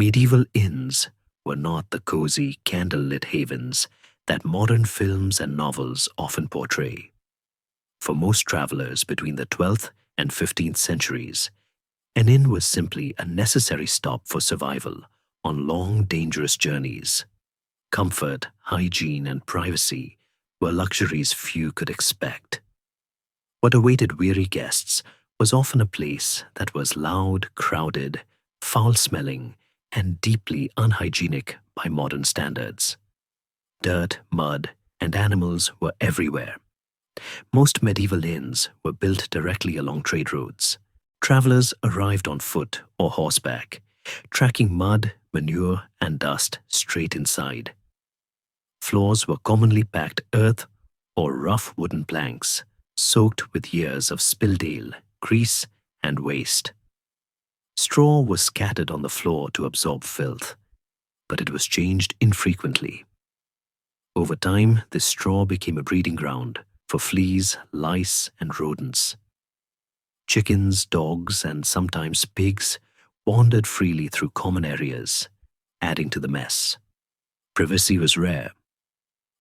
Medieval inns were not the cozy, candlelit havens that modern films and novels often portray. For most travelers between the 12th and 15th centuries, an inn was simply a necessary stop for survival on long, dangerous journeys. Comfort, hygiene, and privacy were luxuries few could expect. What awaited weary guests was often a place that was loud, crowded, foul-smelling, and deeply unhygienic by modern standards. Dirt, mud, and animals were everywhere. Most medieval inns were built directly along trade roads. Travelers arrived on foot or horseback, tracking mud, manure, and dust straight inside. Floors were commonly packed earth or rough wooden planks, soaked with years of spilled ale, grease, and waste. Straw was scattered on the floor to absorb filth, but it was changed infrequently. Over time, this straw became a breeding ground for fleas, lice, and rodents. Chickens, dogs, and sometimes pigs wandered freely through common areas, adding to the mess. Privacy was rare.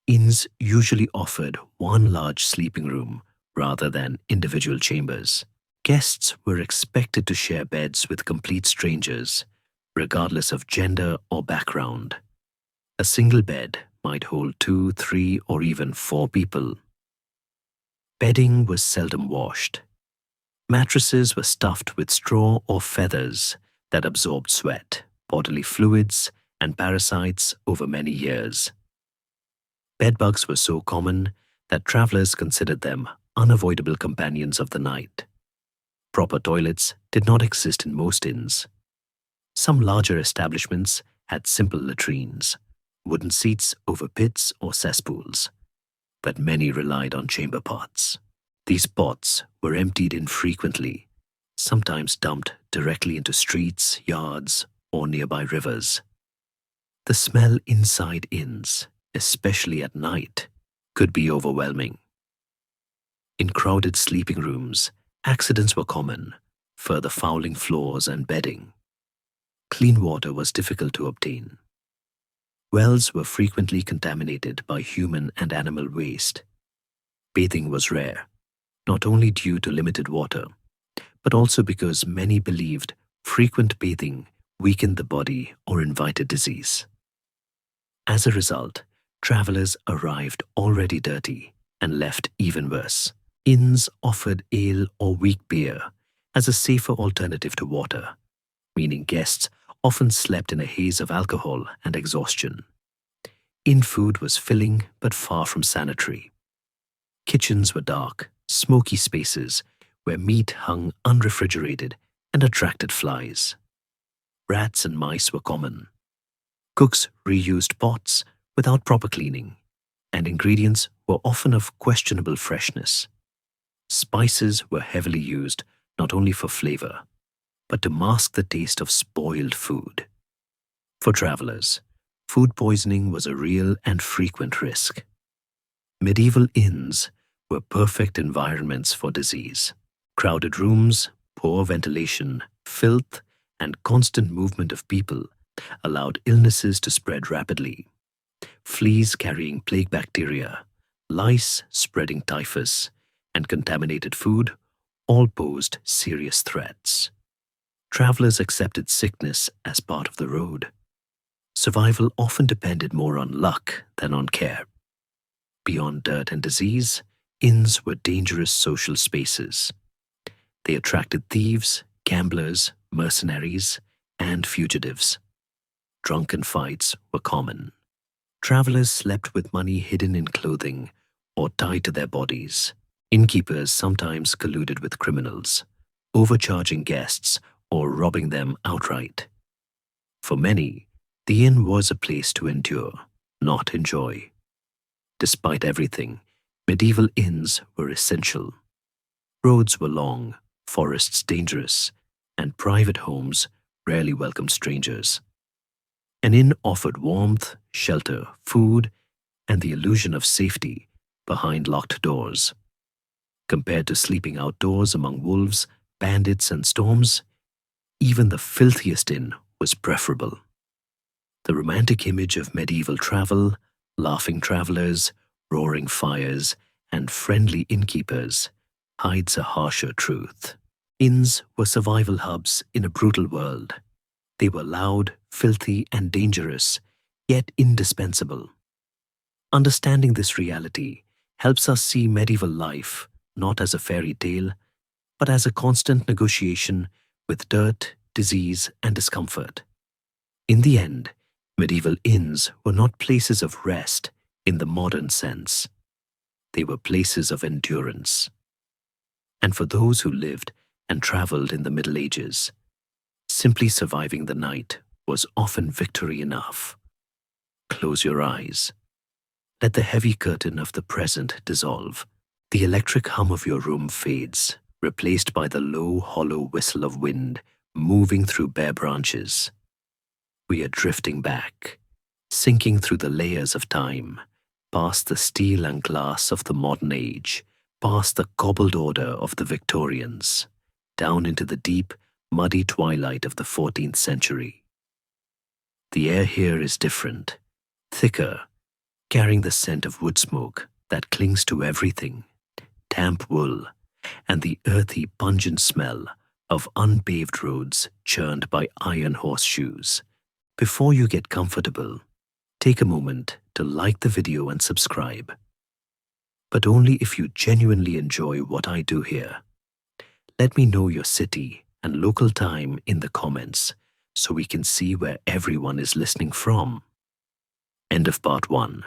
Inns usually offered one large sleeping room rather than individual chambers. Guests were expected to share beds with complete strangers, regardless of gender or background. A single bed might hold 2, 3, or even 4 people. Bedding was seldom washed. Mattresses were stuffed with straw or feathers that absorbed sweat, bodily fluids, and parasites over many years. Bedbugs were so common that travelers considered them unavoidable companions of the night. Proper toilets did not exist in most inns. Some larger establishments had simple latrines, wooden seats over pits or cesspools, but many relied on chamber pots. These pots were emptied infrequently, sometimes dumped directly into streets, yards, or nearby rivers. The smell inside inns, especially at night, could be overwhelming. In crowded sleeping rooms, accidents were common, further fouling floors and bedding. Clean water was difficult to obtain. Wells were frequently contaminated by human and animal waste. Bathing was rare, not only due to limited water, but also because many believed frequent bathing weakened the body or invited disease. As a result, travelers arrived already dirty and left even worse. Inns offered ale or weak beer as a safer alternative to water, meaning guests often slept in a haze of alcohol and exhaustion. Inn food was filling but far from sanitary. Kitchens were dark, smoky spaces where meat hung unrefrigerated and attracted flies. Rats and mice were common. Cooks reused pots without proper cleaning, and ingredients were often of questionable freshness. Spices were heavily used not only for flavor, but to mask the taste of spoiled food. For travelers, food poisoning was a real and frequent risk. Medieval inns were perfect environments for disease. Crowded rooms, poor ventilation, filth, and constant movement of people allowed illnesses to spread rapidly. Fleas carrying plague bacteria, lice spreading typhus, and contaminated food all posed serious threats. Travelers accepted sickness as part of the road. Survival often depended more on luck than on care. Beyond dirt and disease, inns were dangerous social spaces. They attracted thieves, gamblers, mercenaries, and fugitives. Drunken fights were common. Travelers slept with money hidden in clothing or tied to their bodies. Innkeepers sometimes colluded with criminals, overcharging guests or robbing them outright. For many, the inn was a place to endure, not enjoy. Despite everything, medieval inns were essential. Roads were long, forests dangerous, and private homes rarely welcomed strangers. An inn offered warmth, shelter, food, and the illusion of safety behind locked doors. Compared to sleeping outdoors among wolves, bandits, and storms, even the filthiest inn was preferable. The romantic image of medieval travel, laughing travelers, roaring fires, and friendly innkeepers hides a harsher truth. Inns were survival hubs in a brutal world. They were loud, filthy, and dangerous, yet indispensable. Understanding this reality helps us see medieval life not as a fairy tale, but as a constant negotiation with dirt, disease, and discomfort. In the end, medieval inns were not places of rest in the modern sense. They were places of endurance. And for those who lived and traveled in the Middle Ages, simply surviving the night was often victory enough. Close your eyes. Let the heavy curtain of the present dissolve. The electric hum of your room fades, replaced by the low, hollow whistle of wind moving through bare branches. We are drifting back, sinking through the layers of time, past the steel and glass of the modern age, past the cobbled order of the Victorians, down into the deep, muddy twilight of the 14th century. The air here is different, thicker, carrying the scent of wood smoke that clings to everything, damp wool, and the earthy, pungent smell of unpaved roads churned by iron horseshoes. Before you get comfortable, take a moment to like the video and subscribe. But only if you genuinely enjoy what I do here. Let me know your city and local time in the comments so we can see where everyone is listening from. End of part 1.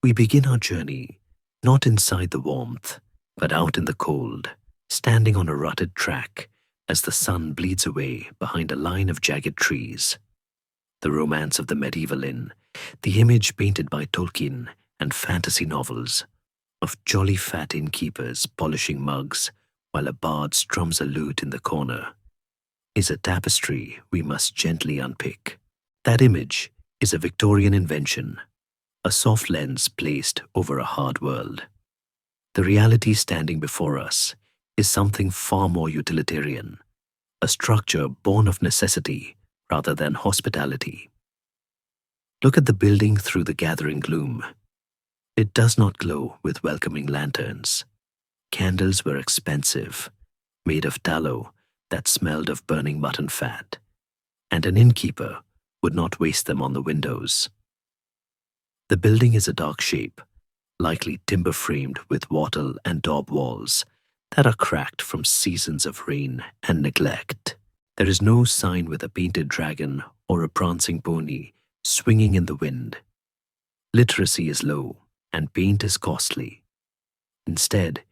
We begin our journey not inside the warmth, but out in the cold, standing on a rutted track as the sun bleeds away behind a line of jagged trees. The romance of the medieval inn, the image painted by Tolkien and fantasy novels of jolly fat innkeepers polishing mugs while a bard strums a lute in the corner, is a tapestry we must gently unpick. That image is a Victorian invention, a soft lens placed over a hard world. The reality standing before us is something far more utilitarian, a structure born of necessity rather than hospitality. Look at the building through the gathering gloom. It does not glow with welcoming lanterns. Candles were expensive, made of tallow that smelled of burning mutton fat, and an innkeeper would not waste them on the windows. The building is a dark shape, likely timber-framed with wattle and daub walls that are cracked from seasons of rain and neglect. There is no sign with a painted dragon or a prancing pony swinging in the wind. Literacy is low and paint is costly. Instead,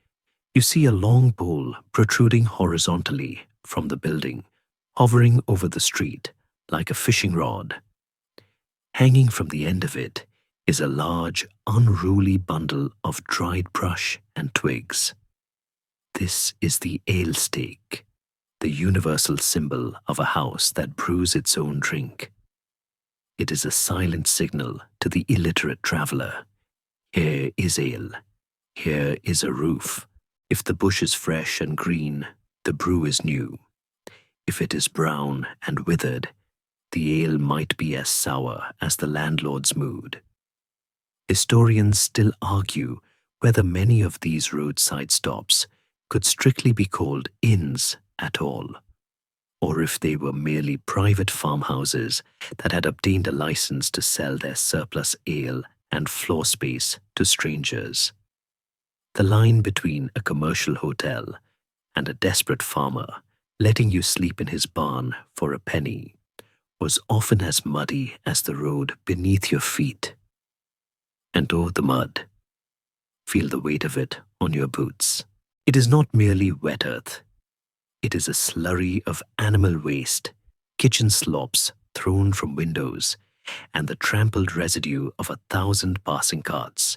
you see a long pole protruding horizontally from the building, hovering over the street like a fishing rod. Hanging from the end of it is a large, unruly bundle of dried brush and twigs. This is the ale stake, the universal symbol of a house that brews its own drink. It is a silent signal to the illiterate traveler. Here is ale. Here is a roof. If the bush is fresh and green, the brew is new. If it is brown and withered, the ale might be as sour as the landlord's mood. Historians still argue whether many of these roadside stops could strictly be called inns at all, or if they were merely private farmhouses that had obtained a license to sell their surplus ale and floor space to strangers. The line between a commercial hotel and a desperate farmer letting you sleep in his barn for a penny was often as muddy as the road beneath your feet. And oh, the mud. Feel the weight of it on your boots. It is not merely wet earth. It is a slurry of animal waste, kitchen slops thrown from windows, and the trampled residue of 1,000 passing carts.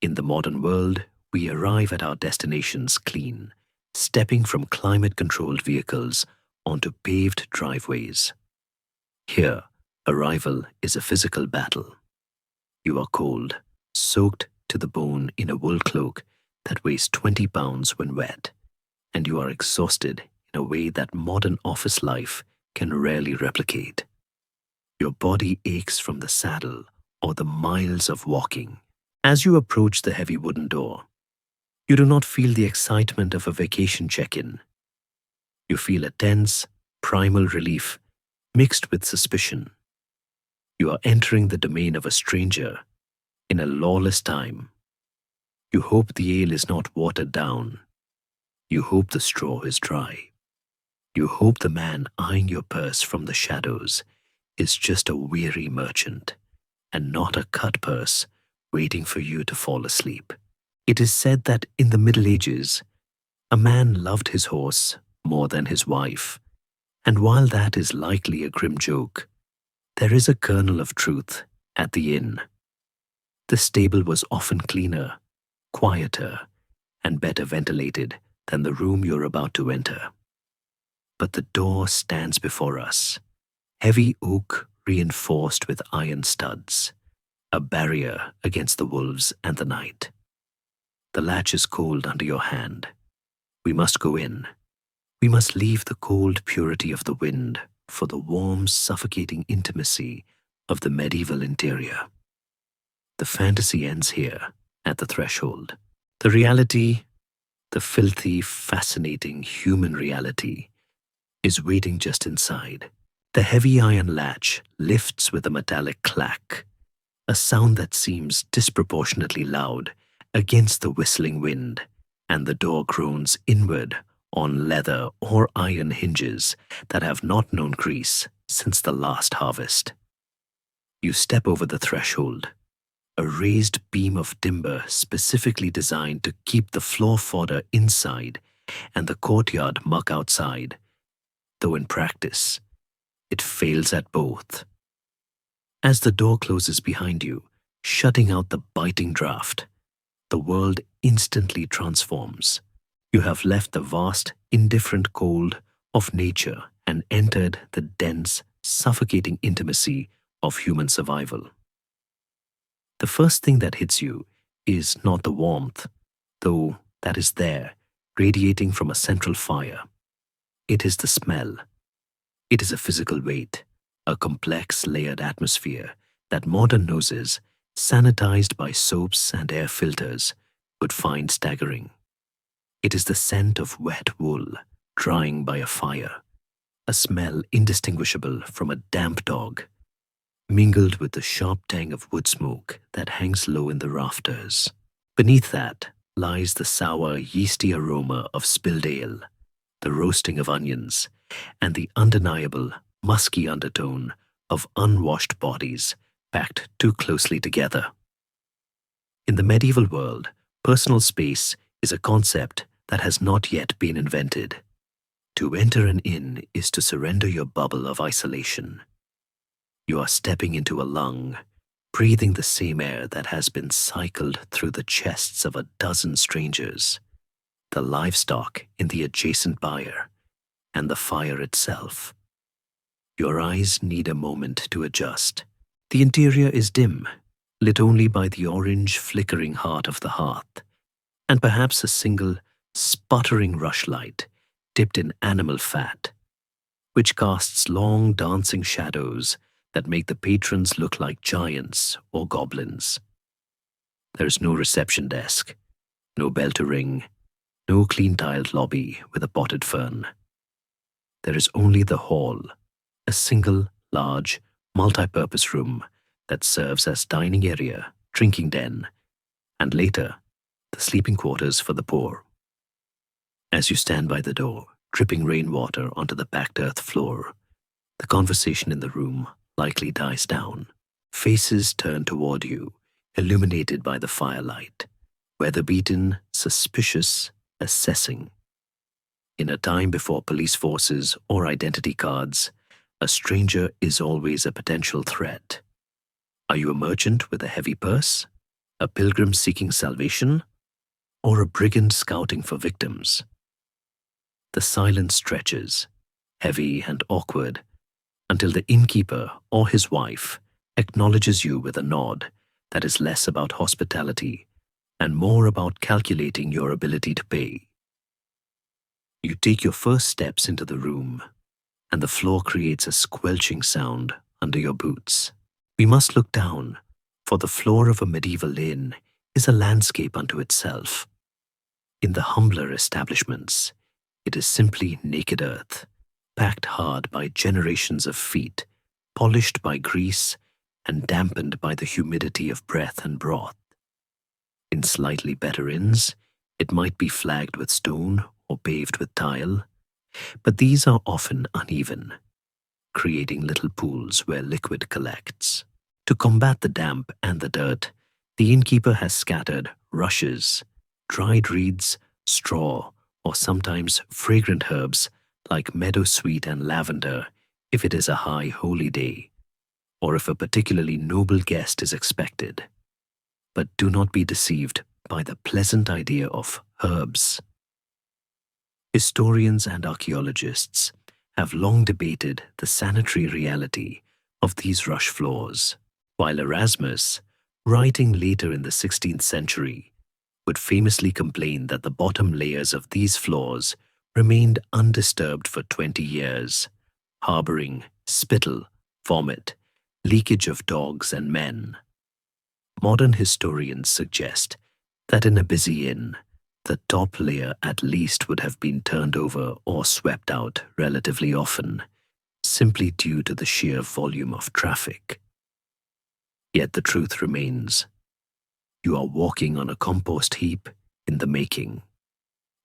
In the modern world, we arrive at our destinations clean, stepping from climate-controlled vehicles onto paved driveways. Here, arrival is a physical battle. You are cold, soaked to the bone in a wool cloak that weighs 20 pounds when wet, and you are exhausted in a way that modern office life can rarely replicate. Your body aches from the saddle or the miles of walking. As you approach the heavy wooden door, you do not feel the excitement of a vacation check-in. You feel a tense, primal relief mixed with suspicion. You are entering the domain of a stranger in a lawless time. You hope the ale is not watered down. You hope the straw is dry. You hope the man eyeing your purse from the shadows is just a weary merchant and not a cut purse waiting for you to fall asleep. It is said that in the Middle Ages, a man loved his horse more than his wife, and while that is likely a grim joke, there is a kernel of truth at the inn. The stable was often cleaner, quieter, and better ventilated than the room you're about to enter. But the door stands before us, heavy oak reinforced with iron studs, a barrier against the wolves and the night. The latch is cold under your hand. We must go in. We must leave the cold purity of the wind for the warm, suffocating intimacy of the medieval interior. The fantasy ends here, at the threshold. The reality, the filthy, fascinating human reality, is waiting just inside. The heavy iron latch lifts with a metallic clack, a sound that seems disproportionately loud against the whistling wind, and the door groans inward on leather or iron hinges that have not known grease since the last harvest. You step over the threshold, a raised beam of timber specifically designed to keep the floor fodder inside and the courtyard muck outside, though in practice, it fails at both. As the door closes behind you, shutting out the biting draft, the world instantly transforms. You have left the vast, indifferent cold of nature and entered the dense, suffocating intimacy of human survival. The first thing that hits you is not the warmth, though that is there, radiating from a central fire. It is the smell. It is a physical weight, a complex, layered atmosphere that modern noses, sanitized by soaps and air filters, would find staggering. It is the scent of wet wool drying by a fire, a smell indistinguishable from a damp dog, mingled with the sharp tang of wood smoke that hangs low in the rafters. Beneath that lies the sour, yeasty aroma of spilled ale, the roasting of onions, and the undeniable, musky undertone of unwashed bodies packed too closely together. In the medieval world, personal space is a concept that has not yet been invented. To enter an inn is to surrender your bubble of isolation. You are stepping into a lung, breathing the same air that has been cycled through the chests of a dozen strangers, the livestock in the adjacent byre, and the fire itself. Your eyes need a moment to adjust. The interior is dim, lit only by the orange flickering heart of the hearth, and perhaps a single sputtering rushlight dipped in animal fat, which casts long dancing shadows that make the patrons look like giants or goblins. There is no reception desk, no bell to ring, no clean-tiled lobby with a potted fern. There is only the hall, a single, large, multi-purpose room that serves as dining area, drinking den, and later, the sleeping quarters for the poor. As you stand by the door, dripping rainwater onto the packed earth floor, the conversation in the room likely dies down. Faces turn toward you, illuminated by the firelight, weather-beaten, suspicious, assessing. In a time before police forces or identity cards, a stranger is always a potential threat. Are you a merchant with a heavy purse, a pilgrim seeking salvation, or a brigand scouting for victims? The silence stretches, heavy and awkward, until the innkeeper or his wife acknowledges you with a nod that is less about hospitality and more about calculating your ability to pay. You take your first steps into the room, and the floor creates a squelching sound under your boots. We must look down, for the floor of a medieval inn is a landscape unto itself. In the humbler establishments, it is simply naked earth, packed hard by generations of feet, polished by grease, and dampened by the humidity of breath and broth. In slightly better inns, it might be flagged with stone or paved with tile, but these are often uneven, creating little pools where liquid collects. To combat the damp and the dirt, the innkeeper has scattered rushes, dried reeds, straw, or sometimes fragrant herbs like meadowsweet and lavender if it is a high holy day, or if a particularly noble guest is expected. But do not be deceived by the pleasant idea of herbs. Historians and archaeologists have long debated the sanitary reality of these rush floors, while Erasmus, writing later in the 16th century, would famously complain that the bottom layers of these floors remained undisturbed for 20 years, harboring spittle, vomit, leakage of dogs and men. Modern historians suggest that in a busy inn, the top layer at least would have been turned over or swept out relatively often, simply due to the sheer volume of traffic. Yet the truth remains. You are walking on a compost heap in the making.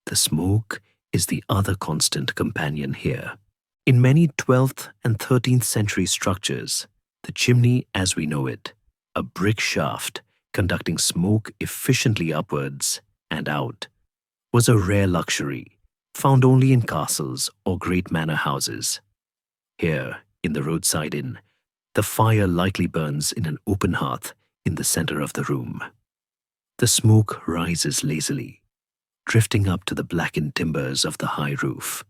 The smoke is the other constant companion here. In many 12th and 13th century structures, the chimney as we know it, a brick shaft conducting smoke efficiently upwards and out, was a rare luxury found only in castles or great manor houses. Here, in the roadside inn, the fire likely burns in an open hearth in the center of the room. The smoke rises lazily, drifting up to the blackened timbers of the high roof,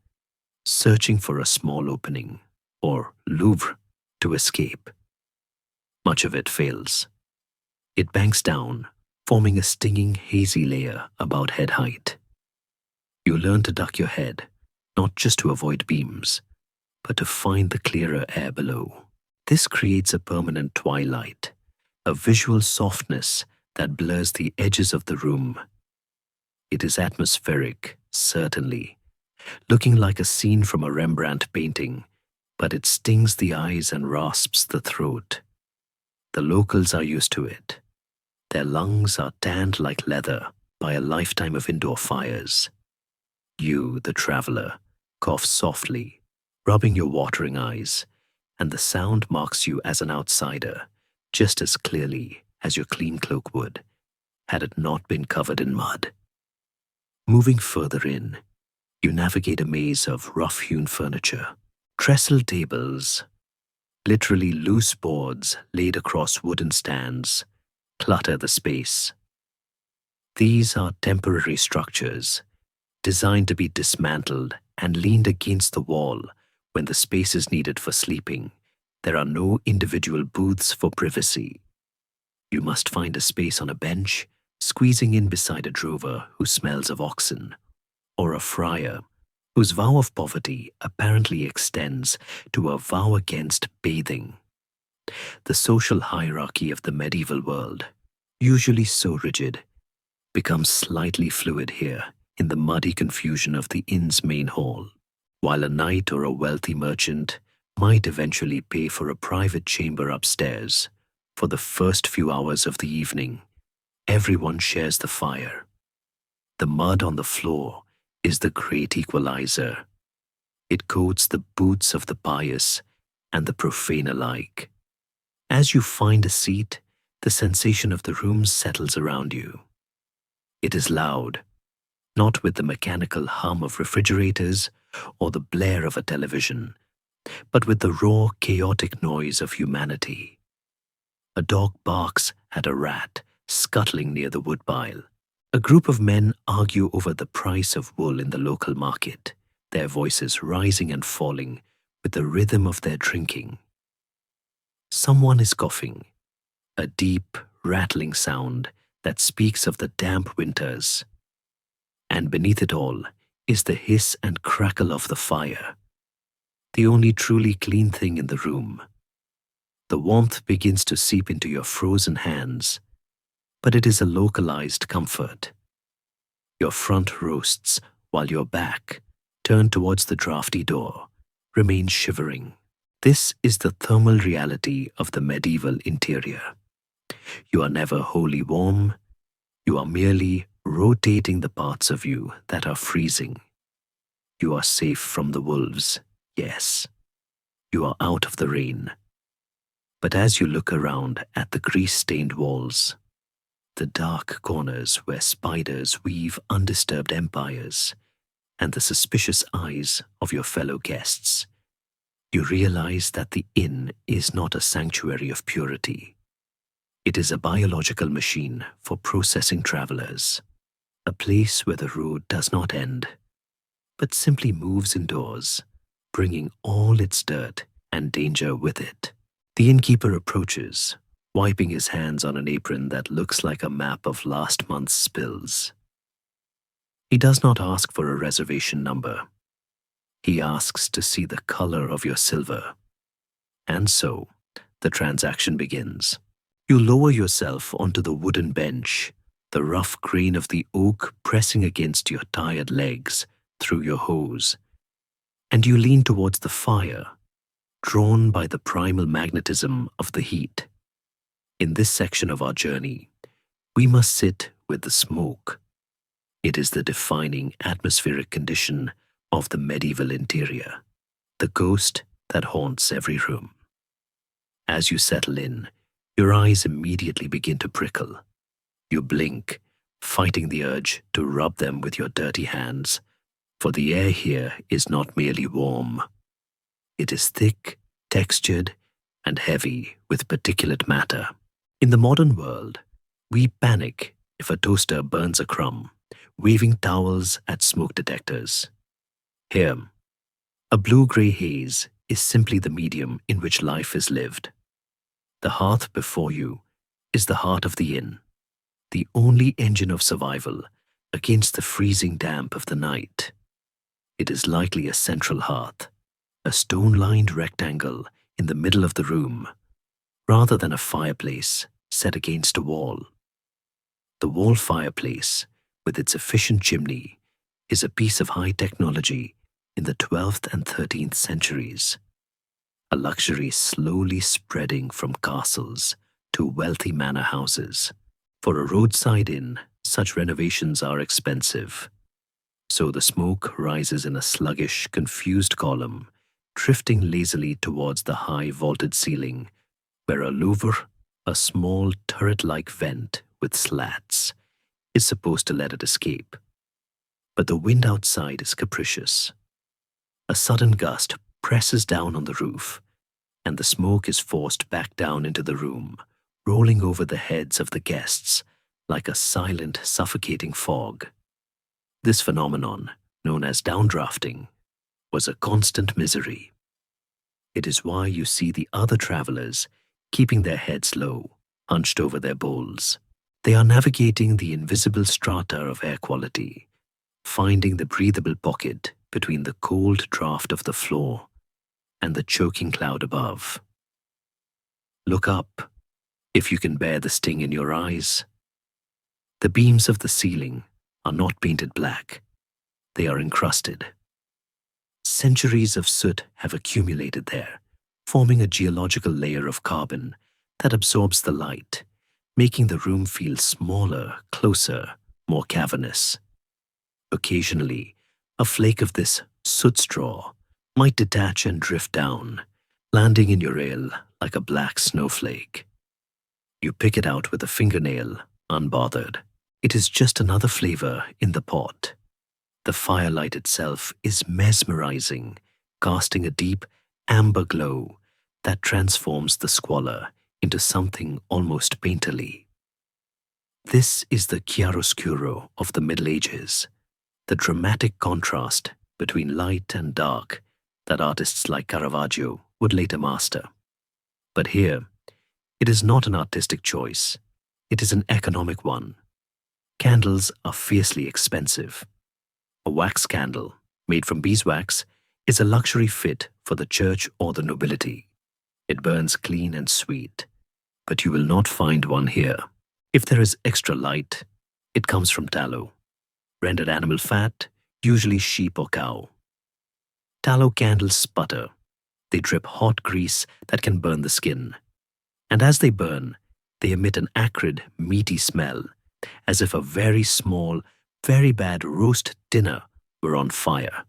searching for a small opening, or louvre, to escape. Much of it fails. It banks down, forming a stinging, hazy layer about head height. You learn to duck your head, not just to avoid beams, but to find the clearer air below. This creates a permanent twilight, a visual softness that blurs the edges of the room. It is atmospheric, certainly, looking like a scene from a Rembrandt painting, but it stings the eyes and rasps the throat. The locals are used to it. Their lungs are tanned like leather by a lifetime of indoor fires. You, the traveler, cough softly, rubbing your watering eyes, and the sound marks you as an outsider just as clearly as your clean cloak would, had it not been covered in mud. Moving further in, you navigate a maze of rough-hewn furniture, trestle tables, literally loose boards laid across wooden stands, clutter the space. These are temporary structures, designed to be dismantled and leaned against the wall when the space is needed for sleeping. There are no individual booths for privacy. You must find a space on a bench, squeezing in beside a drover who smells of oxen, or a friar whose vow of poverty apparently extends to a vow against bathing. The social hierarchy of the medieval world, usually so rigid, becomes slightly fluid here in the muddy confusion of the inn's main hall. While a knight or a wealthy merchant might eventually pay for a private chamber upstairs, for the first few hours of the evening, everyone shares the fire. The mud on the floor is the great equalizer. It coats the boots of the pious and the profane alike. As you find a seat, the sensation of the room settles around you. It is loud, not with the mechanical hum of refrigerators or the blare of a television, but with the raw, chaotic noise of humanity. A dog barks at a rat scuttling near the woodpile. A group of men argue over the price of wool in the local market, their voices rising and falling with the rhythm of their drinking. Someone is coughing, a deep, rattling sound that speaks of the damp winters. And beneath it all is the hiss and crackle of the fire, the only truly clean thing in the room. The warmth begins to seep into your frozen hands, but it is a localized comfort. Your front roasts while your back, turned towards the drafty door, remains shivering. This is the thermal reality of the medieval interior. You are never wholly warm. You are merely rotating the parts of you that are freezing. You are safe from the wolves, yes. You are out of the rain. But as you look around at the grease-stained walls, the dark corners where spiders weave undisturbed empires, and the suspicious eyes of your fellow guests, you realize that the inn is not a sanctuary of purity. It is a biological machine for processing travelers, a place where the road does not end, but simply moves indoors, bringing all its dirt and danger with it. The innkeeper approaches, wiping his hands on an apron that looks like a map of last month's spills. He does not ask for a reservation number. He asks to see the color of your silver. And so, the transaction begins. You lower yourself onto the wooden bench, the rough grain of the oak pressing against your tired legs through your hose, and you lean towards the fire, drawn by the primal magnetism of the heat. In this section of our journey, we must sit with the smoke. It is the defining atmospheric condition of the medieval interior, the ghost that haunts every room. As you settle in, your eyes immediately begin to prickle. You blink, fighting the urge to rub them with your dirty hands, for the air here is not merely warm. It is thick, textured, and heavy with particulate matter. In the modern world, we panic if a toaster burns a crumb, waving towels at smoke detectors. Here, a blue-gray haze is simply the medium in which life is lived. The hearth before you is the heart of the inn, the only engine of survival against the freezing damp of the night. It is likely a central hearth, a stone-lined rectangle in the middle of the room, rather than a fireplace set against a wall. The wall fireplace, with its efficient chimney, is a piece of high technology in the 12th and 13th centuries, a luxury slowly spreading from castles to wealthy manor houses. For a roadside inn, such renovations are expensive, so the smoke rises in a sluggish, confused column, drifting lazily towards the high vaulted ceiling, where a louver, a small turret-like vent with slats, is supposed to let it escape. But the wind outside is capricious. A sudden gust presses down on the roof, and the smoke is forced back down into the room, rolling over the heads of the guests like a silent, suffocating fog. This phenomenon, known as downdrafting, was a constant misery. It is why you see the other travelers keeping their heads low, hunched over their bowls. They are navigating the invisible strata of air quality, finding the breathable pocket between the cold draft of the floor and the choking cloud above. Look up, if you can bear the sting in your eyes. The beams of the ceiling are not painted black. They are encrusted. Centuries of soot have accumulated there, forming a geological layer of carbon that absorbs the light, making the room feel smaller, closer, more cavernous. Occasionally, a flake of this soot straw might detach and drift down, landing in your ale like a black snowflake. You pick it out with a fingernail, unbothered. It is just another flavor in the pot. The firelight itself is mesmerizing, casting a deep amber glow that transforms the squalor into something almost painterly. This is the chiaroscuro of the Middle Ages, the dramatic contrast between light and dark that artists like Caravaggio would later master. But here, it is not an artistic choice. It is an economic one. Candles are fiercely expensive. A wax candle, made from beeswax, is a luxury fit for the church or the nobility. It burns clean and sweet, but you will not find one here. If there is extra light, it comes from tallow, rendered animal fat, usually sheep or cow. Tallow candles sputter. They drip hot grease that can burn the skin. And as they burn, they emit an acrid, meaty smell, as if a very small, very bad roast dinner were on fire.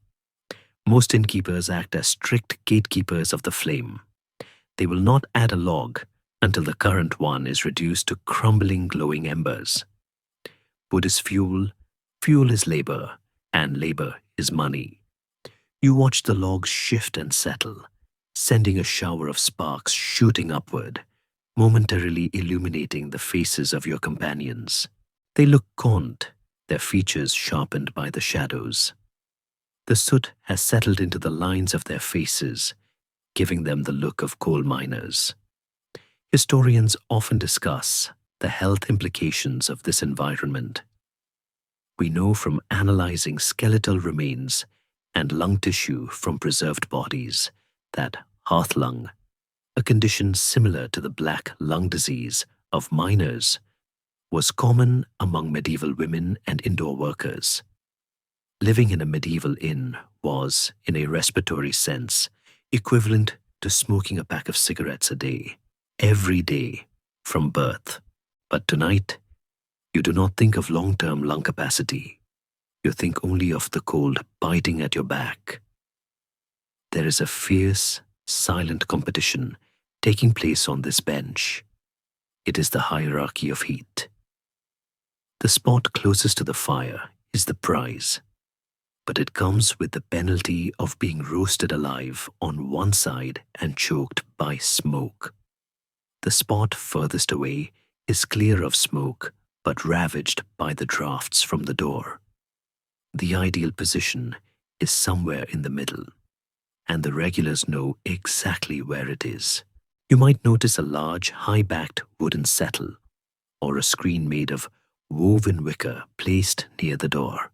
Most innkeepers act as strict gatekeepers of the flame. They will not add a log until the current one is reduced to crumbling, glowing embers. Wood is fuel, fuel is labor, and labor is money. You watch the logs shift and settle, sending a shower of sparks shooting upward, momentarily illuminating the faces of your companions. They look gaunt, their features sharpened by the shadows. The soot has settled into the lines of their faces, giving them the look of coal miners. Historians often discuss the health implications of this environment. We know from analyzing skeletal remains and lung tissue from preserved bodies that hearth lung, a condition similar to the black lung disease of miners, was common among medieval women and indoor workers. Living in a medieval inn was, in a respiratory sense, equivalent to smoking a pack of cigarettes a day, every day, from birth. But tonight, you do not think of long-term lung capacity. You think only of the cold biting at your back. There is a fierce, silent competition taking place on this bench. It is the hierarchy of heat. The spot closest to the fire is the prize, but it comes with the penalty of being roasted alive on one side and choked by smoke. The spot furthest away is clear of smoke but ravaged by the drafts from the door. The ideal position is somewhere in the middle, and the regulars know exactly where it is. You might notice a large, high-backed wooden settle or a screen made of woven wicker placed near the door.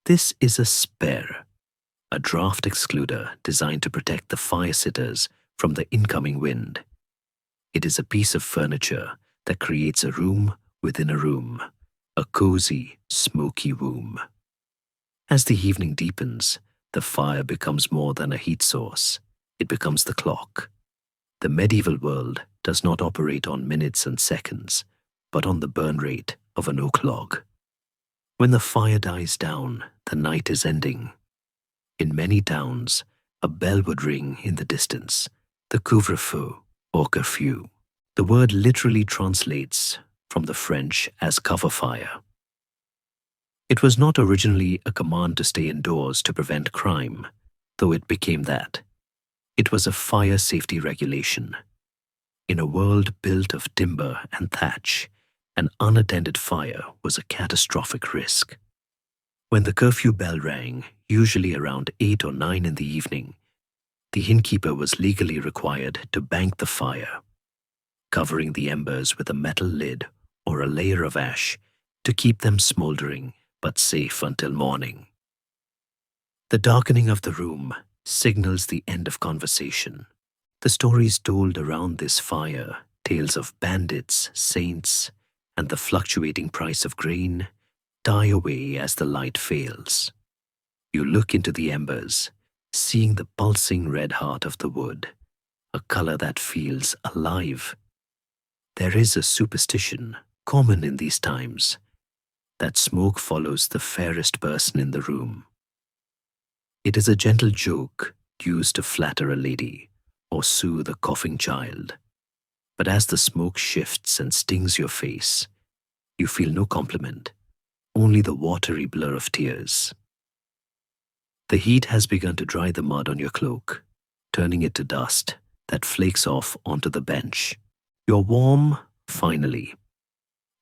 This is a spare, a draft excluder designed to protect the fire-sitters from the incoming wind. It is a piece of furniture that creates a room within a room, a cozy, smoky womb. As the evening deepens, the fire becomes more than a heat source. It becomes the clock. The medieval world does not operate on minutes and seconds, but on the burn rate of an oak log. When the fire dies down, the night is ending. In many towns, a bell would ring in the distance, the couvre-feu or curfew. The word literally translates from the French as cover fire. It was not originally a command to stay indoors to prevent crime, though it became that. It was a fire safety regulation. In a world built of timber and thatch, an unattended fire was a catastrophic risk. When the curfew bell rang, usually around 8 or 9 in the evening, the innkeeper was legally required to bank the fire, covering the embers with a metal lid or a layer of ash to keep them smoldering but safe until morning. The darkening of the room signals the end of conversation. The stories told around this fire, tales of bandits, saints, and the fluctuating price of grain, die away as the light fails. You look into the embers, seeing the pulsing red heart of the wood, a color that feels alive. There is a superstition, common in these times, that smoke follows the fairest person in the room. It is a gentle joke used to flatter a lady or soothe a coughing child. But as the smoke shifts and stings your face, you feel no compliment, only the watery blur of tears. The heat has begun to dry the mud on your cloak, turning it to dust that flakes off onto the bench. You're warm, finally,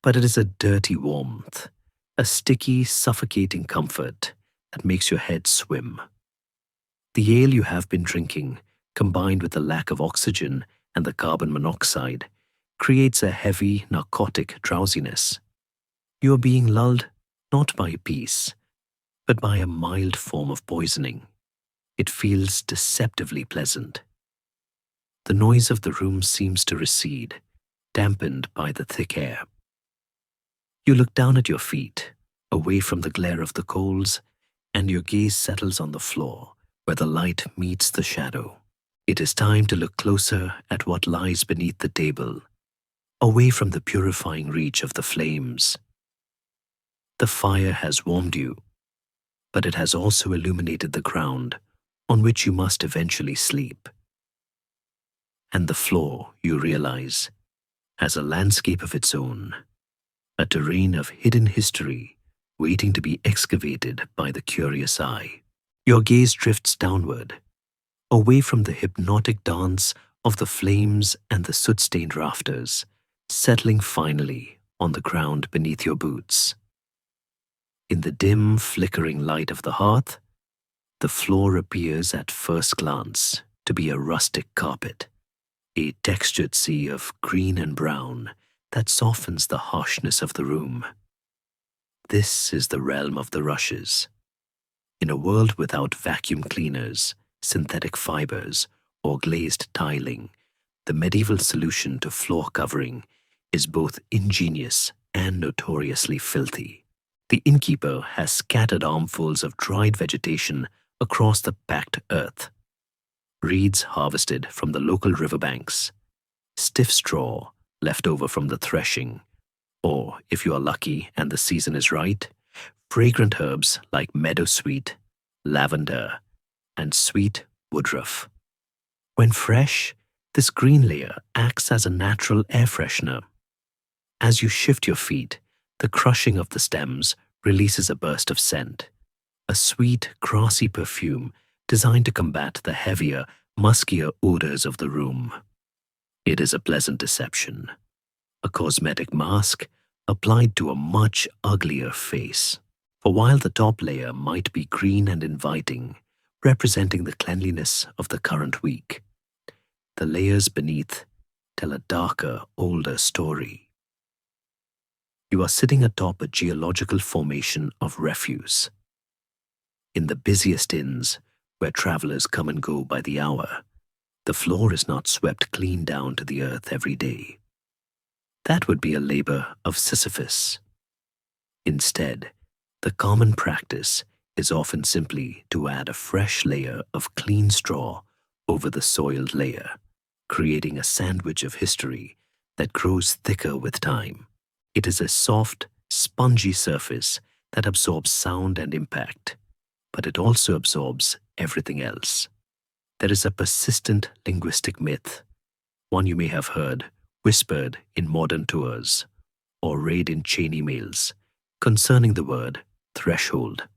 but it is a dirty warmth, a sticky, suffocating comfort that makes your head swim. The ale you have been drinking, combined with the lack of oxygen and the carbon monoxide, creates a heavy, narcotic drowsiness. You are being lulled not by peace, but by a mild form of poisoning. It feels deceptively pleasant. The noise of the room seems to recede, dampened by the thick air. You look down at your feet, away from the glare of the coals, and your gaze settles on the floor, where the light meets the shadow. It is time to look closer at what lies beneath the table, away from the purifying reach of the flames. The fire has warmed you, but it has also illuminated the ground on which you must eventually sleep. And the floor, you realize, has a landscape of its own, a terrain of hidden history waiting to be excavated by the curious eye. Your gaze drifts downward, away from the hypnotic dance of the flames and the soot-stained rafters, settling finally on the ground beneath your boots. In the dim, flickering light of the hearth, the floor appears at first glance to be a rustic carpet, a textured sea of green and brown that softens the harshness of the room. This is the realm of the rushes. In a world without vacuum cleaners, synthetic fibers, or glazed tiling, the medieval solution to floor covering is both ingenious and notoriously filthy. The innkeeper has scattered armfuls of dried vegetation across the packed earth. Reeds harvested from the local riverbanks, stiff straw left over from the threshing, or, if you are lucky and the season is right, fragrant herbs like meadowsweet, lavender, and sweet woodruff. When fresh, this green layer acts as a natural air freshener. As you shift your feet, the crushing of the stems releases a burst of scent, a sweet, grassy perfume designed to combat the heavier, muskier odors of the room. It is a pleasant deception, a cosmetic mask applied to a much uglier face. For while the top layer might be green and inviting, representing the cleanliness of the current week, the layers beneath tell a darker, older story. You are sitting atop a geological formation of refuse. In the busiest inns, where travelers come and go by the hour, the floor is not swept clean down to the earth every day. That would be a labor of Sisyphus. Instead, the common practice is often simply to add a fresh layer of clean straw over the soiled layer, creating a sandwich of history that grows thicker with time. It is a soft, spongy surface that absorbs sound and impact, but it also absorbs everything else. There is a persistent linguistic myth, one you may have heard whispered in modern tours or read in chain emails, concerning the word threshold.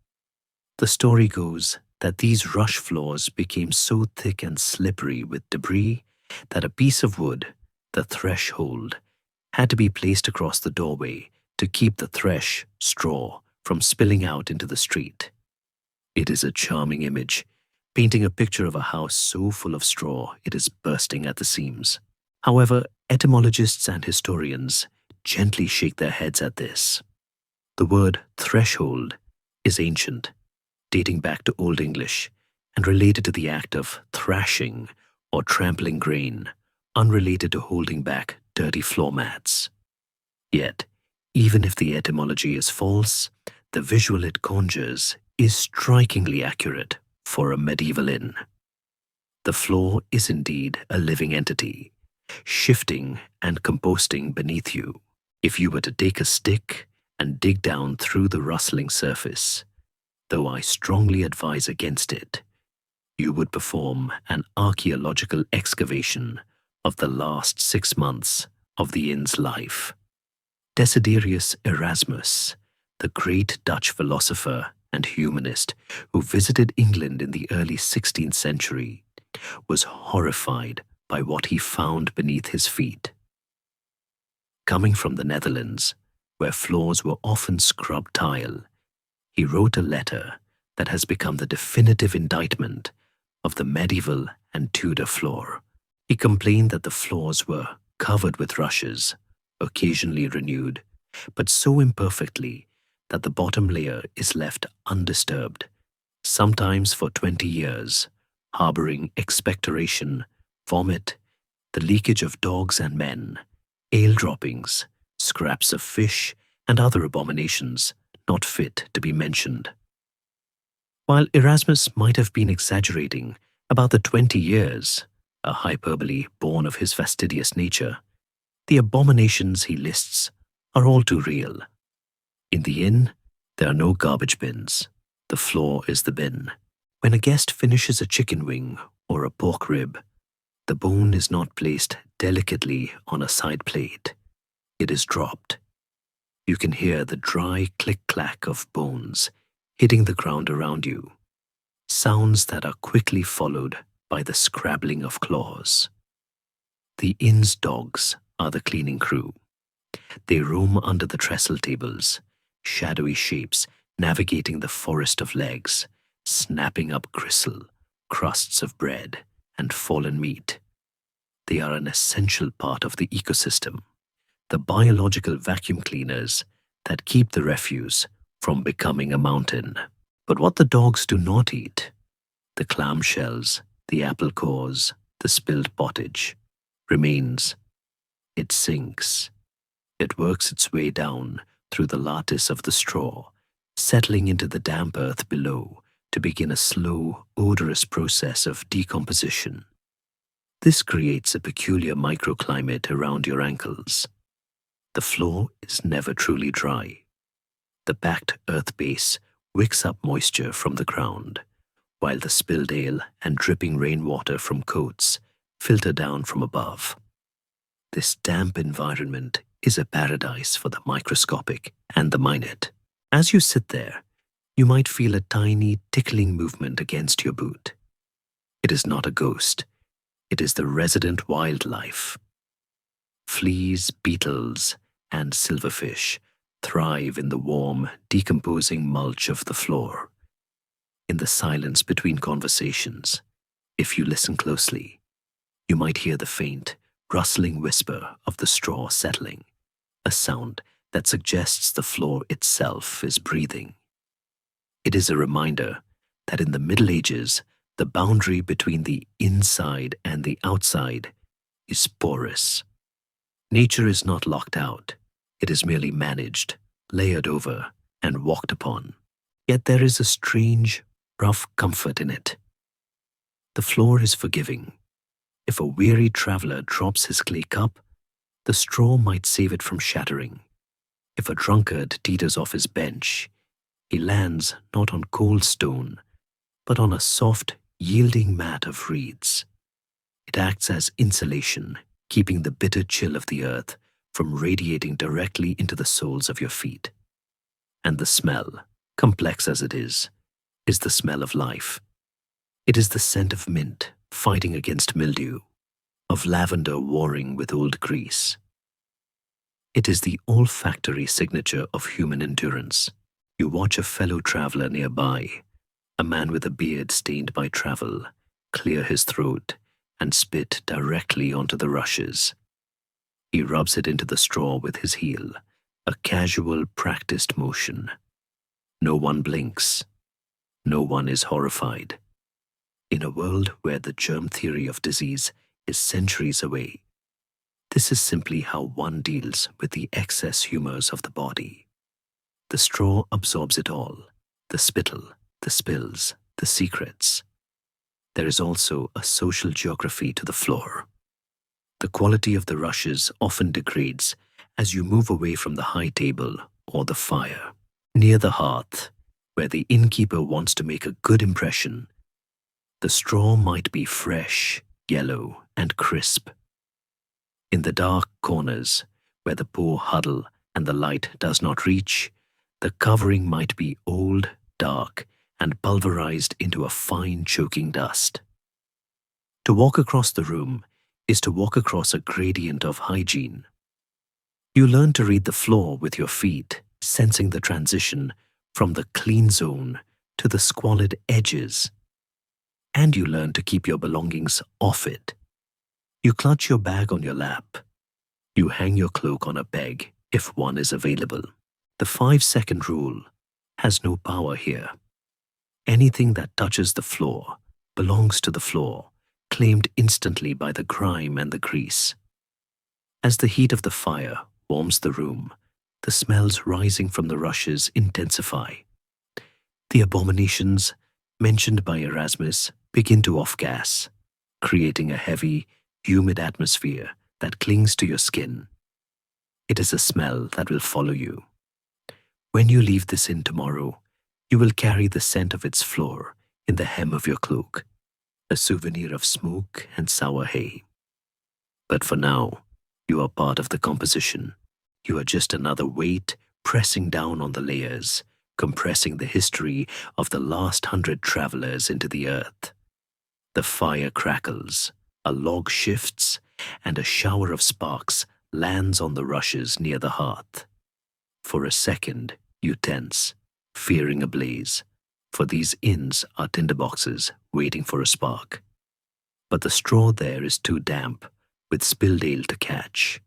The story goes that these rush floors became so thick and slippery with debris that a piece of wood, the threshold, had to be placed across the doorway to keep the thresh straw from spilling out into the street. It is a charming image, painting a picture of a house so full of straw it is bursting at the seams. However, etymologists and historians gently shake their heads at this. The word threshold is ancient, dating back to Old English, and related to the act of thrashing or trampling grain, unrelated to holding back dirty floor mats. Yet, even if the etymology is false, the visual it conjures is strikingly accurate for a medieval inn. The floor is indeed a living entity, shifting and composting beneath you. If you were to take a stick and dig down through the rustling surface, though I strongly advise against it, you would perform an archaeological excavation of the last 6 months of the inn's life. Desiderius Erasmus, the great Dutch philosopher and humanist who visited England in the early 16th century, was horrified by what he found beneath his feet. Coming from the Netherlands, where floors were often scrub tile, he wrote a letter that has become the definitive indictment of the medieval and Tudor floor. He complained that the floors were covered with rushes, occasionally renewed, but so imperfectly that the bottom layer is left undisturbed, sometimes for 20 years, harboring expectoration, vomit, the leakage of dogs and men, ale droppings, scraps of fish, and other abominations not fit to be mentioned. While Erasmus might have been exaggerating about the 20 years, a hyperbole born of his fastidious nature, the abominations he lists are all too real. In the inn, there are no garbage bins. The floor is the bin. When a guest finishes a chicken wing or a pork rib, the bone is not placed delicately on a side plate. It is dropped. You can hear the dry click-clack of bones hitting the ground around you, sounds that are quickly followed by the scrabbling of claws. The inn's dogs are the cleaning crew. They roam under the trestle tables, shadowy shapes navigating the forest of legs, snapping up gristle, crusts of bread, and fallen meat. They are an essential part of the ecosystem, the biological vacuum cleaners that keep the refuse from becoming a mountain. But what the dogs do not eat, the clam shells, the apple cores, the spilled pottage, remains. It sinks. It works its way down through the lattice of the straw, settling into the damp earth below to begin a slow, odorous process of decomposition. This creates a peculiar microclimate around your ankles. The floor is never truly dry. The packed earth base wicks up moisture from the ground, while the spilled ale and dripping rainwater from coats filter down from above. This damp environment is a paradise for the microscopic and the minute. As you sit there, you might feel a tiny tickling movement against your boot. It is not a ghost. It is the resident wildlife. Fleas, beetles, and silverfish thrive in the warm, decomposing mulch of the floor. In the silence between conversations, if you listen closely, you might hear the faint, rustling whisper of the straw settling, a sound that suggests the floor itself is breathing. It is a reminder that in the Middle Ages, the boundary between the inside and the outside is porous. Nature is not locked out. It is merely managed, layered over, and walked upon. Yet there is a strange, rough comfort in it. The floor is forgiving. If a weary traveler drops his clay cup, the straw might save it from shattering. If a drunkard teeters off his bench, he lands not on cold stone, but on a soft, yielding mat of reeds. It acts as insulation, keeping the bitter chill of the earth from radiating directly into the soles of your feet. And the smell, complex as it is the smell of life. It is the scent of mint fighting against mildew, of lavender warring with old grease. It is the olfactory signature of human endurance. You watch a fellow traveler nearby, a man with a beard stained by travel, clear his throat and spit directly onto the rushes. He rubs it into the straw with his heel, a casual, practiced motion. No one blinks. No one is horrified. In a world where the germ theory of disease is centuries away, this is simply how one deals with the excess humors of the body. The straw absorbs it all, the spittle, the spills, the secrets. There is also a social geography to the floor. The quality of the rushes often degrades as you move away from the high table or the fire. Near the hearth, where the innkeeper wants to make a good impression, the straw might be fresh, yellow, and crisp. In the dark corners, where the poor huddle and the light does not reach, the covering might be old, dark, and pulverized into a fine choking dust. To walk across the room is to walk across a gradient of hygiene. You learn to read the floor with your feet, sensing the transition from the clean zone to the squalid edges. And you learn to keep your belongings off it. You clutch your bag on your lap. You hang your cloak on a peg if one is available. The 5-second rule has no power here. Anything that touches the floor belongs to the floor claimed instantly by the grime and the grease. As the heat of the fire warms the room, the smells rising from the rushes intensify. The abominations mentioned by Erasmus begin to off-gas, creating a heavy, humid atmosphere that clings to your skin. It is a smell that will follow you. When you leave this inn tomorrow, you will carry the scent of its floor in the hem of your cloak, a souvenir of smoke and sour hay. But for now, you are part of the composition. You are just another weight pressing down on the layers, compressing the history of the last 100 travelers into the earth. The fire crackles, a log shifts, and a shower of sparks lands on the rushes near the hearth. For a second, you tense, fearing a blaze, for these inns are tinderboxes waiting for a spark. But the straw there is too damp, with spilled ale to catch.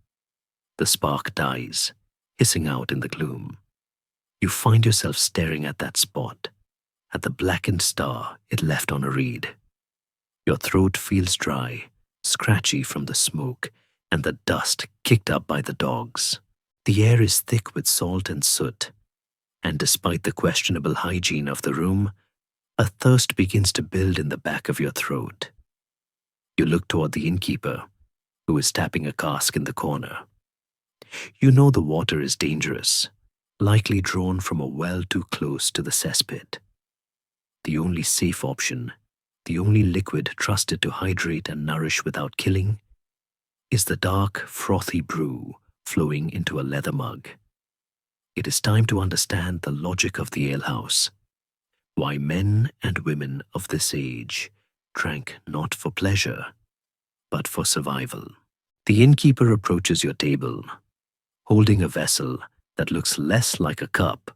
The spark dies, hissing out in the gloom. You find yourself staring at that spot, at the blackened star it left on a reed. Your throat feels dry, scratchy from the smoke and the dust kicked up by the dogs. The air is thick with salt and soot, and despite the questionable hygiene of the room, a thirst begins to build in the back of your throat. You look toward the innkeeper, who is tapping a cask in the corner. You know the water is dangerous, likely drawn from a well too close to the cesspit. The only safe option, the only liquid trusted to hydrate and nourish without killing, is the dark, frothy brew flowing into a leather mug. It is time to understand the logic of the alehouse, why men and women of this age drank not for pleasure, but for survival. The innkeeper approaches your table, holding a vessel that looks less like a cup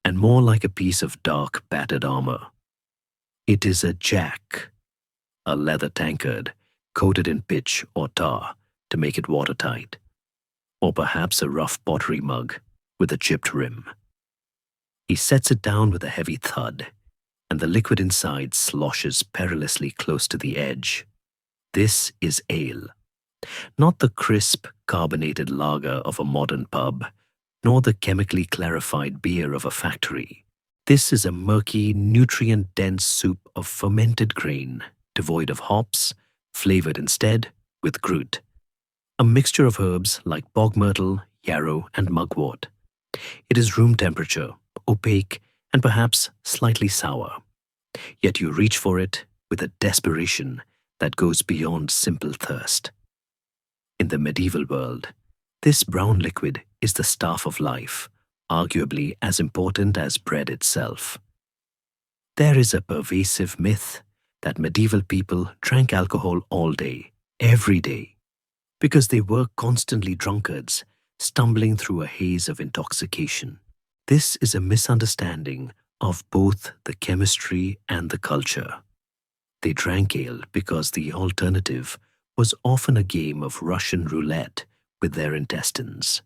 and more like a piece of dark, battered armor. It is a jack, a leather tankard coated in pitch or tar to make it watertight, or perhaps a rough pottery mug with a chipped rim. He sets it down with a heavy thud, and the liquid inside sloshes perilously close to the edge. This is ale, not the crisp, carbonated lager of a modern pub, nor the chemically clarified beer of a factory. This is a murky, nutrient-dense soup of fermented grain, devoid of hops, flavored instead with groot, a mixture of herbs like bog myrtle, yarrow, and mugwort. It is room temperature, opaque, and perhaps slightly sour. Yet you reach for it with a desperation that goes beyond simple thirst. In the medieval world, this brown liquid is the staff of life, arguably as important as bread itself. There is a pervasive myth that medieval people drank alcohol all day, every day, because they were constantly drunkards, stumbling through a haze of intoxication. This is a misunderstanding of both the chemistry and the culture. They drank ale because the alternative was often a game of Russian roulette with their intestines.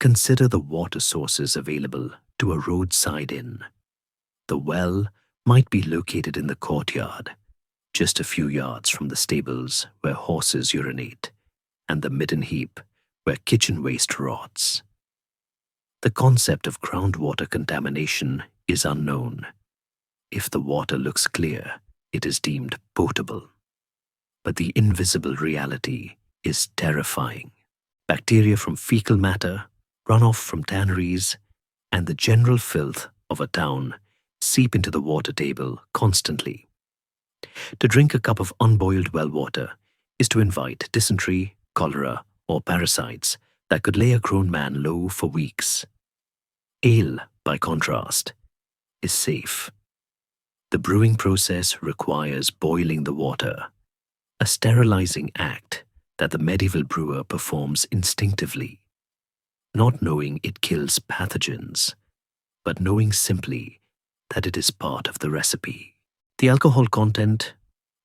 Consider the water sources available to a roadside inn. The well might be located in the courtyard, just a few yards from the stables where horses urinate, and the midden heap where kitchen waste rots. The concept of groundwater contamination is unknown. If the water looks clear, it is deemed potable. But the invisible reality is terrifying. Bacteria from fecal matter, runoff from tanneries, and the general filth of a town seep into the water table constantly. To drink a cup of unboiled well water is to invite dysentery, cholera, or parasites that could lay a grown man low for weeks. Ale, by contrast, is safe. The brewing process requires boiling the water, a sterilizing act that the medieval brewer performs instinctively, not knowing it kills pathogens, but knowing simply that it is part of the recipe. The alcohol content,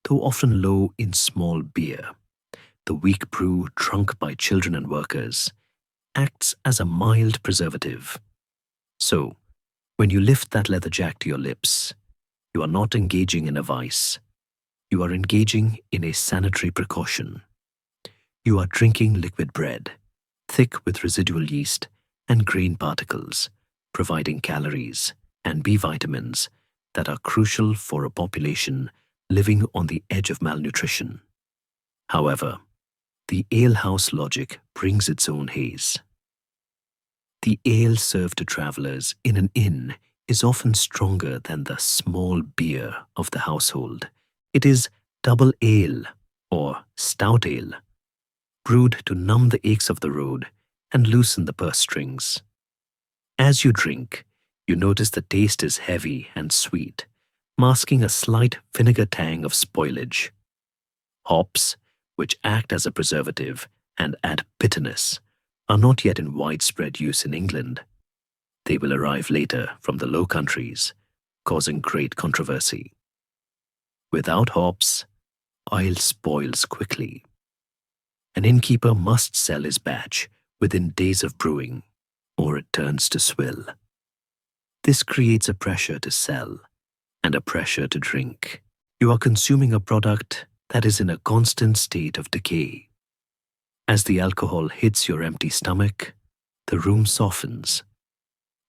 though often low in small beer, the weak brew drunk by children and workers, acts as a mild preservative. So, when you lift that leather jack to your lips, you are not engaging in a vice. you are engaging in a sanitary precaution. You are drinking liquid bread, thick with residual yeast and grain particles, providing calories and B vitamins that are crucial for a population living on the edge of malnutrition. However, the alehouse logic brings its own haze. The ale served to travelers in an inn is often stronger than the small beer of the household. It is double ale or stout ale, brewed to numb the aches of the road and loosen the purse strings. As you drink, you notice the taste is heavy and sweet, masking a slight vinegar tang of spoilage. Hops, which act as a preservative and add bitterness, are not yet in widespread use in England. They will arrive later from the Low Countries, causing great controversy. Without hops, ale spoils quickly. An innkeeper must sell his batch within days of brewing, or it turns to swill. This creates a pressure to sell and a pressure to drink. You are consuming a product that is in a constant state of decay. As the alcohol hits your empty stomach, the room softens.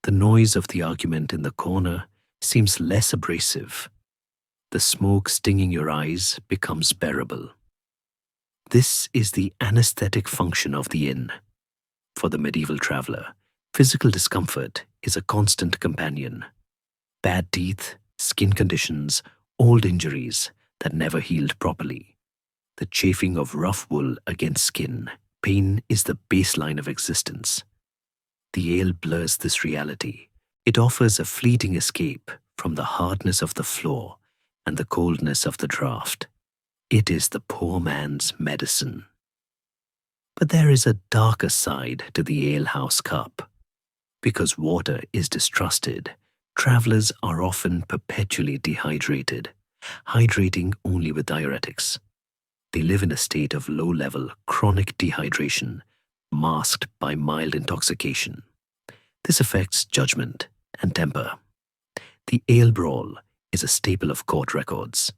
The noise of the argument in the corner seems less abrasive. The smoke stinging your eyes becomes bearable. This is the anesthetic function of the inn. For the medieval traveler, physical discomfort is a constant companion. Bad teeth, skin conditions, old injuries that never healed properly. The chafing of rough wool against skin, pain is the baseline of existence. The ale blurs this reality. It offers a fleeting escape from the hardness of the floor and the coldness of the draught. It is the poor man's medicine. But there is a darker side to the alehouse cup. Because water is distrusted, travelers are often perpetually dehydrated, hydrating only with diuretics. They live in a state of low-level chronic dehydration, masked by mild intoxication. This affects judgment and temper. The ale brawl is a staple of court records.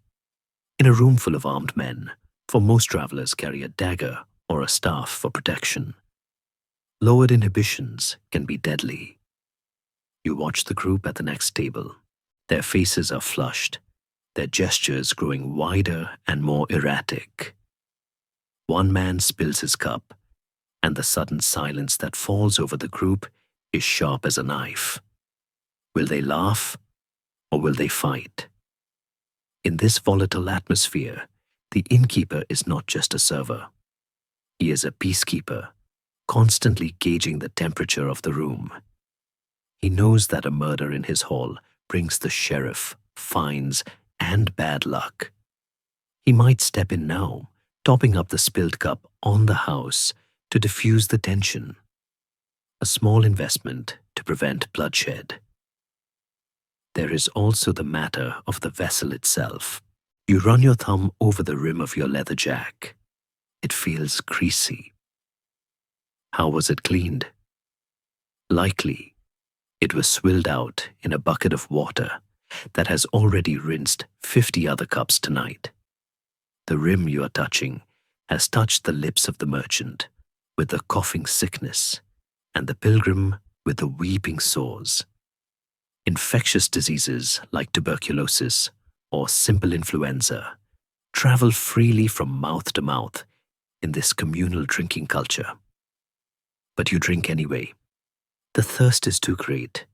In a room full of armed men, for most travelers carry a dagger or a staff for protection. Lowered inhibitions can be deadly. You watch the group at the next table. Their faces are flushed, their gestures growing wider and more erratic. One man spills his cup, and the sudden silence that falls over the group is sharp as a knife. Will they laugh, or will they fight? In this volatile atmosphere, the innkeeper is not just a server. He is a peacekeeper, constantly gauging the temperature of the room. He knows that a murder in his hall brings the sheriff, fines, and bad luck. He might step in now, topping up the spilled cup on the house to diffuse the tension. A small investment to prevent bloodshed. There is also the matter of the vessel itself. You run your thumb over the rim of your leather jack. It feels greasy. How was it cleaned? Likely, it was swilled out in a bucket of water that has already rinsed 50 other cups tonight. The rim you are touching has touched the lips of the merchant with the coughing sickness and the pilgrim with the weeping sores. Infectious diseases like tuberculosis or simple influenza travel freely from mouth to mouth in this communal drinking culture. But you drink anyway. The thirst is too great,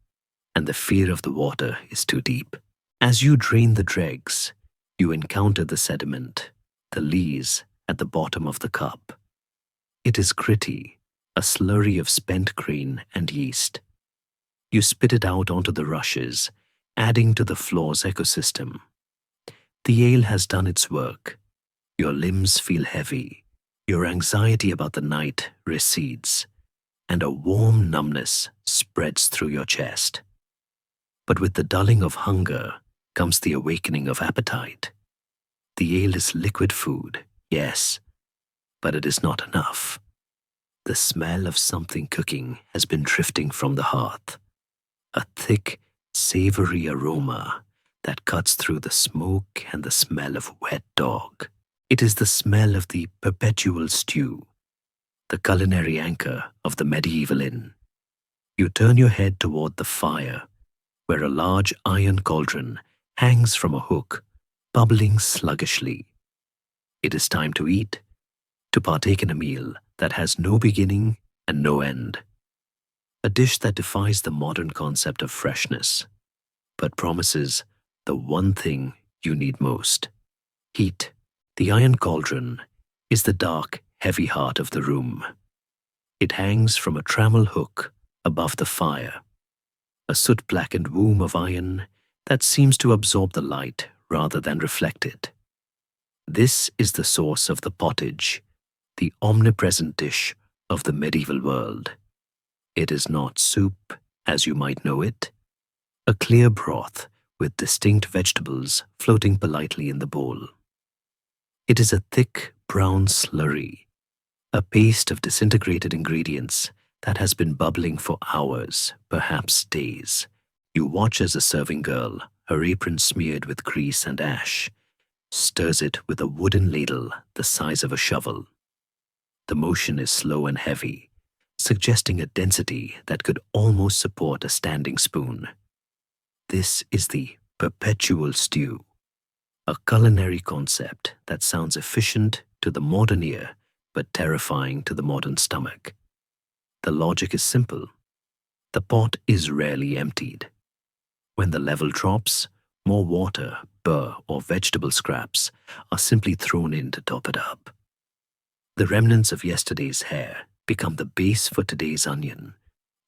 and the fear of the water is too deep. As you drain the dregs, you encounter the sediment, the lice at the bottom of the cup. It is gritty, a slurry of spent grain and yeast. You spit it out onto the rushes, adding to the floor's ecosystem. The ale has done its work. Your limbs feel heavy. Your anxiety about the night recedes, and a warm numbness spreads through your chest. But with the dulling of hunger comes the awakening of appetite. The ale is liquid food, yes, but it is not enough. The smell of something cooking has been drifting from the hearth. A thick, savory aroma that cuts through the smoke and the smell of wet dog. It is the smell of the perpetual stew, the culinary anchor of the medieval inn. You turn your head toward the fire, where a large iron cauldron hangs from a hook, bubbling sluggishly. It is time to eat, to partake in a meal that has no beginning and no end. A dish that defies the modern concept of freshness, but promises the one thing you need most: heat. The iron cauldron is the dark, heavy heart of the room. It hangs from a trammel hook above the fire, a soot-blackened womb of iron that seems to absorb the light rather than reflect it. This is the source of the pottage, the omnipresent dish of the medieval world. It is not soup, as you might know it, a clear broth with distinct vegetables floating politely in the bowl. It is a thick, brown slurry, a paste of disintegrated ingredients that has been bubbling for hours, perhaps days. You watch as a serving girl, her apron smeared with grease and ash, stirs it with a wooden ladle the size of a shovel. The motion is slow and heavy, suggesting a density that could almost support a standing spoon. This is the perpetual stew, a culinary concept that sounds efficient to the modern ear but terrifying to the modern stomach. The logic is simple. The pot is rarely emptied. When the level drops, more water, burr, or vegetable scraps are simply thrown in to top it up. The remnants of yesterday's hare become the base for today's onion,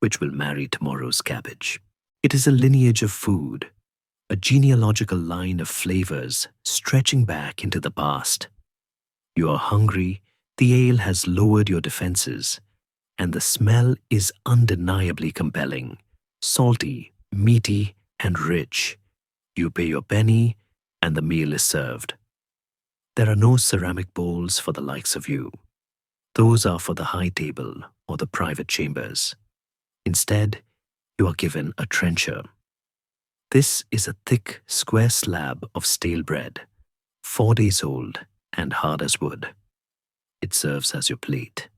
which will marry tomorrow's cabbage. It is a lineage of food, a genealogical line of flavors stretching back into the past. You are hungry, the ale has lowered your defenses, and the smell is undeniably compelling, salty, meaty, and rich. You pay your penny, and the meal is served. There are no ceramic bowls for the likes of you. Those are for the high table or the private chambers. Instead, you are given a trencher. This is a thick, square slab of stale bread, 4 days old and hard as wood. It serves as your plate.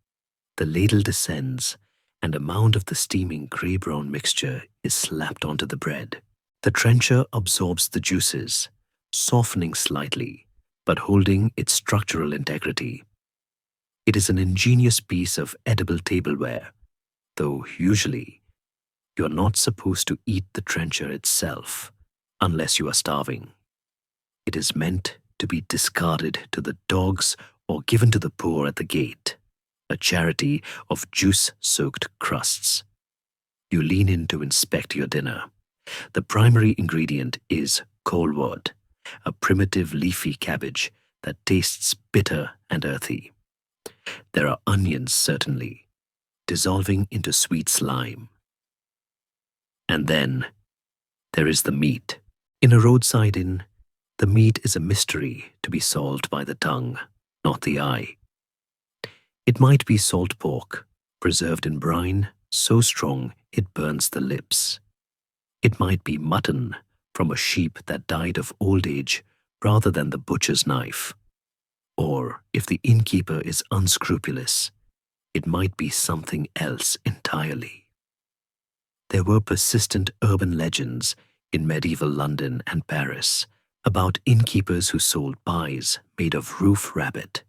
The ladle descends, and a mound of the steaming grey-brown mixture is slapped onto the bread. The trencher absorbs the juices, softening slightly, but holding its structural integrity. It is an ingenious piece of edible tableware, though usually you are not supposed to eat the trencher itself unless you are starving. It is meant to be discarded to the dogs or given to the poor at the gate, a charity of juice-soaked crusts. You lean in to inspect your dinner. The primary ingredient is colewort, a primitive leafy cabbage that tastes bitter and earthy. There are onions, certainly, dissolving into sweet slime. And then there is the meat. In a roadside inn, the meat is a mystery to be solved by the tongue, not the eye. It might be salt pork, preserved in brine so strong it burns the lips. It might be mutton from a sheep that died of old age rather than the butcher's knife. Or, if the innkeeper is unscrupulous, it might be something else entirely. There were persistent urban legends in medieval London and Paris about innkeepers who sold pies made of roof rabbit,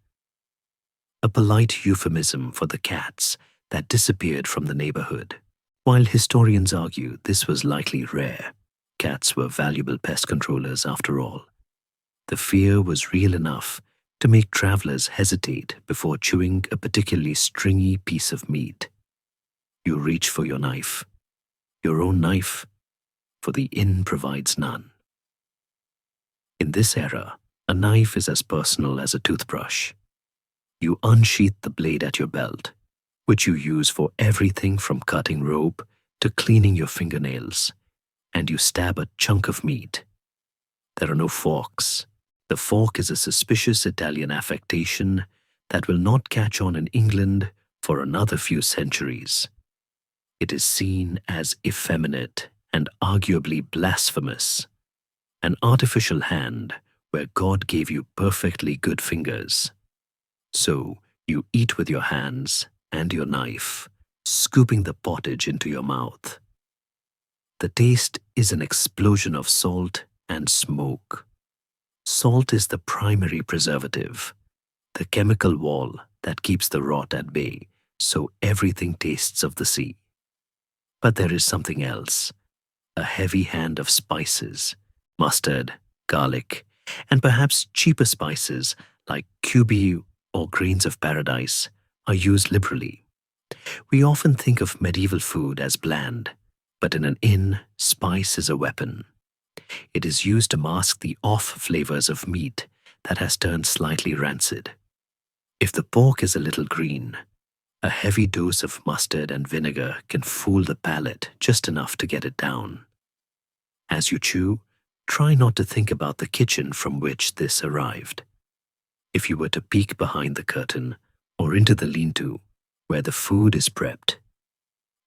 a polite euphemism for the cats that disappeared from the neighborhood. While historians argue this was likely rare, cats were valuable pest controllers after all. The fear was real enough to make travelers hesitate before chewing a particularly stringy piece of meat. You reach for your knife, your own knife, for the inn provides none. In this era, a knife is as personal as a toothbrush. You unsheath the blade at your belt, which you use for everything from cutting rope to cleaning your fingernails, and you stab a chunk of meat. There are no forks. The fork is a suspicious Italian affectation that will not catch on in England for another few centuries. It is seen as effeminate and arguably blasphemous. An artificial hand where God gave you perfectly good fingers. So you eat with your hands and your knife, scooping the pottage into your mouth. The taste is an explosion of salt and smoke. Salt is the primary preservative, the chemical wall that keeps the rot at bay, so everything tastes of the sea. But there is something else, a heavy hand of spices, mustard, garlic, and perhaps cheaper spices like cubi or grains of paradise are used liberally. We often think of medieval food as bland, but in an inn, spice is a weapon. It is used to mask the off flavors of meat that has turned slightly rancid. If the pork is a little green, a heavy dose of mustard and vinegar can fool the palate just enough to get it down. As you chew, try not to think about the kitchen from which this arrived. If you were to peek behind the curtain or into the lean-to where the food is prepped,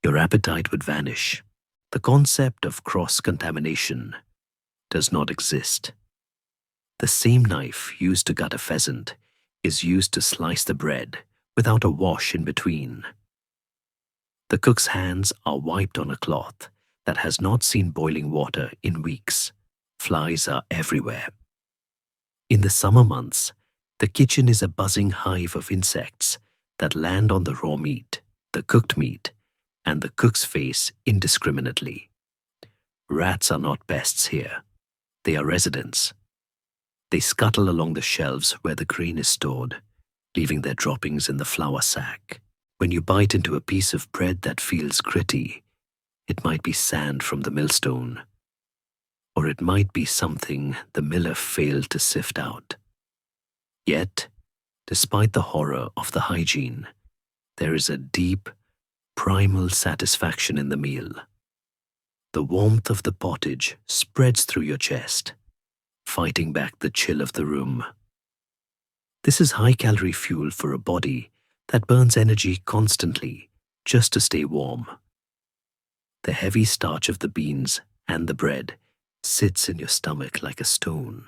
your appetite would vanish. The concept of cross-contamination does not exist. The same knife used to gut a pheasant is used to slice the bread without a wash in between. The cook's hands are wiped on a cloth that has not seen boiling water in weeks. Flies are everywhere. In the summer months, the kitchen is a buzzing hive of insects that land on the raw meat, the cooked meat, and the cook's face indiscriminately. Rats are not pests here. They are residents. They scuttle along the shelves where the grain is stored, leaving their droppings in the flour sack. When you bite into a piece of bread that feels gritty, it might be sand from the millstone, or it might be something the miller failed to sift out. Yet, despite the horror of the hygiene, there is a deep, primal satisfaction in the meal. The warmth of the pottage spreads through your chest, fighting back the chill of the room. This is high-calorie fuel for a body that burns energy constantly just to stay warm. The heavy starch of the beans and the bread sits in your stomach like a stone,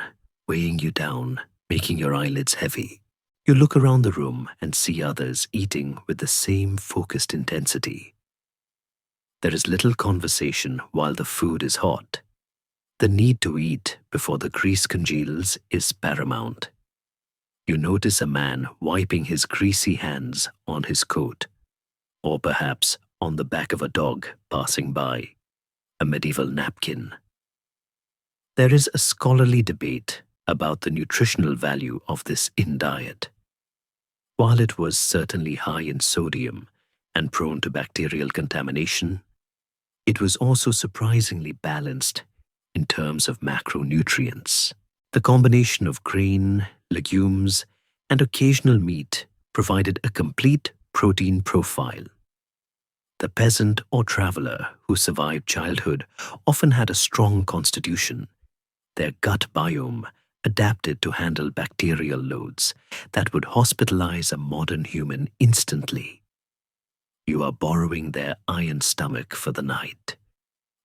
weighing you down, making your eyelids heavy. You look around the room and see others eating with the same focused intensity. There is little conversation while the food is hot. The need to eat before the grease congeals is paramount. You notice a man wiping his greasy hands on his coat, or perhaps on the back of a dog passing by, a medieval napkin. There is a scholarly debate about the nutritional value of this inn diet. While it was certainly high in sodium and prone to bacterial contamination, it was also surprisingly balanced in terms of macronutrients. The combination of grain, legumes, and occasional meat provided a complete protein profile. The peasant or traveler who survived childhood often had a strong constitution. Their gut biome adapted to handle bacterial loads that would hospitalize a modern human instantly. You are borrowing their iron stomach for the night.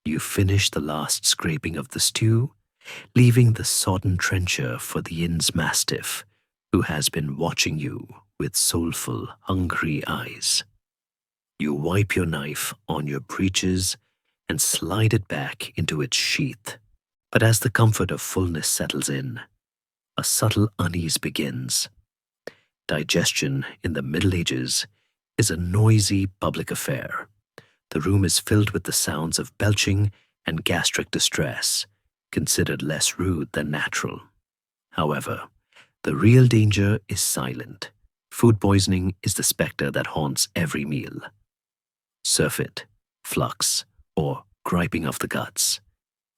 You finish the last scraping of the stew, leaving the sodden trencher for the inn's mastiff, who has been watching you with soulful, hungry eyes. You wipe your knife on your breeches and slide it back into its sheath. But as the comfort of fullness settles in, a subtle unease begins. Digestion in the Middle Ages is a noisy public affair. The room is filled with the sounds of belching and gastric distress, considered less rude than natural. However, the real danger is silent. Food poisoning is the specter that haunts every meal. Surfeit, flux, or griping of the guts.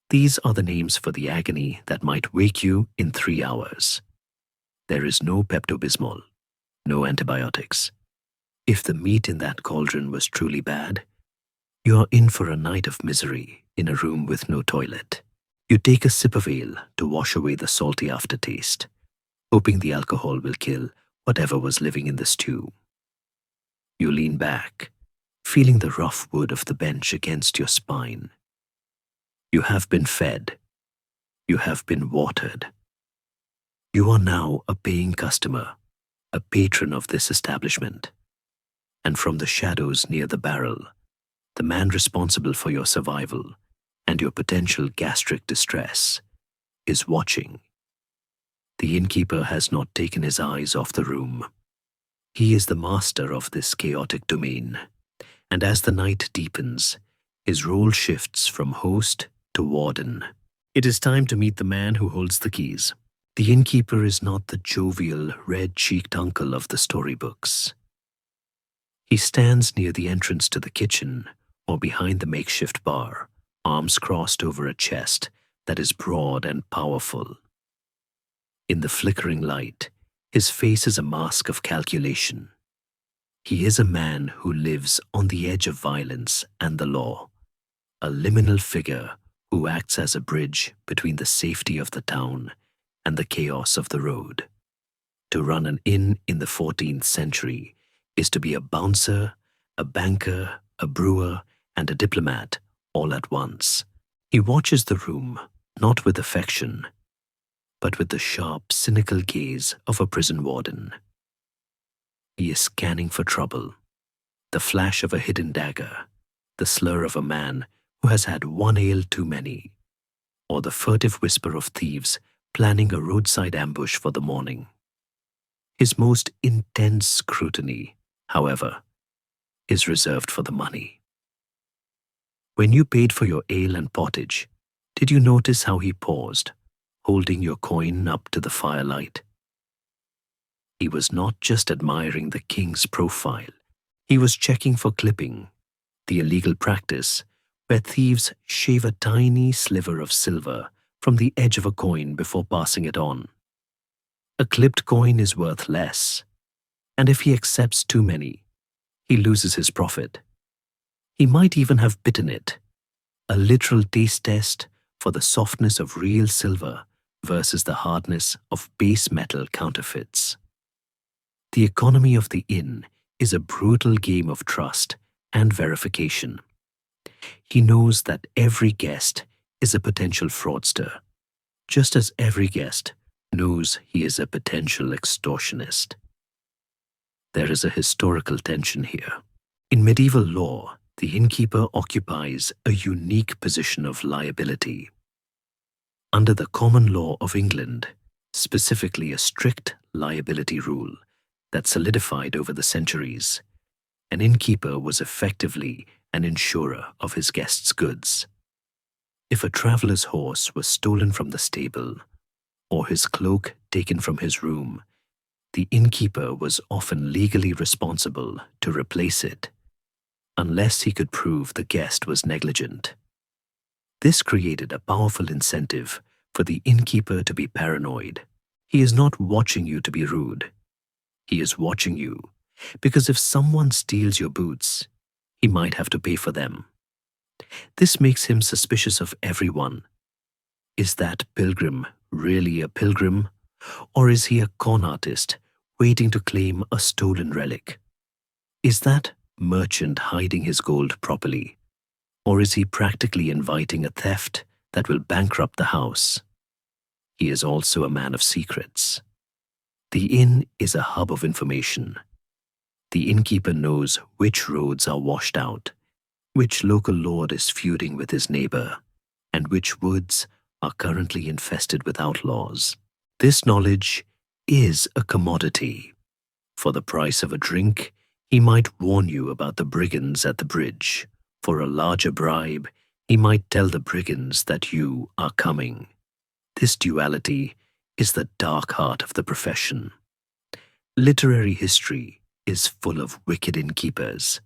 These are the names for the agony that might wake you in 3 hours. There is no Pepto-Bismol, no antibiotics. If the meat in that cauldron was truly bad, you are in for a night of misery in a room with no toilet. You take a sip of ale to wash away the salty aftertaste, hoping the alcohol will kill whatever was living in the stew. You lean back, feeling the rough wood of the bench against your spine. You have been fed. You have been watered. You are now a paying customer, a patron of this establishment. And from the shadows near the barrel, the man responsible for your survival and your potential gastric distress is watching. The innkeeper has not taken his eyes off the room. He is the master of this chaotic domain, and as the night deepens, his role shifts from host to warden. It is time to meet the man who holds the keys. The innkeeper is not the jovial, red-cheeked uncle of the storybooks. He stands near the entrance to the kitchen or behind the makeshift bar, arms crossed over a chest that is broad and powerful. In the flickering light, his face is a mask of calculation. He is a man who lives on the edge of violence and the law, a liminal figure who acts as a bridge between the safety of the town and the chaos of the road. To run an inn in the 14th century is to be a bouncer, a banker, a brewer, and a diplomat all at once. He watches the room, not with affection, but with the sharp, cynical gaze of a prison warden. He is scanning for trouble, the flash of a hidden dagger, the slur of a man who has had one ale too many, or the furtive whisper of thieves planning a roadside ambush for the morning. His most intense scrutiny, however, is reserved for the money. When you paid for your ale and pottage, did you notice how he paused, holding your coin up to the firelight? He was not just admiring the king's profile, he was checking for clipping, the illegal practice where thieves shave a tiny sliver of silver from the edge of a coin before passing it on. A clipped coin is worth less, and if he accepts too many, he loses his profit. He might even have bitten it, a literal taste test for the softness of real silver versus the hardness of base metal counterfeits. The economy of the inn is a brutal game of trust and verification. He knows that every guest is a potential fraudster, just as every guest knows he is a potential extortionist. There is a historical tension here. In medieval law, the innkeeper occupies a unique position of liability. Under the common law of England, specifically a strict liability rule that solidified over the centuries, an innkeeper was effectively an insurer of his guests' goods. If a traveler's horse was stolen from the stable, or his cloak taken from his room, the innkeeper was often legally responsible to replace it, unless he could prove the guest was negligent. This created a powerful incentive for the innkeeper to be paranoid. He is not watching you to be rude. He is watching you because if someone steals your boots, he might have to pay for them. This makes him suspicious of everyone. Is that pilgrim really a pilgrim, or is he a con artist waiting to claim a stolen relic? Is that merchant hiding his gold properly, or is he practically inviting a theft that will bankrupt the house? He is also a man of secrets. The inn is a hub of information. The innkeeper knows which roads are washed out, which local lord is feuding with his neighbor, and which woods are currently infested with outlaws. This knowledge is a commodity. For the price of a drink, he might warn you about the brigands at the bridge. For a larger bribe, he might tell the brigands that you are coming. This duality is the dark heart of the profession. Literary history is full of wicked innkeepers,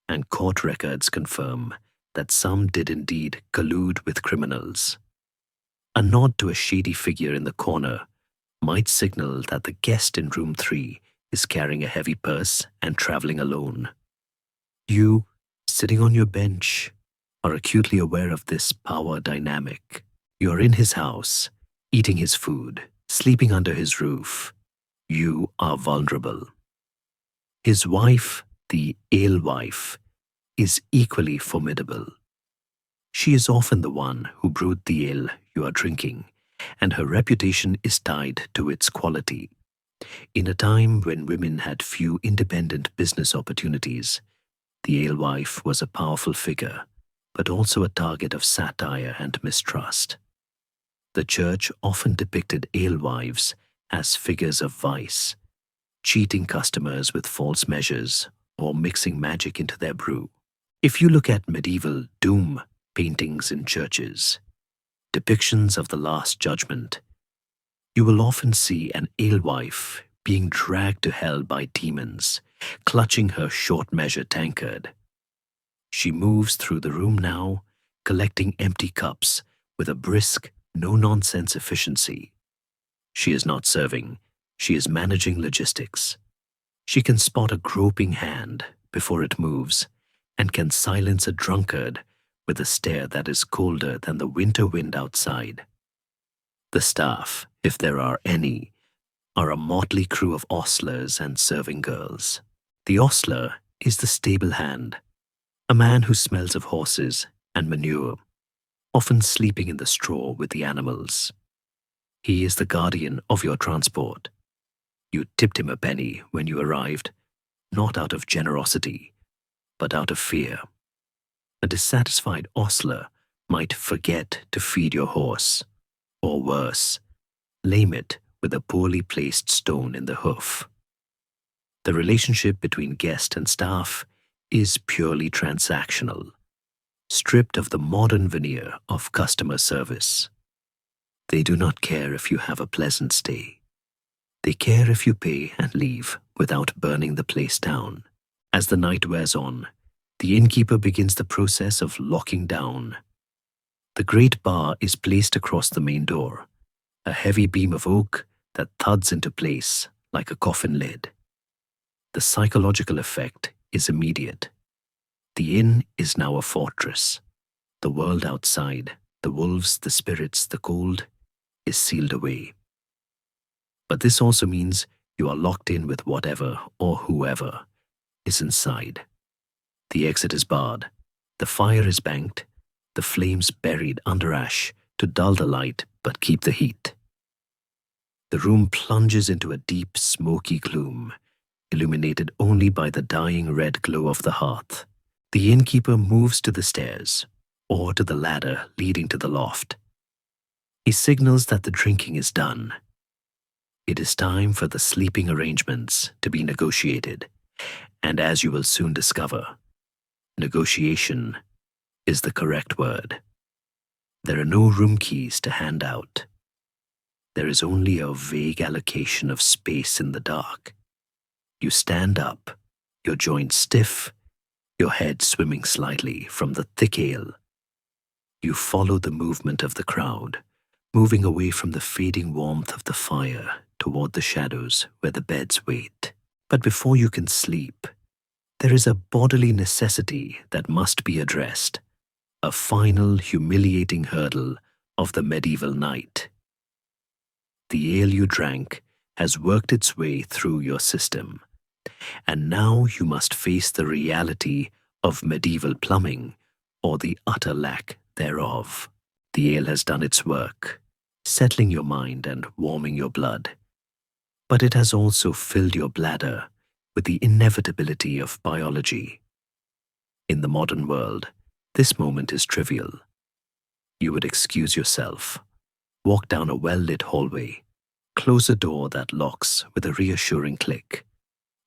and court records confirm that some did indeed collude with criminals. A nod to a shady figure in the corner might signal that the guest in room 3 is carrying a heavy purse and traveling alone. You, sitting on your bench, are acutely aware of this power dynamic. You are in his house, eating his food, sleeping under his roof. You are vulnerable. His wife, the alewife, is equally formidable. She is often the one who brewed the ale you are drinking, and her reputation is tied to its quality. In a time when women had few independent business opportunities, the alewife was a powerful figure, but also a target of satire and mistrust. The church often depicted alewives as figures of vice, cheating customers with false measures or mixing magic into their brew. If you look at medieval doom paintings in churches, depictions of the Last Judgment, you will often see an alewife being dragged to hell by demons, clutching her short-measure tankard. She moves through the room now, collecting empty cups with a brisk, no-nonsense efficiency. She is not serving, she is managing logistics. She can spot a groping hand before it moves and can silence a drunkard with a stare that is colder than the winter wind outside. The staff, if there are any, are a motley crew of ostlers and serving girls. The ostler is the stable hand, a man who smells of horses and manure, often sleeping in the straw with the animals. He is the guardian of your transport. You tipped him a penny when you arrived, not out of generosity, but out of fear. A dissatisfied ostler might forget to feed your horse, or worse, lame it with a poorly placed stone in the hoof. The relationship between guest and staff is purely transactional, stripped of the modern veneer of customer service. They do not care if you have a pleasant stay. They care if you pay and leave without burning the place down. As the night wears on, the innkeeper begins the process of locking down. The great bar is placed across the main door, a heavy beam of oak that thuds into place like a coffin lid. The psychological effect is immediate. The inn is now a fortress. The world outside, the wolves, the spirits, the cold, is sealed away. But this also means you are locked in with whatever or whoever is inside. The exit is barred, the fire is banked, the flames buried under ash to dull the light but keep the heat. The room plunges into a deep, smoky gloom, illuminated only by the dying red glow of the hearth. The innkeeper moves to the stairs, or to the ladder leading to the loft. He signals that the drinking is done. It is time for the sleeping arrangements to be negotiated, and as you will soon discover, negotiation is the correct word. There are no room keys to hand out. There is only a vague allocation of space in the dark. You stand up, your joints stiff, your head swimming slightly from the thick ale. You follow the movement of the crowd, moving away from the fading warmth of the fire toward the shadows where the beds wait. But before you can sleep, there is a bodily necessity that must be addressed, a final humiliating hurdle of the medieval night. The ale you drank has worked its way through your system, and now you must face the reality of medieval plumbing, or the utter lack thereof. The ale has done its work, settling your mind and warming your blood, but it has also filled your bladder with the inevitability of biology. In the modern world, this moment is trivial. You would excuse yourself, walk down a well-lit hallway, close a door that locks with a reassuring click,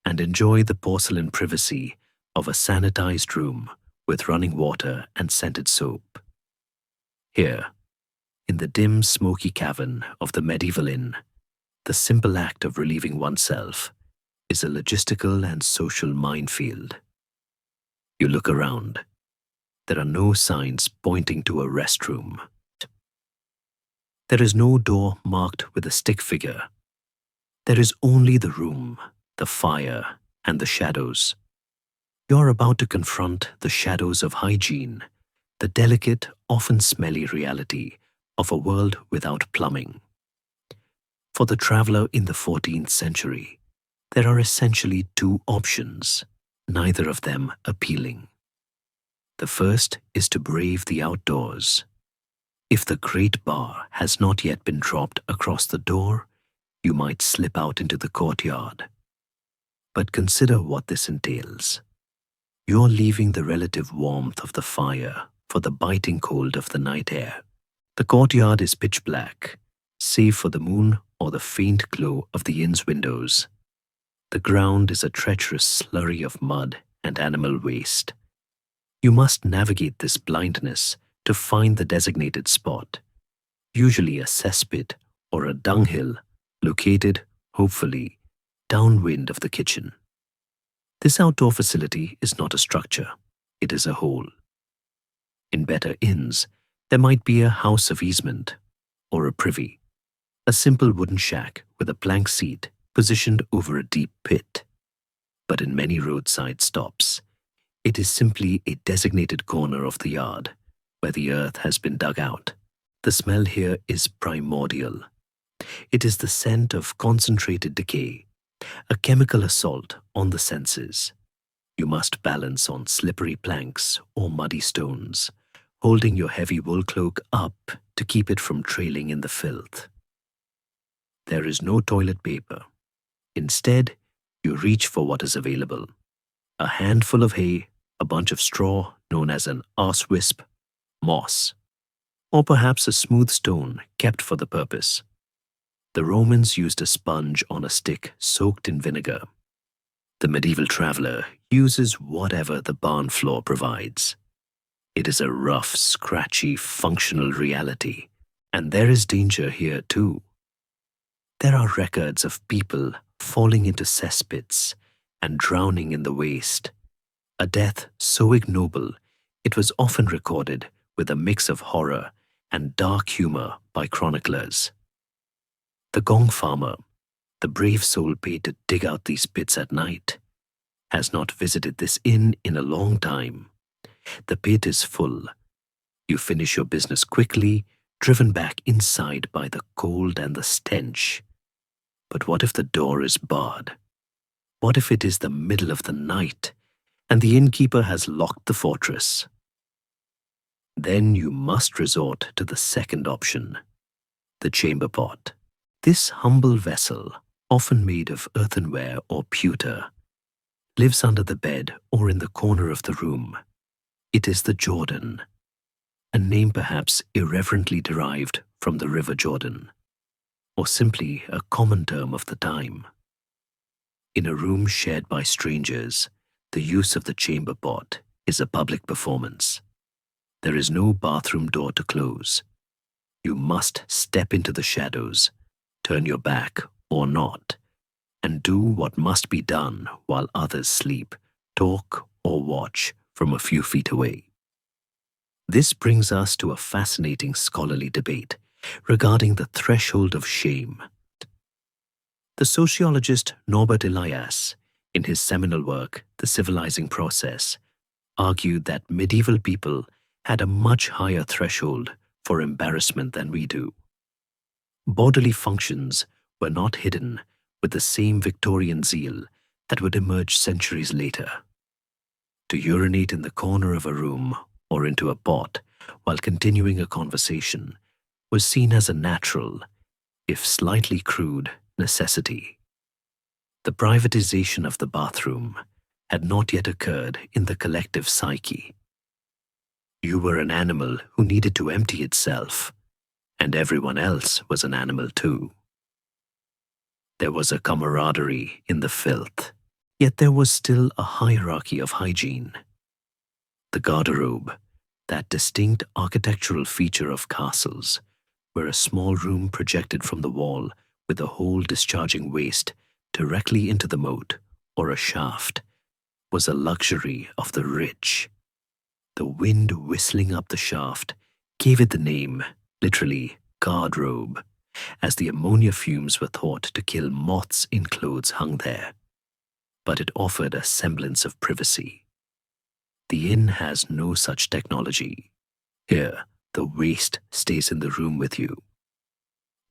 and enjoy the porcelain privacy of a sanitized room with running water and scented soap. Here, in the dim, smoky cavern of the medieval inn, the simple act of relieving oneself is a logistical and social minefield. You look around. There are no signs pointing to a restroom. There is no door marked with a stick figure. There is only the room, the fire, and the shadows. You're about to confront the shadows of hygiene, the delicate, often smelly reality of a world without plumbing. For the traveler in the 14th century, there are essentially two options, neither of them appealing. The first is to brave the outdoors. If the great bar has not yet been dropped across the door, you might slip out into the courtyard. But consider what this entails. You're leaving the relative warmth of the fire for the biting cold of the night air. The courtyard is pitch black, save for the moon or the faint glow of the inn's windows. The ground is a treacherous slurry of mud and animal waste. You must navigate this blindness to find the designated spot, usually a cesspit or a dunghill located, hopefully, downwind of the kitchen. This outdoor facility is not a structure, it is a hole. In better inns, there might be a house of easement or a privy, a simple wooden shack with a plank seat positioned over a deep pit. But in many roadside stops, it is simply a designated corner of the yard where the earth has been dug out. The smell here is primordial. It is the scent of concentrated decay, a chemical assault on the senses. You must balance on slippery planks or muddy stones, holding your heavy wool cloak up to keep it from trailing in the filth. There is no toilet paper. Instead, you reach for what is available. A handful of hay, a bunch of straw known as an arsewisp, moss, or perhaps a smooth stone kept for the purpose. The Romans used a sponge on a stick soaked in vinegar. The medieval traveler uses whatever the barn floor provides. It is a rough, scratchy, functional reality, and there is danger here too. There are records of people falling into cesspits and drowning in the waste, a death so ignoble it was often recorded with a mix of horror and dark humor by chroniclers. The gong farmer, the brave soul paid to dig out these pits at night, has not visited this inn in a long time. The pit is full. You finish your business quickly, driven back inside by the cold and the stench. But what if the door is barred? What if it is the middle of the night and the innkeeper has locked the fortress? Then you must resort to the second option, the chamber pot. This humble vessel, often made of earthenware or pewter, lives under the bed or in the corner of the room. It is the Jordan, a name perhaps irreverently derived from the River Jordan, or simply a common term of the time. In a room shared by strangers, the use of the chamber pot is a public performance. There is no bathroom door to close. You must step into the shadows, turn your back or not, and do what must be done while others sleep, talk, or watch from a few feet away. This brings us to a fascinating scholarly debate regarding the threshold of shame. The sociologist Norbert Elias, in his seminal work, The Civilizing Process, argued that medieval people had a much higher threshold for embarrassment than we do. Bodily functions were not hidden with the same Victorian zeal that would emerge centuries later. To urinate in the corner of a room or into a pot while continuing a conversation was seen as a natural, if slightly crude, necessity. The privatization of the bathroom had not yet occurred in the collective psyche. You were an animal who needed to empty itself, and everyone else was an animal too. There was a camaraderie in the filth, yet there was still a hierarchy of hygiene. The garderobe, that distinct architectural feature of castles, where a small room projected from the wall with a hole discharging waste directly into the moat or a shaft, was a luxury of the rich. The wind whistling up the shaft gave it the name, literally, guardrobe, as the ammonia fumes were thought to kill moths in clothes hung there. But it offered a semblance of privacy. The inn has no such technology. Here, the waste stays in the room with you.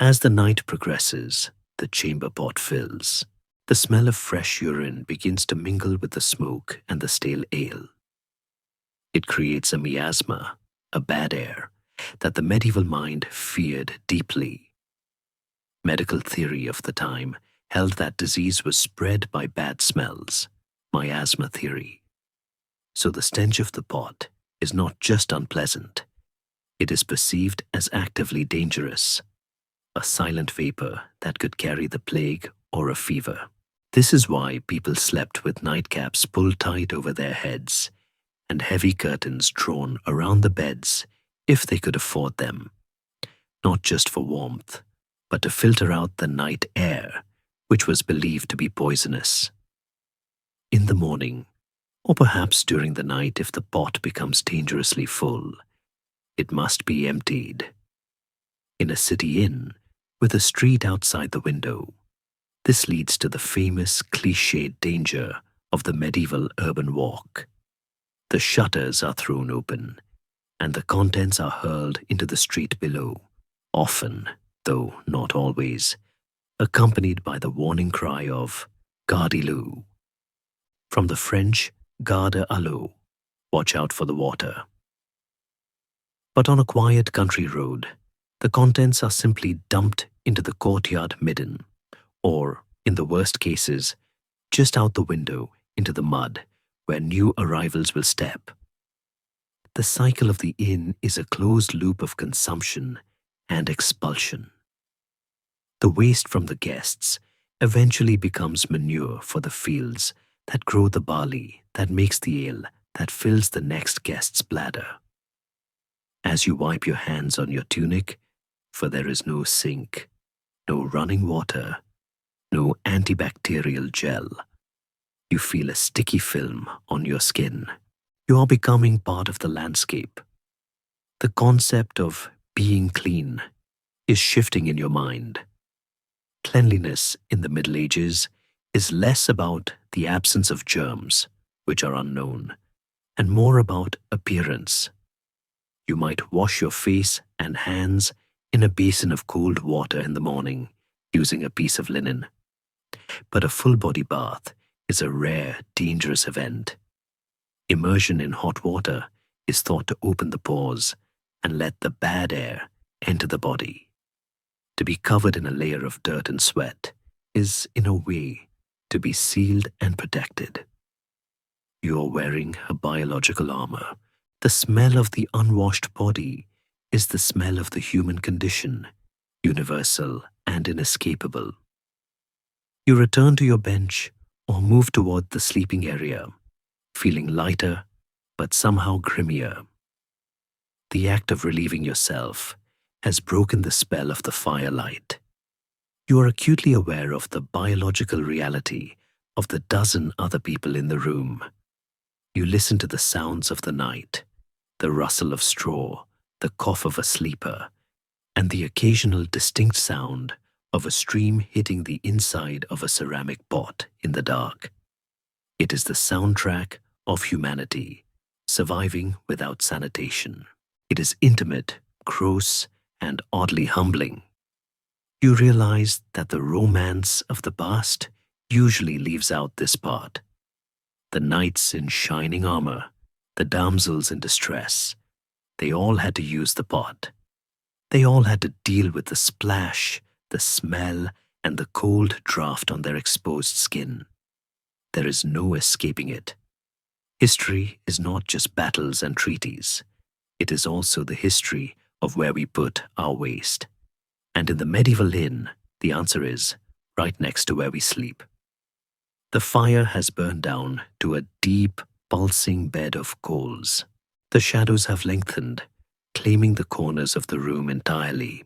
As the night progresses, the chamber pot fills. The smell of fresh urine begins to mingle with the smoke and the stale ale. It creates a miasma, a bad air, that the medieval mind feared deeply. Medical theory of the time held that disease was spread by bad smells, miasma theory. So the stench of the pot is not just unpleasant, it is perceived as actively dangerous, a silent vapor that could carry the plague or a fever. This is why people slept with nightcaps pulled tight over their heads and heavy curtains drawn around the beds if they could afford them, not just for warmth, but to filter out the night air, which was believed to be poisonous. In the morning, or perhaps during the night if the pot becomes dangerously full, it must be emptied. In a city inn, with a street outside the window, this leads to the famous cliched danger of the medieval urban walk. The shutters are thrown open, and the contents are hurled into the street below, often, though not always, accompanied by the warning cry of "Gardez-le," from the French garde à l'eau, watch out for the water. But on a quiet country road, the contents are simply dumped into the courtyard midden, or, in the worst cases, just out the window into the mud where new arrivals will step. The cycle of the inn is a closed loop of consumption and expulsion. The waste from the guests eventually becomes manure for the fields that grow the barley that makes the ale that fills the next guest's bladder. As you wipe your hands on your tunic, for there is no sink, no running water, no antibacterial gel, you feel a sticky film on your skin. You are becoming part of the landscape. The concept of being clean is shifting in your mind. Cleanliness in the Middle Ages is less about the absence of germs, which are unknown, and more about appearance. You might wash your face and hands in a basin of cold water in the morning using a piece of linen. But a full-body bath is a rare, dangerous event. Immersion in hot water is thought to open the pores and let the bad air enter the body. To be covered in a layer of dirt and sweat is, in a way, to be sealed and protected. You are wearing a biological armor. The smell of the unwashed body is the smell of the human condition, universal and inescapable. You return to your bench or move toward the sleeping area, feeling lighter but somehow grimmier. The act of relieving yourself has broken the spell of the firelight. You are acutely aware of the biological reality of the dozen other people in the room. You listen to the sounds of the night, the rustle of straw, the cough of a sleeper, and the occasional distinct sound of a stream hitting the inside of a ceramic pot in the dark. It is the soundtrack of humanity, surviving without sanitation. It is intimate, gross, and oddly humbling. You realize that the romance of the past usually leaves out this part. The knights in shining armor, the damsels in distress, they all had to use the pot. They all had to deal with the splash, the smell, and the cold draft on their exposed skin. There is no escaping it. History is not just battles and treaties. It is also the history of where we put our waste. And in the medieval inn, the answer is right next to where we sleep. The fire has burned down to a deep, pulsing bed of coals. The shadows have lengthened, claiming the corners of the room entirely.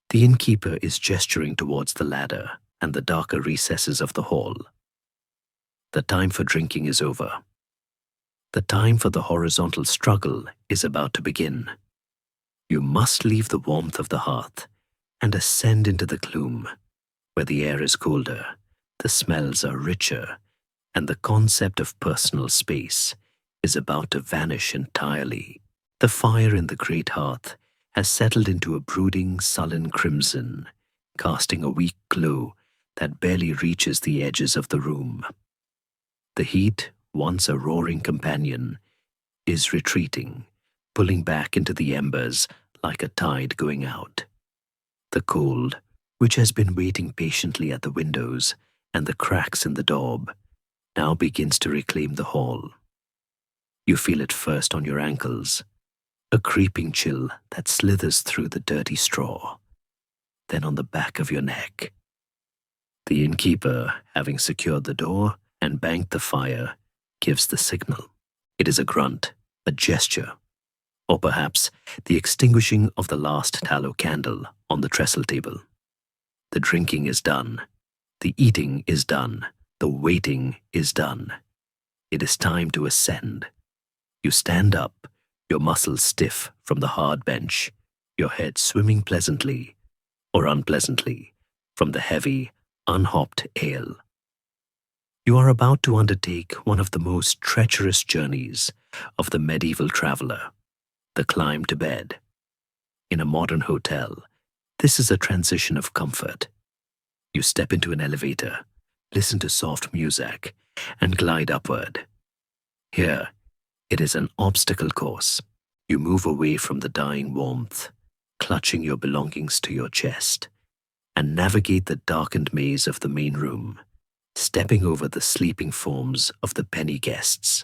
The innkeeper is gesturing towards the ladder and the darker recesses of the hall. The time for drinking is over. The time for the horizontal struggle is about to begin. You must leave the warmth of the hearth and ascend into the gloom, where the air is colder, the smells are richer, and the concept of personal space is about to vanish entirely. The fire in the great hearth has settled into a brooding, sullen crimson, casting a weak glow that barely reaches the edges of the room. The heat, once a roaring companion, is retreating, pulling back into the embers like a tide going out. The cold, which has been waiting patiently at the windows and the cracks in the daub, now begins to reclaim the hall. You feel it first on your ankles, a creeping chill that slithers through the dirty straw, then on the back of your neck. The innkeeper, having secured the door and banked the fire, gives the signal. It is a grunt, a gesture, or perhaps the extinguishing of the last tallow candle on the trestle table. The drinking is done. The eating is done. The waiting is done. It is time to ascend. You stand up, your muscles stiff from the hard bench, your head swimming pleasantly or unpleasantly from the heavy, unhopped ale. You are about to undertake one of the most treacherous journeys of the medieval traveler, the climb to bed. In a modern hotel, this is a transition of comfort. You step into an elevator, listen to soft music, and glide upward. Here, it is an obstacle course. You move away from the dying warmth, clutching your belongings to your chest, and navigate the darkened maze of the main room, stepping over the sleeping forms of the penny guests,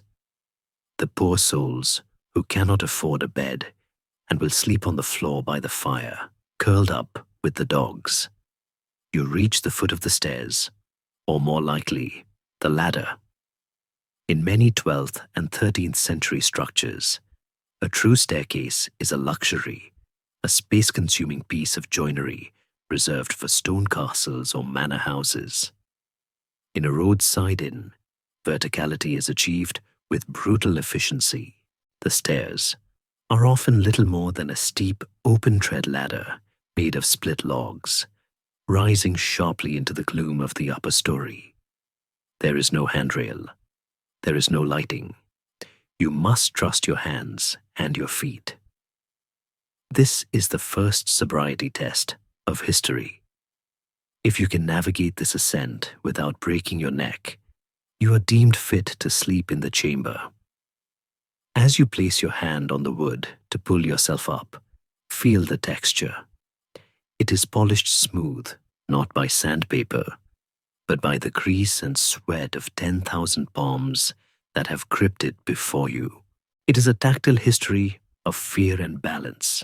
the poor souls who cannot afford a bed and will sleep on the floor by the fire, curled up with the dogs. You reach the foot of the stairs, or more likely, the ladder. In many 12th and 13th century structures, a true staircase is a luxury, a space-consuming piece of joinery reserved for stone castles or manor houses. In a roadside inn, verticality is achieved with brutal efficiency. The stairs are often little more than a steep, open-tread ladder made of split logs, rising sharply into the gloom of the upper story. There is no handrail. There is no lighting. You must trust your hands and your feet. This is the first sobriety test of history. If you can navigate this ascent without breaking your neck, you are deemed fit to sleep in the chamber. As you place your hand on the wood to pull yourself up, feel the texture. It is polished smooth, not by sandpaper, but by the grease and sweat of 10,000 palms that have gripped it before you. It is a tactile history of fear and balance.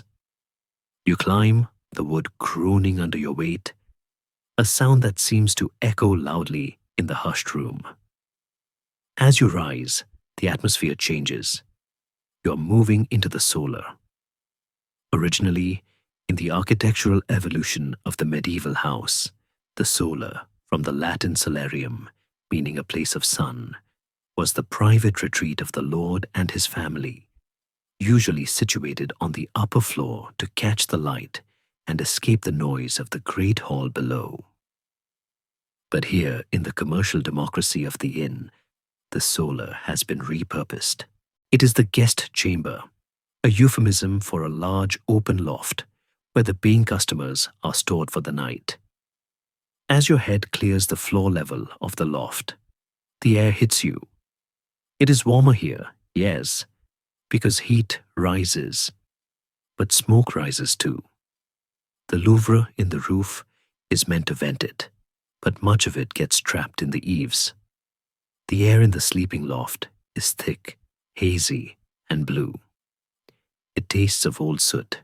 You climb, the wood groaning under your weight, a sound that seems to echo loudly in the hushed room. As you rise, the atmosphere changes. You are moving into the solar. Originally, in the architectural evolution of the medieval house, the solar, from the Latin solarium, meaning a place of sun, was the private retreat of the lord and his family, usually situated on the upper floor to catch the light and escape the noise of the great hall below. But here, in the commercial democracy of the inn, the solar has been repurposed. It is the guest chamber, a euphemism for a large open loft where the paying customers are stored for the night. As your head clears the floor level of the loft, the air hits you. It is warmer here, yes, because heat rises, but smoke rises too. The louvre in the roof is meant to vent it, but much of it gets trapped in the eaves. The air in the sleeping loft is thick, hazy, and blue. It tastes of old soot.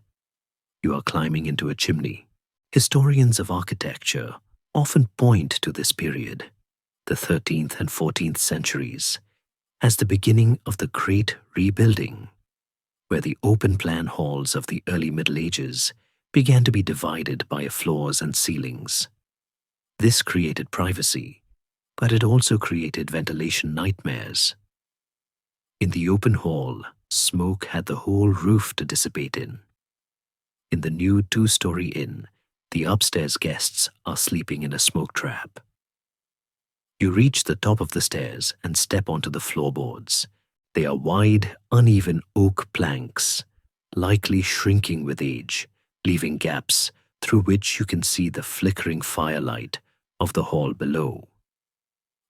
You are climbing into a chimney. Historians of architecture often point to this period, the 13th and 14th centuries, as the beginning of the Great Rebuilding, where the open-plan halls of the early Middle Ages began to be divided by floors and ceilings. This created privacy, but it also created ventilation nightmares. In the open hall, smoke had the whole roof to dissipate in. In the new two-story inn, the upstairs guests are sleeping in a smoke trap. You reach the top of the stairs and step onto the floorboards. They are wide, uneven oak planks, likely shrinking with age, leaving gaps through which you can see the flickering firelight of the hall below.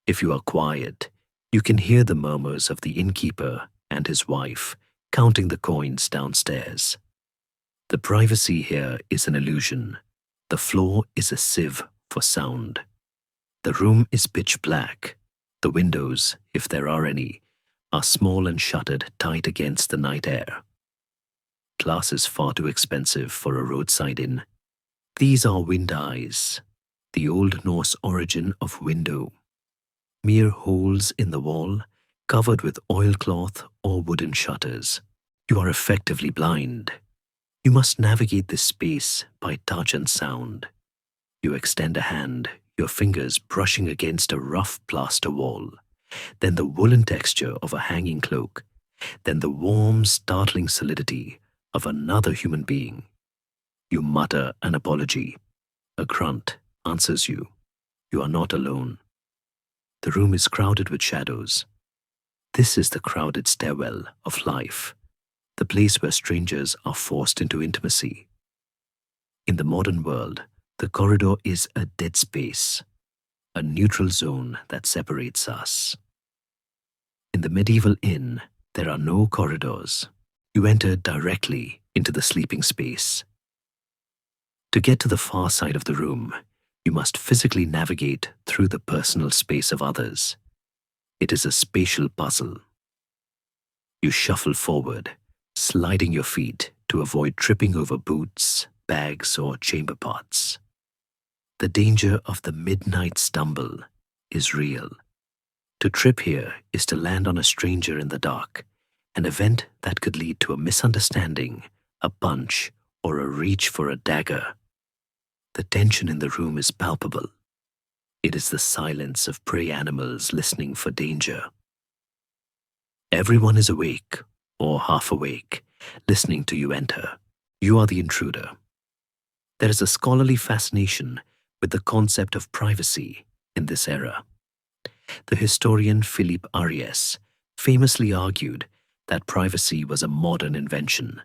If you are quiet, you can hear the murmurs of the innkeeper and his wife counting the coins downstairs. The privacy here is an illusion. The floor is a sieve for sound. The room is pitch black. The windows, if there are any, are small and shuttered tight against the night air. Glass is far too expensive for a roadside inn. These are wind eyes, the Old Norse origin of window. Mere holes in the wall, covered with oilcloth or wooden shutters. You are effectively blind. You must navigate this space by touch and sound. You extend a hand, your fingers brushing against a rough plaster wall, then the woolen texture of a hanging cloak, then the warm, startling solidity of another human being. You mutter an apology. A grunt answers you. You are not alone. The room is crowded with shadows. This is the crowded stairwell of life, the place where strangers are forced into intimacy. In the modern world, the corridor is a dead space, a neutral zone that separates us. In the medieval inn, there are no corridors. You enter directly into the sleeping space. To get to the far side of the room, you must physically navigate through the personal space of others. It is a spatial puzzle. You shuffle forward, sliding your feet to avoid tripping over boots, bags, or chamber pots. The danger of the midnight stumble is real. To trip here is to land on a stranger in the dark, an event that could lead to a misunderstanding, a punch, or a reach for a dagger. The tension in the room is palpable. It is the silence of prey animals listening for danger. Everyone is awake, or half awake, listening to you enter. You are the intruder. There is a scholarly fascination with the concept of privacy in this era. The historian Philippe Ariès famously argued that privacy was a modern invention,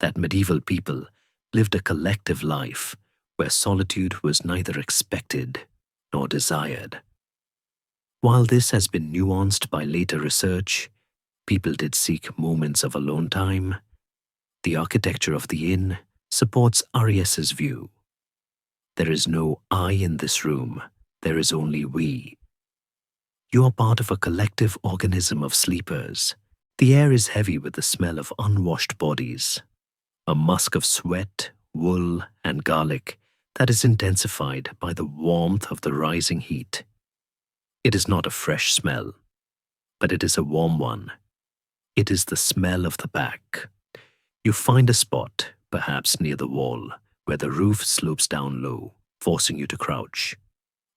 that medieval people lived a collective life where solitude was neither expected nor desired. While this has been nuanced by later research, people did seek moments of alone time. The architecture of the inn supports Ariès's view. There is no I in this room, there is only we. You are part of a collective organism of sleepers. The air is heavy with the smell of unwashed bodies, a musk of sweat, wool, and garlic that is intensified by the warmth of the rising heat. It is not a fresh smell, but it is a warm one. It is the smell of the back. You find a spot, perhaps near the wall, where the roof slopes down low, forcing you to crouch.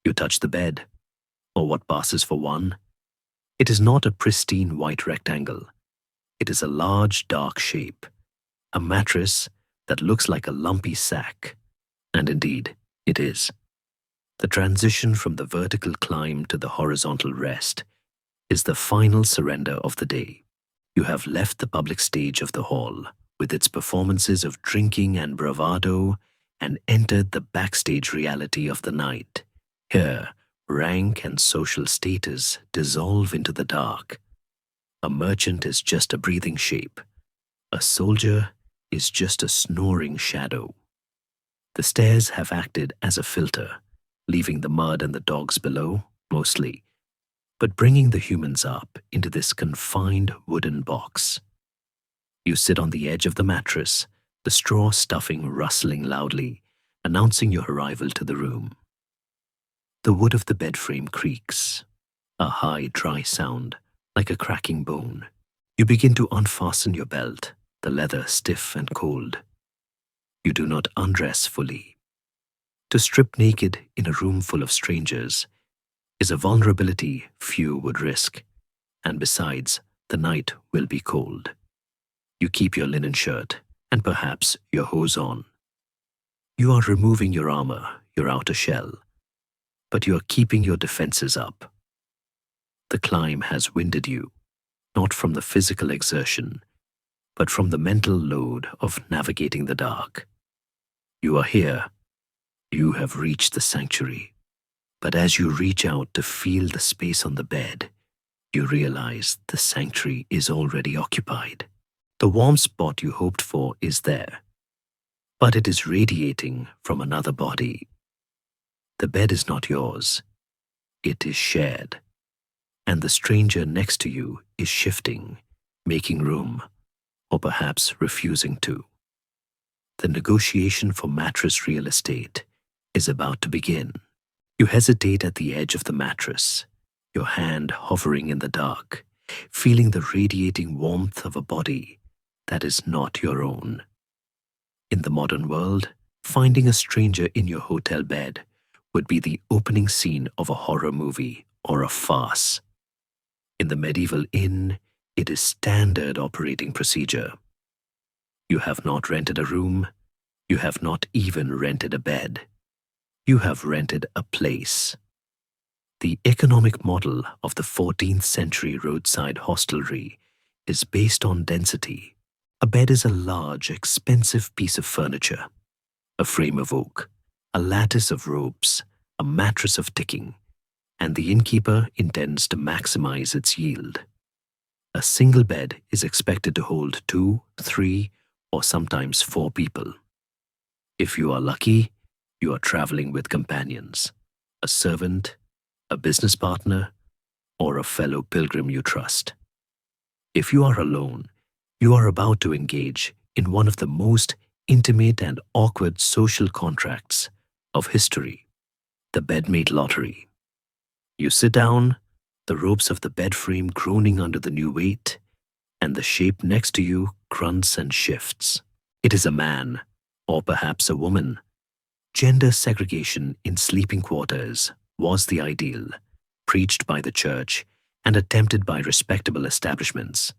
You touch the bed, or what passes for one. It is not a pristine white rectangle. It is a large, dark shape, a mattress that looks like a lumpy sack. And indeed, it is. The transition from the vertical climb to the horizontal rest is the final surrender of the day. You have left the public stage of the hall with its performances of drinking and bravado and entered the backstage reality of the night. Here, rank and social status dissolve into the dark. A merchant is just a breathing shape. A soldier is just a snoring shadow. The stairs have acted as a filter, leaving the mud and the dogs below, mostly, but bringing the humans up into this confined wooden box. You sit on the edge of the mattress, the straw stuffing rustling loudly, announcing your arrival to the room. The wood of the bed frame creaks, a high, dry sound, like a cracking bone. You begin to unfasten your belt, the leather stiff and cold. You do not undress fully. To strip naked in a room full of strangers is a vulnerability few would risk, and besides, the night will be cold. You keep your linen shirt and perhaps your hose on. You are removing your armor, your outer shell, but you are keeping your defenses up. The climb has winded you, not from the physical exertion, but from the mental load of navigating the dark. You are here. You have reached the sanctuary. But as you reach out to feel the space on the bed, you realize the sanctuary is already occupied. The warm spot you hoped for is there, but it is radiating from another body. The bed is not yours, it is shared, and the stranger next to you is shifting, making room, or perhaps refusing to. The negotiation for mattress real estate is about to begin. You hesitate at the edge of the mattress, your hand hovering in the dark, feeling the radiating warmth of a body that is not your own. In the modern world, finding a stranger in your hotel bed would be the opening scene of a horror movie or a farce. In the medieval inn, it is standard operating procedure. You have not rented a room, you have not even rented a bed. You have rented a place. The economic model of the 14th century roadside hostelry is based on density. A bed is a large, expensive piece of furniture, a frame of oak, a lattice of ropes, a mattress of ticking, and the innkeeper intends to maximize its yield. A single bed is expected to hold 2, 3, or sometimes 4 people. If you are lucky, you are traveling with companions, a servant, a business partner, or a fellow pilgrim you trust. If you are alone, you are about to engage in one of the most intimate and awkward social contracts of history, the bedmate lottery. You sit down, the ropes of the bed frame groaning under the new weight, and the shape next to you grunts and shifts. It is a man, or perhaps a woman. Gender segregation in sleeping quarters was the ideal, preached by the church and attempted by respectable establishments.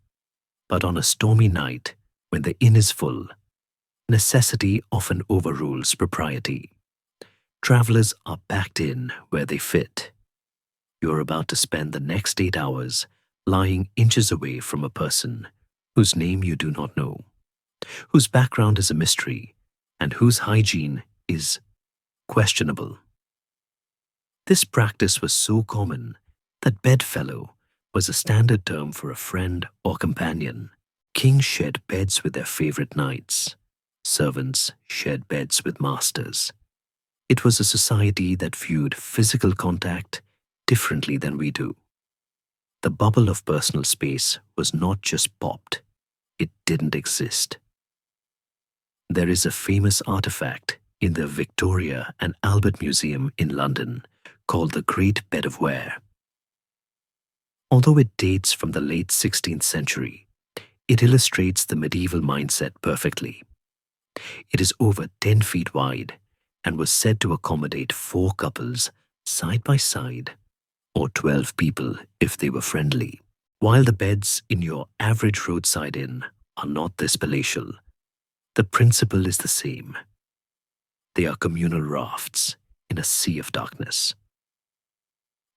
But on a stormy night, when the inn is full, necessity often overrules propriety. Travelers are packed in where they fit. You're about to spend the next 8 hours lying inches away from a person whose name you do not know, whose background is a mystery, and whose hygiene is questionable. This practice was so common that bedfellow was a standard term for a friend or companion. Kings shared beds with their favorite knights. Servants shared beds with masters. It was a society that viewed physical contact differently than we do. The bubble of personal space was not just popped, it didn't exist. There is a famous artifact in the Victoria and Albert Museum in London called the Great Bed of Ware. Although it dates from the late 16th century, it illustrates the medieval mindset perfectly. It is over 10 feet wide and was said to accommodate 4 couples side by side, or 12 people if they were friendly. While the beds in your average roadside inn are not this palatial, the principle is the same. They are communal rafts in a sea of darkness.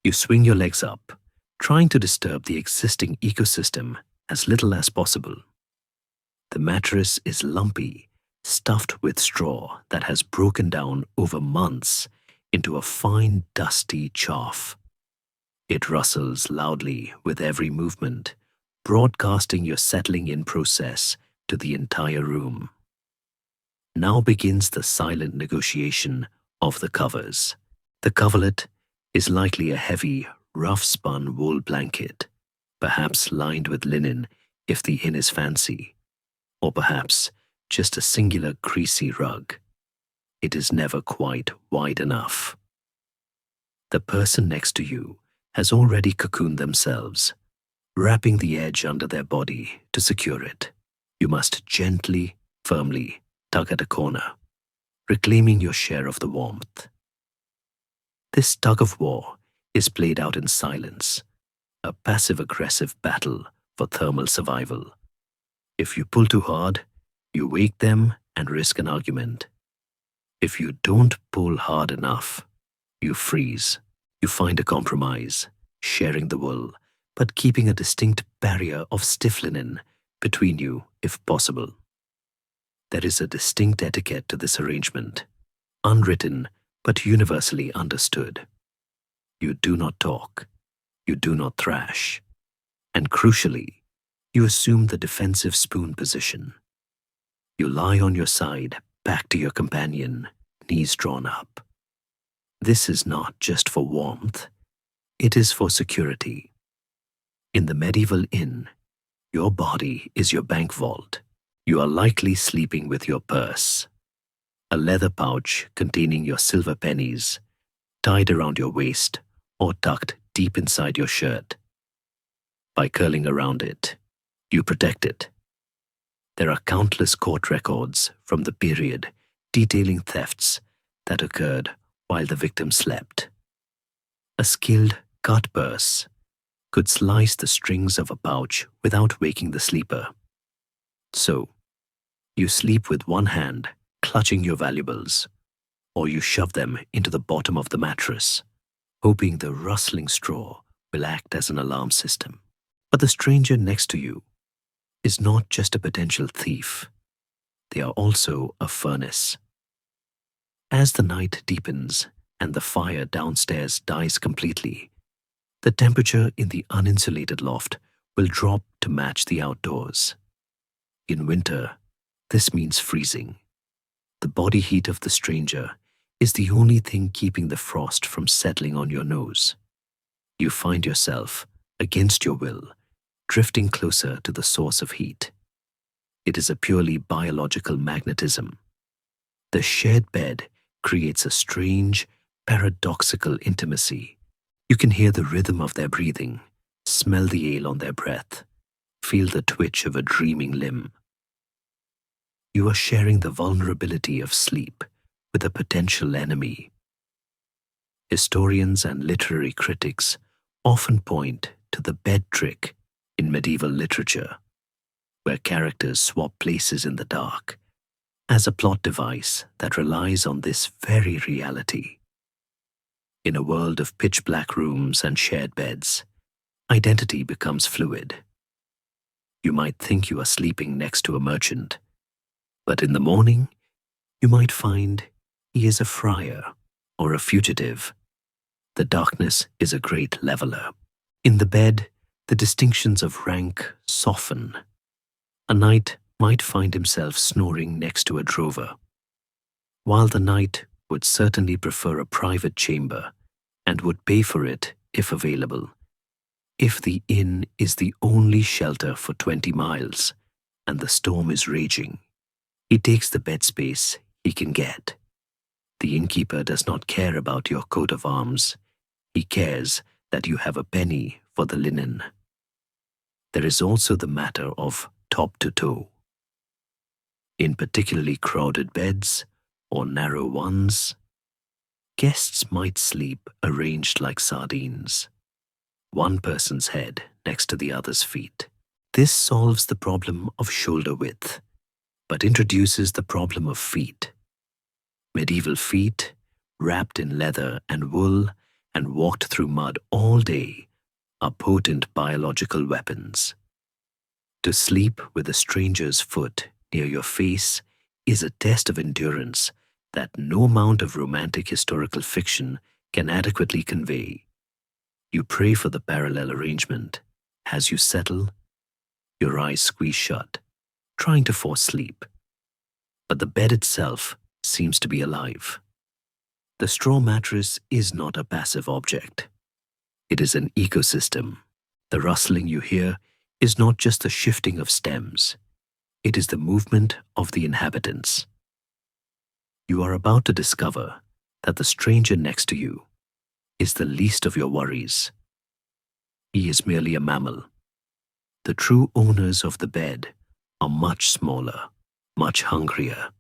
You swing your legs up, trying to disturb the existing ecosystem as little as possible. The mattress is lumpy, stuffed with straw that has broken down over months into a fine, dusty chaff. It rustles loudly with every movement, broadcasting your settling-in process to the entire room. Now begins the silent negotiation of the covers. The coverlet is likely a heavy, rough-spun wool blanket, perhaps lined with linen if the inn is fancy, or perhaps just a singular greasy rug. It is never quite wide enough. The person next to you has already cocooned themselves, wrapping the edge under their body to secure it. You must gently, firmly tug at a corner, reclaiming your share of the warmth. This tug of war is played out in silence, a passive-aggressive battle for thermal survival. If you pull too hard, you wake them and risk an argument. If you don't pull hard enough, you freeze. You find a compromise, sharing the wool, but keeping a distinct barrier of stiff linen between you if possible. There is a distinct etiquette to this arrangement, unwritten but universally understood. You do not talk, you do not thrash, and crucially, You assume the defensive spoon position. You lie on your side, back to your companion, knees drawn up. This is not just for warmth, it is for security. In the medieval inn, your body is your bank vault. You are likely sleeping with your purse, a leather pouch containing your silver pennies, tied around your waist or tucked deep inside your shirt. By curling around it, you protect it. There are countless court records from the period detailing thefts that occurred while the victim slept. A skilled cut purse could slice the strings of a pouch without waking the sleeper. So, you sleep with one hand clutching your valuables, or you shove them into the bottom of the mattress, hoping the rustling straw will act as an alarm system. But the stranger next to you is not just a potential thief. They are also a furnace. As the night deepens and the fire downstairs dies completely, the temperature in the uninsulated loft will drop to match the outdoors. In winter, this means freezing. The body heat of the stranger is the only thing keeping the frost from settling on your nose. You find yourself, against your will, drifting closer to the source of heat. It is a purely biological magnetism. The shared bed creates a strange, paradoxical intimacy. You can hear the rhythm of their breathing, smell the ale on their breath, feel the twitch of a dreaming limb. You are sharing the vulnerability of sleep with a potential enemy. Historians and literary critics often point to the bed trick in medieval literature, where characters swap places in the dark, as a plot device that relies on this very reality. In a world of pitch-black rooms and shared beds, identity becomes fluid. You might think you are sleeping next to a merchant, but in the morning, you might find he is a friar or a fugitive. The darkness is a great leveler. In the bed, the distinctions of rank soften. A knight might find himself snoring next to a drover, while the knight would certainly prefer a private chamber and would pay for it if available. If the inn is the only shelter for 20 miles and the storm is raging, he takes the bed space he can get. The innkeeper does not care about your coat of arms. He cares that you have a penny for the linen. There is also the matter of top to toe. In particularly crowded beds or narrow ones, guests might sleep arranged like sardines, one person's head next to the other's feet. This solves the problem of shoulder width, but introduces the problem of feet. Medieval feet, wrapped in leather and wool and walked through mud all day, are potent biological weapons. To sleep with a stranger's foot near your face is a test of endurance that no amount of romantic historical fiction can adequately convey. You pray for the parallel arrangement. As you settle, your eyes squeeze shut, trying to force sleep. But the bed itself seems to be alive. The straw mattress is not a passive object. It is an ecosystem. The rustling you hear is not just the shifting of stems. It is the movement of the inhabitants. You are about to discover that the stranger next to you is the least of your worries. He is merely a mammal. The true owners of the bed are much smaller, much hungrier,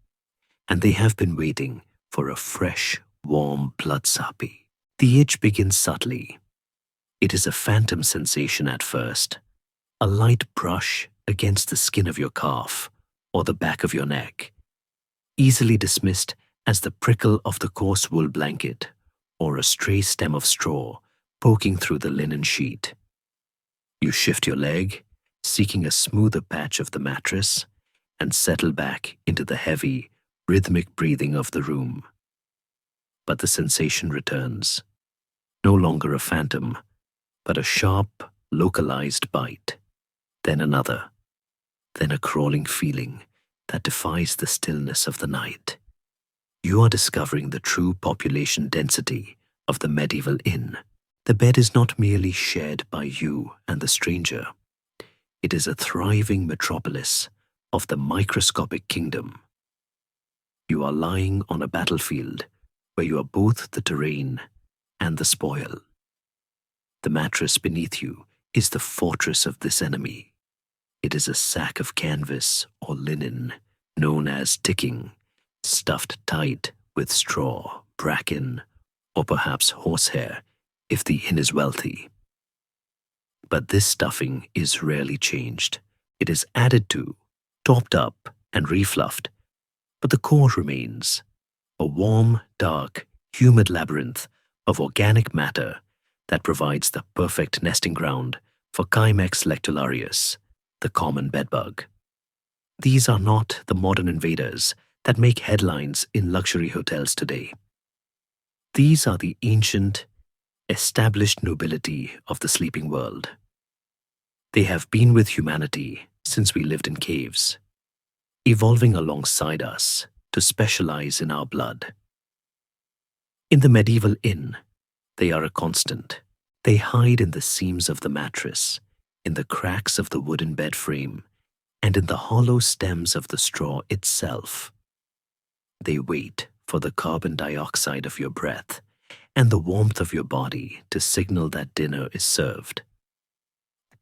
and they have been waiting for a fresh, warm bloodsappy. The itch begins subtly. It is a phantom sensation at first, a light brush against the skin of your calf or the back of your neck, easily dismissed as the prickle of the coarse wool blanket or a stray stem of straw poking through the linen sheet. You shift your leg, seeking a smoother patch of the mattress, and settle back into the heavy, rhythmic breathing of the room. But the sensation returns, no longer a phantom, but a sharp, localized bite. then another, then a crawling feeling that defies the stillness of the night. You are discovering the true population density of the medieval inn. The bed is not merely shared by you and the stranger. It is a thriving metropolis of the microscopic kingdom. You are lying on a battlefield where you are both the terrain and the spoil. The mattress beneath you is the fortress of this enemy. It is a sack of canvas or linen, known as ticking, stuffed tight with straw, bracken, or perhaps horsehair if the inn is wealthy. But this stuffing is rarely changed. It is added to, topped up, and refluffed, but the core remains, a warm, dark, humid labyrinth of organic matter that provides the perfect nesting ground for Chimex lectularius, the common bedbug. These are not the modern invaders that make headlines in luxury hotels today. These are the ancient, established nobility of the sleeping world. They have been with humanity since we lived in caves, evolving alongside us to specialize in our blood. In the medieval inn, they are a constant. They hide in the seams of the mattress, in the cracks of the wooden bed frame, and in the hollow stems of the straw itself. They wait for the carbon dioxide of your breath and the warmth of your body to signal that dinner is served.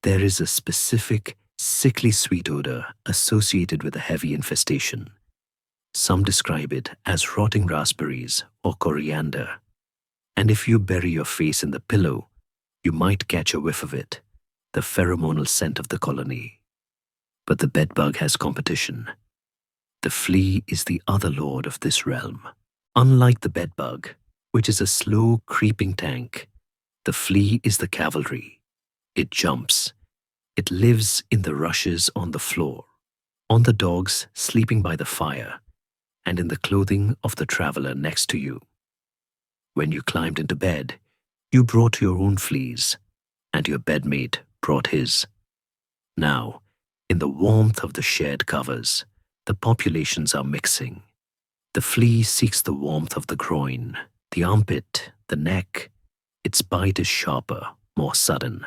There is a specific, sickly sweet odor associated with a heavy infestation. Some describe it as rotting raspberries or coriander, and if you bury your face in the pillow, you might catch a whiff of it, the pheromonal scent of the colony. But the bedbug has competition. The flea is the other lord of this realm. Unlike the bedbug, which is a slow, creeping tank, the flea is the cavalry. It jumps. It lives in the rushes on the floor, on the dogs sleeping by the fire, and in the clothing of the traveler next to you. When you climbed into bed, you brought your own fleas, and your bedmate brought his. Now, in the warmth of the shared covers, the populations are mixing. The flea seeks the warmth of the groin, the armpit, the neck. Its bite is sharper, more sudden.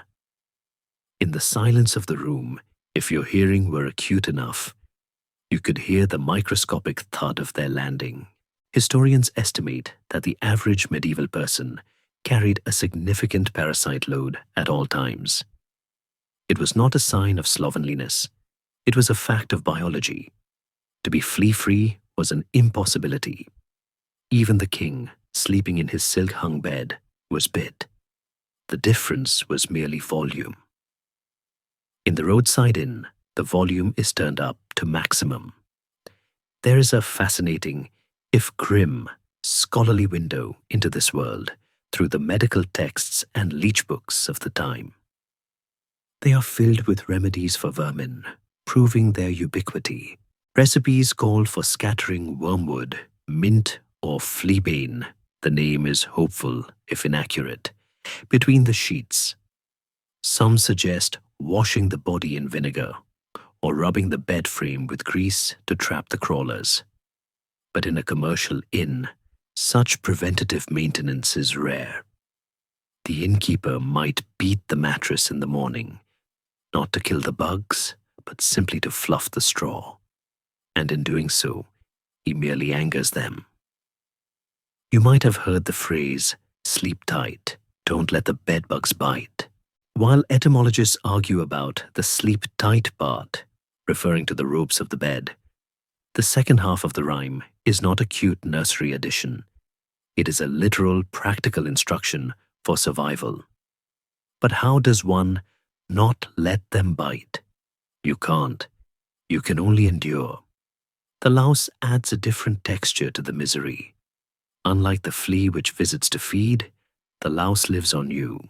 In the silence of the room, if your hearing were acute enough, you could hear the microscopic thud of their landing. Historians estimate that the average medieval person carried a significant parasite load at all times. It was not a sign of slovenliness. It was a fact of biology. To be flea-free was an impossibility. Even the king, sleeping in his silk-hung bed, was bit. The difference was merely volume. In the roadside inn, the volume is turned up to maximum. There is a fascinating, if grim, scholarly window into this world through the medical texts and leech books of the time. They are filled with remedies for vermin, proving their ubiquity. Recipes call for scattering wormwood, mint, or fleabane, the name is hopeful if inaccurate, between the sheets. Some suggest washing the body in vinegar, or rubbing the bed frame with grease to trap the crawlers. But in a commercial inn, such preventative maintenance is rare. The innkeeper might beat the mattress in the morning, not to kill the bugs, but simply to fluff the straw. And in doing so, he merely angers them. You might have heard the phrase, sleep tight, don't let the bedbugs bite. While etymologists argue about the sleep tight part, referring to the ropes of the bed, the second half of the rhyme is not a cute nursery addition. It is a literal, practical instruction for survival. But how does one not let them bite? You can't. You can only endure. The louse adds a different texture to the misery. Unlike the flea which visits to feed, the louse lives on you.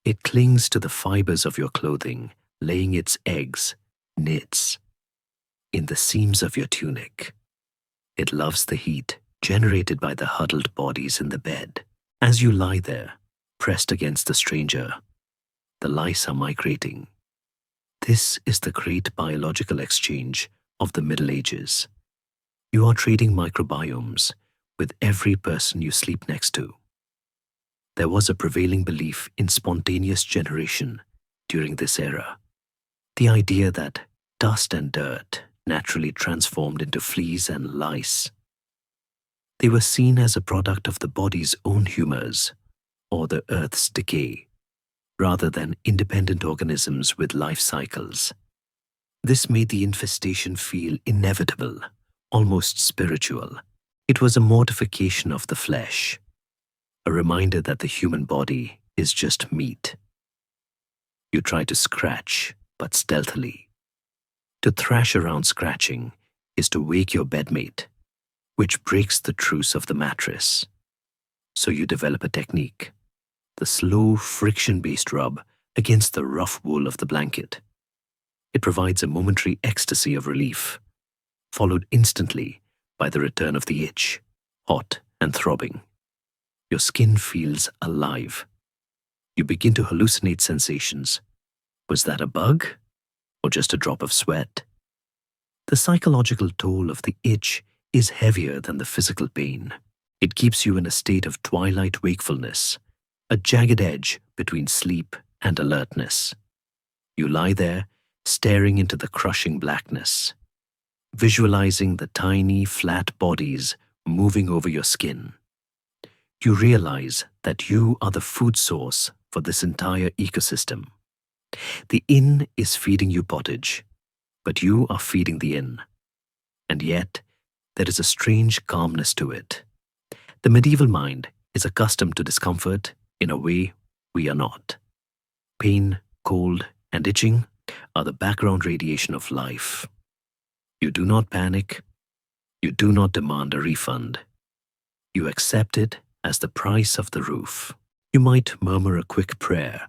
It clings to the fibers of your clothing, laying its eggs, knits, in the seams of your tunic. It loves the heat generated by the huddled bodies in the bed. As you lie there, pressed against the stranger, the lice are migrating. This is the great biological exchange of the Middle Ages. You are trading microbiomes with every person you sleep next to. There was a prevailing belief in spontaneous generation during this era. The idea that dust and dirt naturally transformed into fleas and lice. They were seen as a product of the body's own humors or the Earth's decay, rather than independent organisms with life cycles. This made the infestation feel inevitable, almost spiritual. It was a mortification of the flesh, a reminder that the human body is just meat. You try to scratch, but stealthily. To thrash around scratching is to wake your bedmate, which breaks the truce of the mattress. So you develop a technique, the slow friction-based rub against the rough wool of the blanket. It provides a momentary ecstasy of relief, followed instantly by the return of the itch, hot and throbbing. Your skin feels alive. You begin to hallucinate sensations. Was that a bug? Or just a drop of sweat? The psychological toll of the itch is heavier than the physical pain. It keeps you in a state of twilight wakefulness, a jagged edge between sleep and alertness. You lie there, staring into the crushing blackness, visualizing the tiny, flat bodies moving over your skin. You realize that you are the food source for this entire ecosystem. The inn is feeding you pottage, but you are feeding the inn. And yet, there is a strange calmness to it. The medieval mind is accustomed to discomfort in a way we are not. Pain, cold, and itching are the background radiation of life. You do not panic. You do not demand a refund. You accept it as the price of the roof. You might murmur a quick prayer,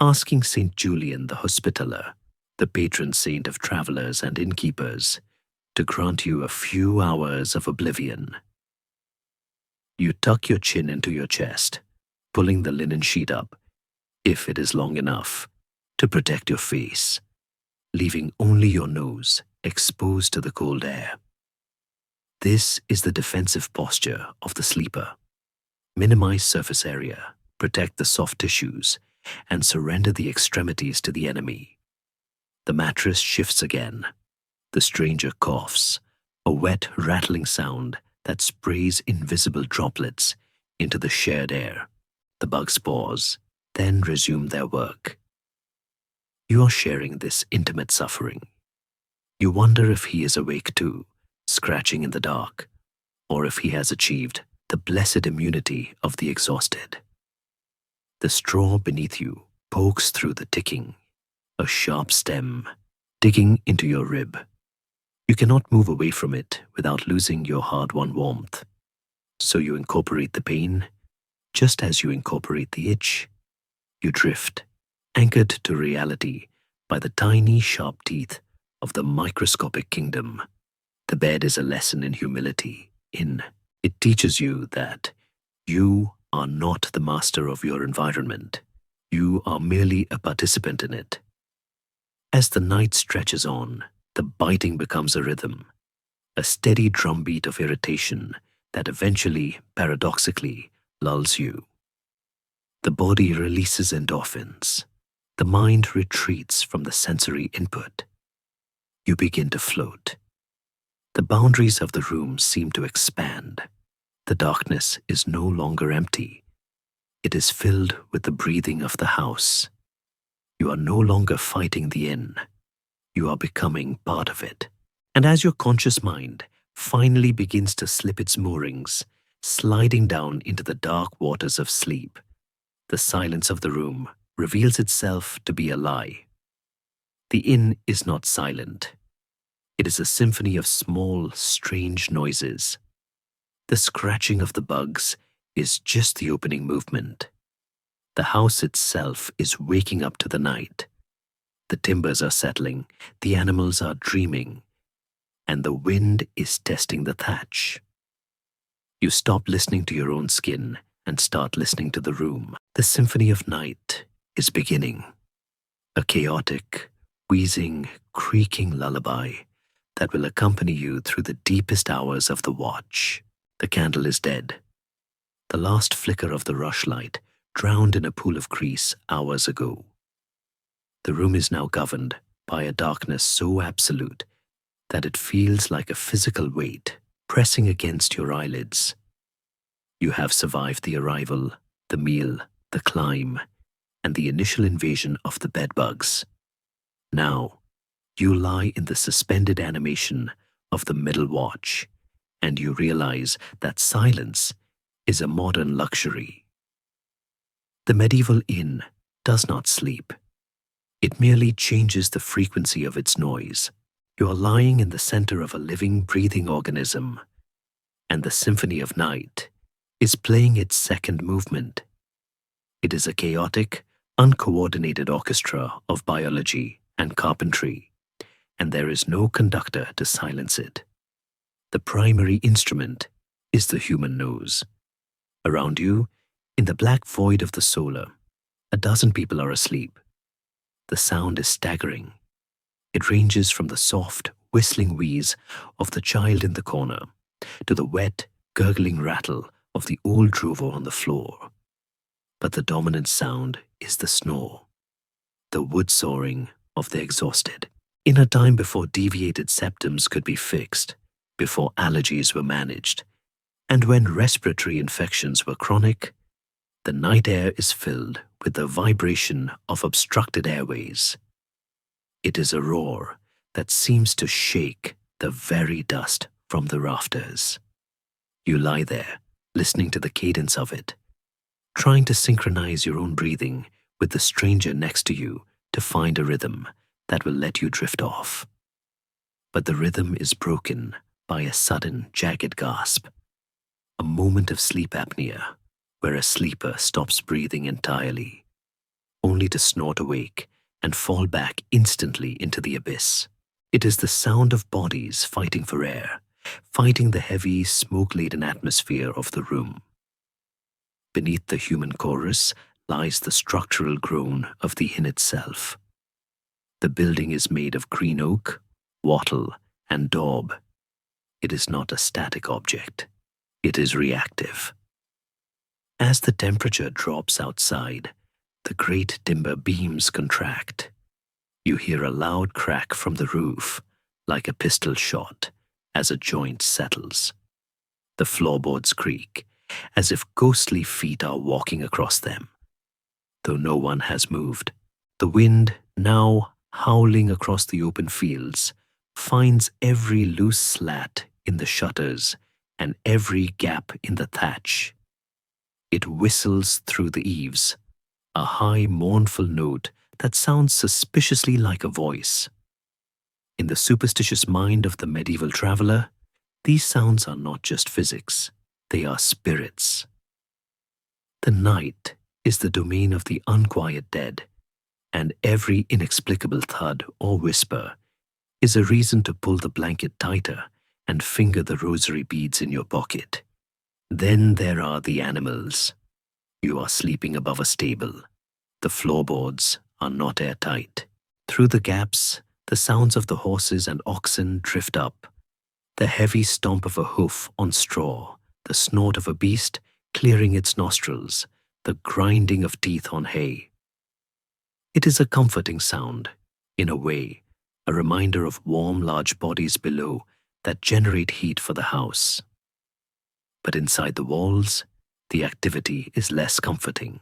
asking St. Julian the Hospitaller, the patron saint of travelers and innkeepers, to grant you a few hours of oblivion. You tuck your chin into your chest, pulling the linen sheet up, if it is long enough, to protect your face, leaving only your nose exposed to the cold air. This is the defensive posture of the sleeper. Minimize surface area, protect the soft tissues, and surrender the extremities to the enemy. The mattress shifts again. The stranger coughs, a wet, rattling sound that sprays invisible droplets into the shared air. The bugs pause, then resume their work. You are sharing this intimate suffering. You wonder if he is awake too, scratching in the dark, or if he has achieved the blessed immunity of the exhausted. The straw beneath you pokes through the ticking, a sharp stem digging into your rib. You cannot move away from it without losing your hard-won warmth. So you incorporate the pain, just as you incorporate the itch. You drift, anchored to reality by the tiny, sharp teeth of the microscopic kingdom. The bed is a lesson in humility. It teaches you that you are not the master of your environment. You are merely a participant in it. As the night stretches on, the biting becomes a rhythm, a steady drumbeat of irritation that eventually, paradoxically, lulls you. The body releases endorphins. The mind retreats from the sensory input. You begin to float. The boundaries of the room seem to expand. The darkness is no longer empty. It is filled with the breathing of the house. You are no longer fighting the inn. You are becoming part of it. And as your conscious mind finally begins to slip its moorings, sliding down into the dark waters of sleep, the silence of the room reveals itself to be a lie. The inn is not silent. It is a symphony of small, strange noises. The scratching of the bugs is just the opening movement. The house itself is waking up to the night. The timbers are settling, the animals are dreaming, and the wind is testing the thatch. You stop listening to your own skin and start listening to the room. The symphony of night is beginning. A chaotic, wheezing, creaking lullaby that will accompany you through the deepest hours of the watch. The candle is dead. The last flicker of the rushlight drowned in a pool of grease hours ago. The room is now governed by a darkness so absolute that it feels like a physical weight pressing against your eyelids. You have survived the arrival, the meal, the climb, and the initial invasion of the bedbugs. Now, you lie in the suspended animation of the middle watch, and you realize that silence is a modern luxury. The medieval inn does not sleep. It merely changes the frequency of its noise. You are lying in the center of a living, breathing organism, and the symphony of night is playing its second movement. It is a chaotic, uncoordinated orchestra of biology and carpentry, and there is no conductor to silence it. The primary instrument is the human nose. Around you, in the black void of the solar, a dozen people are asleep. The sound is staggering. It ranges from the soft, whistling wheeze of the child in the corner to the wet, gurgling rattle of the old rover on the floor. But the dominant sound is the snore, the wood sawing of the exhausted. In a time before deviated septums could be fixed, before allergies were managed, and when respiratory infections were chronic, the night air is filled with the vibration of obstructed airways. It is a roar that seems to shake the very dust from the rafters. You lie there, listening to the cadence of it, trying to synchronize your own breathing with the stranger next to you to find a rhythm that will let you drift off. But the rhythm is broken by a sudden, jagged gasp, a moment of sleep apnea where a sleeper stops breathing entirely, only to snort awake and fall back instantly into the abyss. It is the sound of bodies fighting for air, fighting the heavy, smoke-laden atmosphere of the room. Beneath the human chorus lies the structural groan of the inn itself. The building is made of green oak, wattle, and daub. It is not a static object. It is reactive. As the temperature drops outside, the great timber beams contract. You hear a loud crack from the roof, like a pistol shot, as a joint settles. The floorboards creak, as if ghostly feet are walking across them. Though no one has moved, the wind, now howling across the open fields, finds every loose slat in the shutters and every gap in the thatch. It whistles through the eaves, a high, mournful note that sounds suspiciously like a voice. In the superstitious mind of the medieval traveler, these sounds are not just physics, they are spirits. The night is the domain of the unquiet dead, and every inexplicable thud or whisper is a reason to pull the blanket tighter and finger the rosary beads in your pocket. Then there are the animals. You are sleeping above a stable. The floorboards are not airtight. Through the gaps, the sounds of the horses and oxen drift up. The heavy stomp of a hoof on straw, the snort of a beast clearing its nostrils, the grinding of teeth on hay. It is a comforting sound, in a way, a reminder of warm, large bodies below that generate heat for the house. But inside the walls, the activity is less comforting.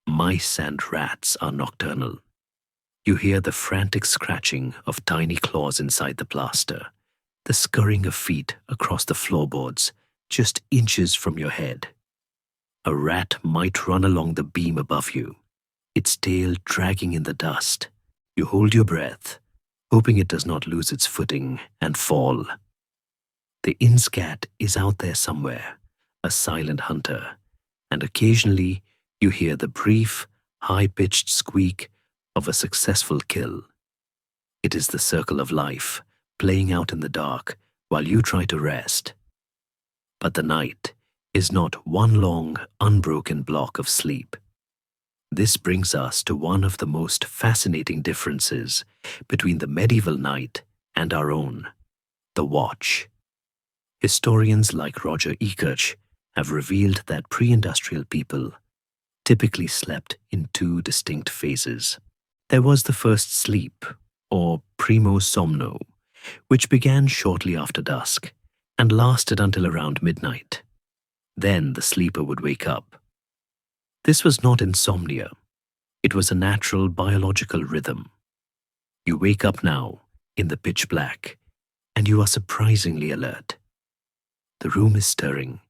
Mice and rats are nocturnal. You hear the frantic scratching of tiny claws inside the plaster, the scurrying of feet across the floorboards just inches from your head. A rat might run along the beam above you, its tail dragging in the dust. You hold your breath, hoping it does not lose its footing and fall. The inn's cat is out there somewhere, a silent hunter, and occasionally you hear the brief, high-pitched squeak of a successful kill. It is the circle of life, playing out in the dark while you try to rest. But the night is not one long, unbroken block of sleep. This brings us to one of the most fascinating differences between the medieval night and our own, the watch. Historians like Roger Ekirch have revealed that pre-industrial people typically slept in two distinct phases. There was the first sleep, or primo somno, which began shortly after dusk and lasted until around midnight. Then the sleeper would wake up. This was not insomnia. It was a natural biological rhythm. You wake up now, in the pitch black, and you are surprisingly alert. The room is stirring.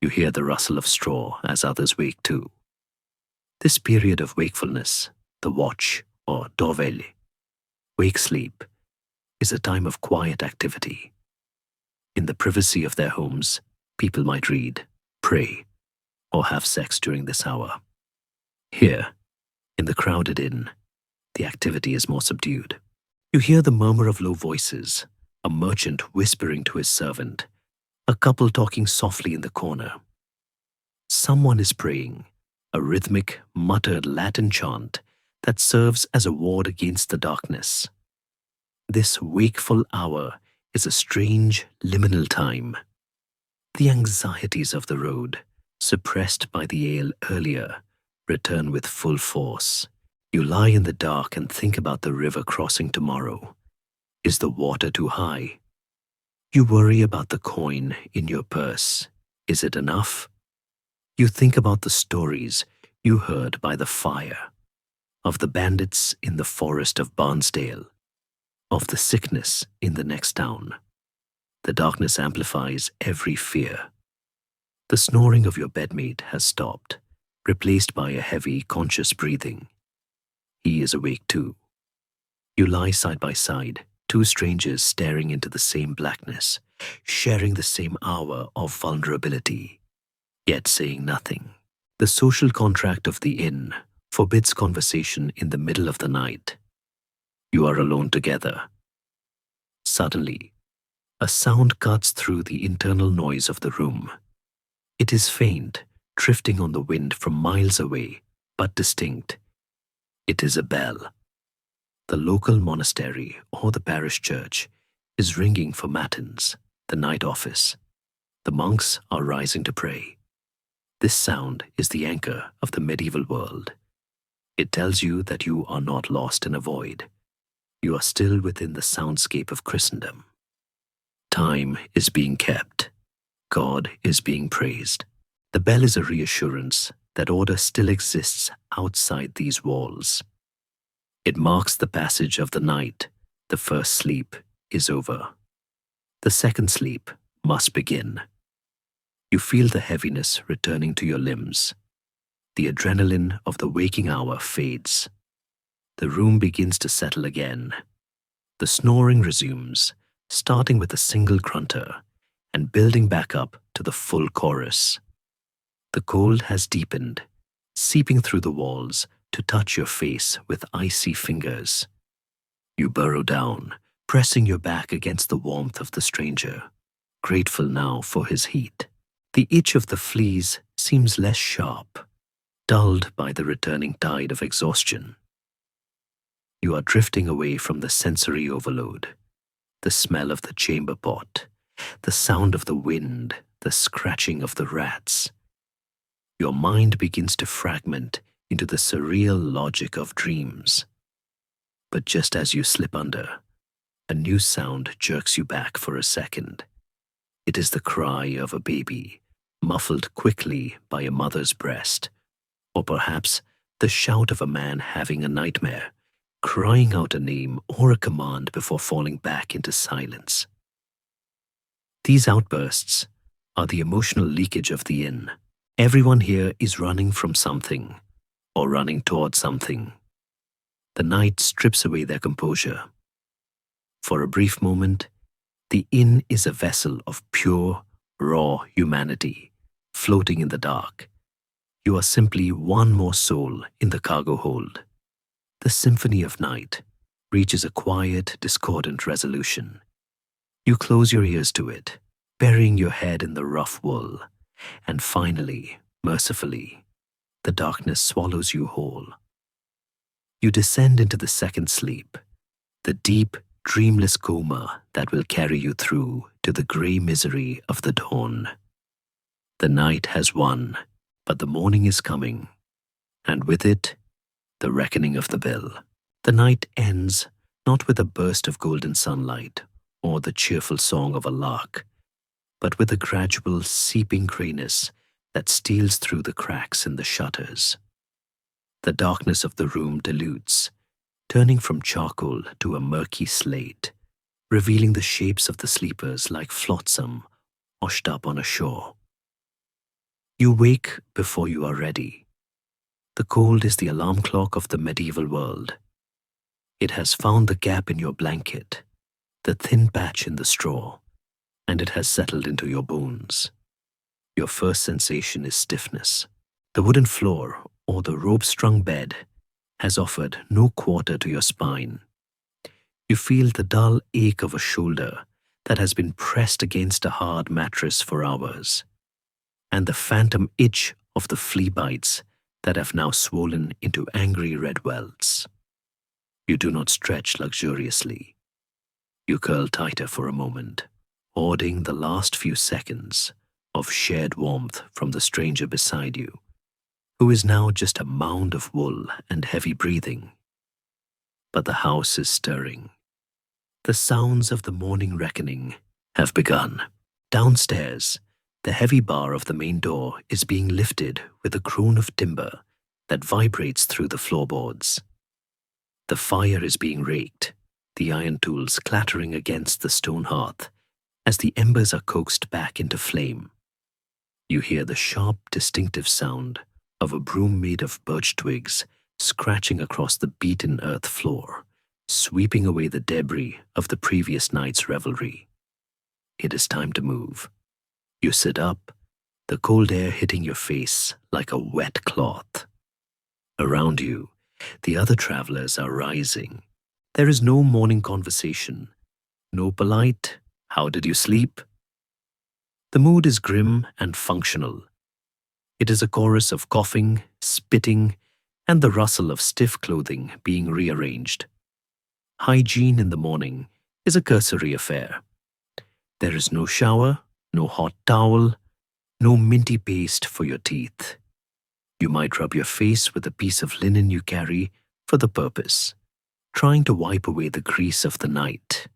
You hear the rustle of straw as others wake too. This period of wakefulness, the watch, or dovelle, wake sleep, is a time of quiet activity. In the privacy of their homes, people might read, pray, or have sex during this hour. Here, in the crowded inn, the activity is more subdued. You hear the murmur of low voices, a merchant whispering to his servant, a couple talking softly in the corner. Someone is praying, a rhythmic, muttered Latin chant that serves as a ward against the darkness. This wakeful hour is a strange, liminal time. The anxieties of the road, suppressed by the ale earlier, return with full force. You lie in the dark and think about the river crossing tomorrow. Is the water too high? You worry about the coin in your purse. Is it enough? You think about the stories you heard by the fire, of the bandits in the forest of Barnsdale, of the sickness in the next town. The darkness amplifies every fear. The snoring of your bedmate has stopped, replaced by a heavy, conscious breathing. He is awake too. You lie side by side, two strangers staring into the same blackness, sharing the same hour of vulnerability, yet saying nothing. The social contract of the inn forbids conversation in the middle of the night. You are alone together. Suddenly, a sound cuts through the internal noise of the room. It is faint, drifting on the wind from miles away, but distinct. It is a bell. The local monastery or the parish church is ringing for matins, the night office. The monks are rising to pray. This sound is the anchor of the medieval world. It tells you that you are not lost in a void. You are still within the soundscape of Christendom. Time is being kept. God is being praised. The bell is a reassurance that order still exists outside these walls. It marks the passage of the night. The first sleep is over. The second sleep must begin. You feel the heaviness returning to your limbs. The adrenaline of the waking hour fades. The room begins to settle again. The snoring resumes, starting with a single grunter and building back up to the full chorus. The cold has deepened, seeping through the walls to touch your face with icy fingers. You burrow down, pressing your back against the warmth of the stranger, grateful now for his heat. The itch of the fleas seems less sharp, dulled by the returning tide of exhaustion. You are drifting away from the sensory overload, the smell of the chamber pot, the sound of the wind, the scratching of the rats. Your mind begins to fragment into the surreal logic of dreams. But just as you slip under, a new sound jerks you back for a second. It is the cry of a baby, muffled quickly by a mother's breast, or perhaps the shout of a man having a nightmare, crying out a name or a command before falling back into silence. These outbursts are the emotional leakage of the inn. Everyone here is running from something, or running towards something. The night strips away their composure. For a brief moment, the inn is a vessel of pure, raw humanity, floating in the dark. You are simply one more soul in the cargo hold. The symphony of night reaches a quiet, discordant resolution. You close your ears to it, burying your head in the rough wool, and finally, mercifully, the darkness swallows you whole. You descend into the second sleep, the deep, dreamless coma that will carry you through to the grey misery of the dawn. The night has won, but the morning is coming, and with it, the reckoning of the bill. The night ends not with a burst of golden sunlight or the cheerful song of a lark, but with a gradual seeping grayness that steals through the cracks in the shutters. The darkness of the room dilutes, turning from charcoal to a murky slate, revealing the shapes of the sleepers like flotsam washed up on a shore. You wake before you are ready. The cold is the alarm clock of the medieval world. It has found the gap in your blanket, the thin patch in the straw, and it has settled into your bones. Your first sensation is stiffness. The wooden floor or the rope-strung bed has offered no quarter to your spine. You feel the dull ache of a shoulder that has been pressed against a hard mattress for hours, and the phantom itch of the flea bites that have now swollen into angry red welts. You do not stretch luxuriously. You curl tighter for a moment, hoarding the last few seconds of shared warmth from the stranger beside you, who is now just a mound of wool and heavy breathing. But the house is stirring. The sounds of the morning reckoning have begun. Downstairs, the heavy bar of the main door is being lifted with a groan of timber that vibrates through the floorboards. The fire is being raked, the iron tools clattering against the stone hearth as the embers are coaxed back into flame. You hear the sharp, distinctive sound of a broom made of birch twigs scratching across the beaten earth floor, sweeping away the debris of the previous night's revelry. It is time to move. You sit up, the cold air hitting your face like a wet cloth. Around you, the other travelers are rising. There is no morning conversation, no polite, "How did you sleep?" The mood is grim and functional. It is a chorus of coughing, spitting, and the rustle of stiff clothing being rearranged. Hygiene in the morning is a cursory affair. There is no shower, no hot towel, no minty paste for your teeth. You might rub your face with a piece of linen you carry for the purpose, trying to wipe away the grease of the night.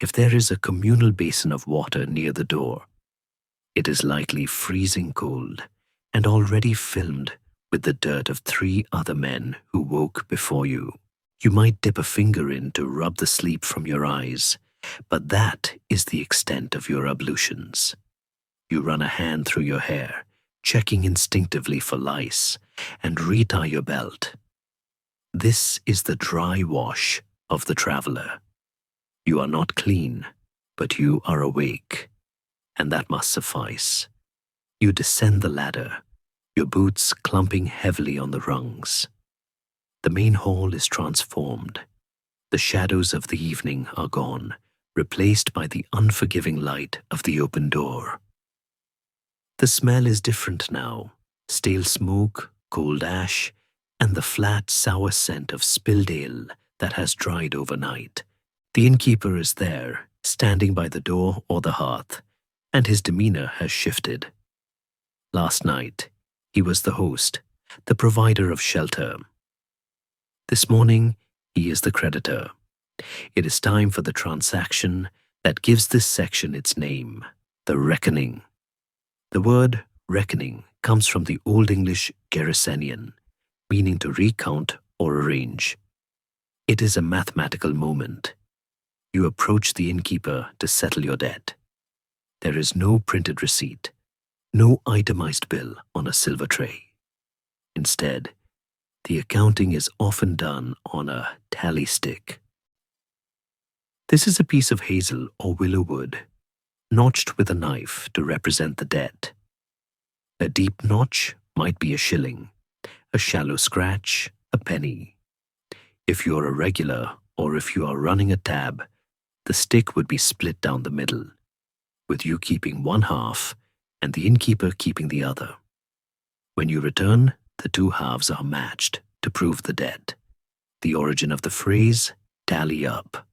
If there is a communal basin of water near the door, it is likely freezing cold and already filled with the dirt of 3 other men who woke before you. You might dip a finger in to rub the sleep from your eyes, but that is the extent of your ablutions. You run a hand through your hair, checking instinctively for lice, and retie your belt. This is the dry wash of the traveler. You are not clean, but you are awake, and that must suffice. You descend the ladder, your boots clumping heavily on the rungs. The main hall is transformed. The shadows of the evening are gone, replaced by the unforgiving light of the open door. The smell is different now, stale smoke, cold ash, and the flat, sour scent of spilled ale that has dried overnight. The innkeeper is there, standing by the door or the hearth, and his demeanor has shifted. Last night, he was the host, the provider of shelter. This morning, he is the creditor. It is time for the transaction that gives this section its name, the reckoning. The word reckoning comes from the Old English Gerasenian, meaning to recount or arrange. It is a mathematical moment. You approach the innkeeper to settle your debt. There is no printed receipt, no itemized bill on a silver tray. Instead, the accounting is often done on a tally stick. This is a piece of hazel or willow wood, notched with a knife to represent the debt. A deep notch might be a shilling, a shallow scratch, a penny. If you're a regular or if you are running a tab, the stick would be split down the middle, with you keeping one half and the innkeeper keeping the other. When you return, the two halves are matched to prove the debt. The origin of the phrase, tally up.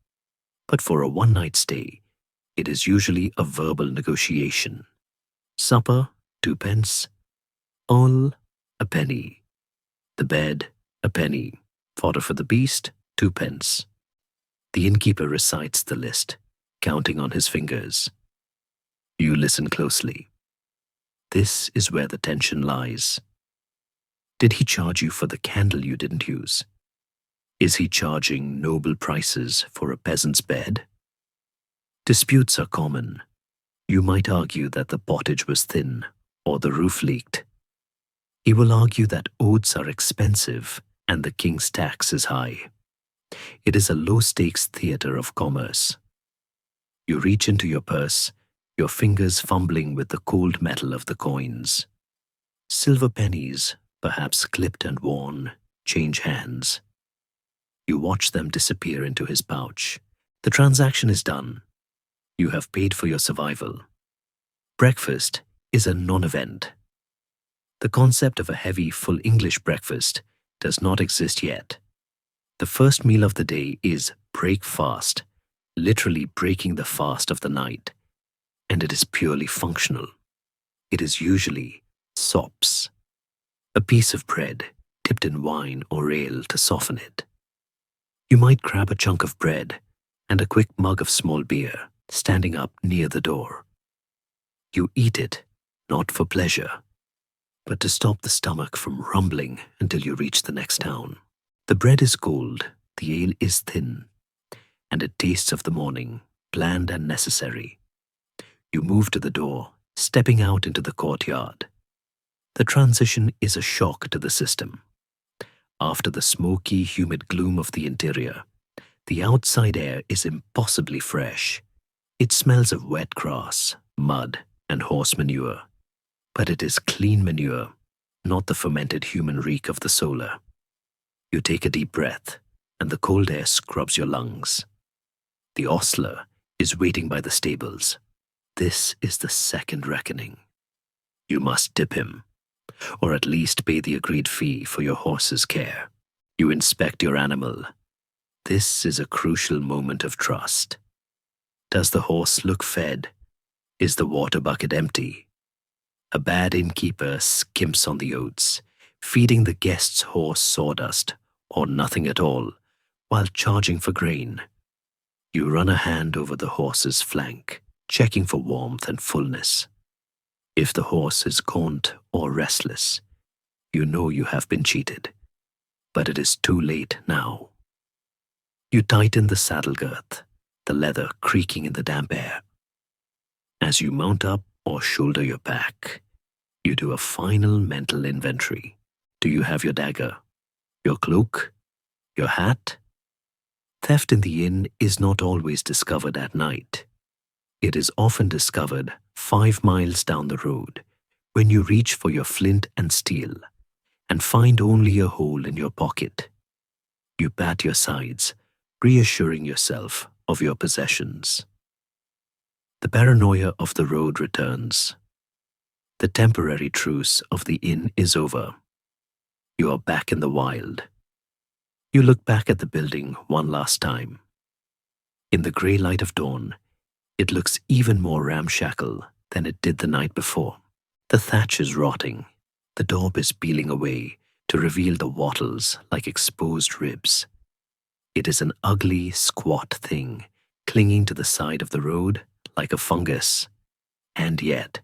But for a one-night stay, it is usually a verbal negotiation. Supper, 2p. All, a penny. The bed, a penny. Fodder for the beast, 2p. The innkeeper recites the list, counting on his fingers. You listen closely. This is where the tension lies. Did he charge you for the candle you didn't use? Is he charging noble prices for a peasant's bed? Disputes are common. You might argue that the pottage was thin or the roof leaked. He will argue that oats are expensive and the king's tax is high. It is a low-stakes theater of commerce. You reach into your purse, your fingers fumbling with the cold metal of the coins. Silver pennies, perhaps clipped and worn, change hands. You watch them disappear into his pouch. The transaction is done. You have paid for your survival. Breakfast is a non-event. The concept of a heavy, full English breakfast does not exist yet. The first meal of the day is break fast, literally breaking the fast of the night, and it is purely functional. It is usually sops, a piece of bread dipped in wine or ale to soften it. You might grab a chunk of bread and a quick mug of small beer standing up near the door. You eat it, not for pleasure, but to stop the stomach from rumbling until you reach the next town. The bread is cold, the ale is thin, and it tastes of the morning, bland and necessary. You move to the door, stepping out into the courtyard. The transition is a shock to the system. After the smoky, humid gloom of the interior, the outside air is impossibly fresh. It smells of wet grass, mud, and horse manure. But it is clean manure, not the fermented human reek of the solar. You take a deep breath, and the cold air scrubs your lungs. The ostler is waiting by the stables. This is the second reckoning. You must tip him, or at least pay the agreed fee for your horse's care. You inspect your animal. This is a crucial moment of trust. Does the horse look fed? Is the water bucket empty? A bad innkeeper skimps on the oats, feeding the guest's horse sawdust or nothing at all, while charging for grain. You run a hand over the horse's flank, checking for warmth and fullness. If the horse is gaunt or restless, you know you have been cheated, but it is too late now. You tighten the saddle girth, the leather creaking in the damp air. As you mount up or shoulder your pack, you do a final mental inventory. Do you have your dagger, your cloak, your hat? Theft in the inn is not always discovered at night. It is often discovered 5 miles down the road when you reach for your flint and steel and find only a hole in your pocket. You pat your sides, reassuring yourself of your possessions. The paranoia of the road returns. The temporary truce of the inn is over. You are back in the wild. You look back at the building one last time. In the grey light of dawn, it looks even more ramshackle than it did the night before. The thatch is rotting. The daub is peeling away to reveal the wattles like exposed ribs. It is an ugly, squat thing clinging to the side of the road like a fungus. And yet,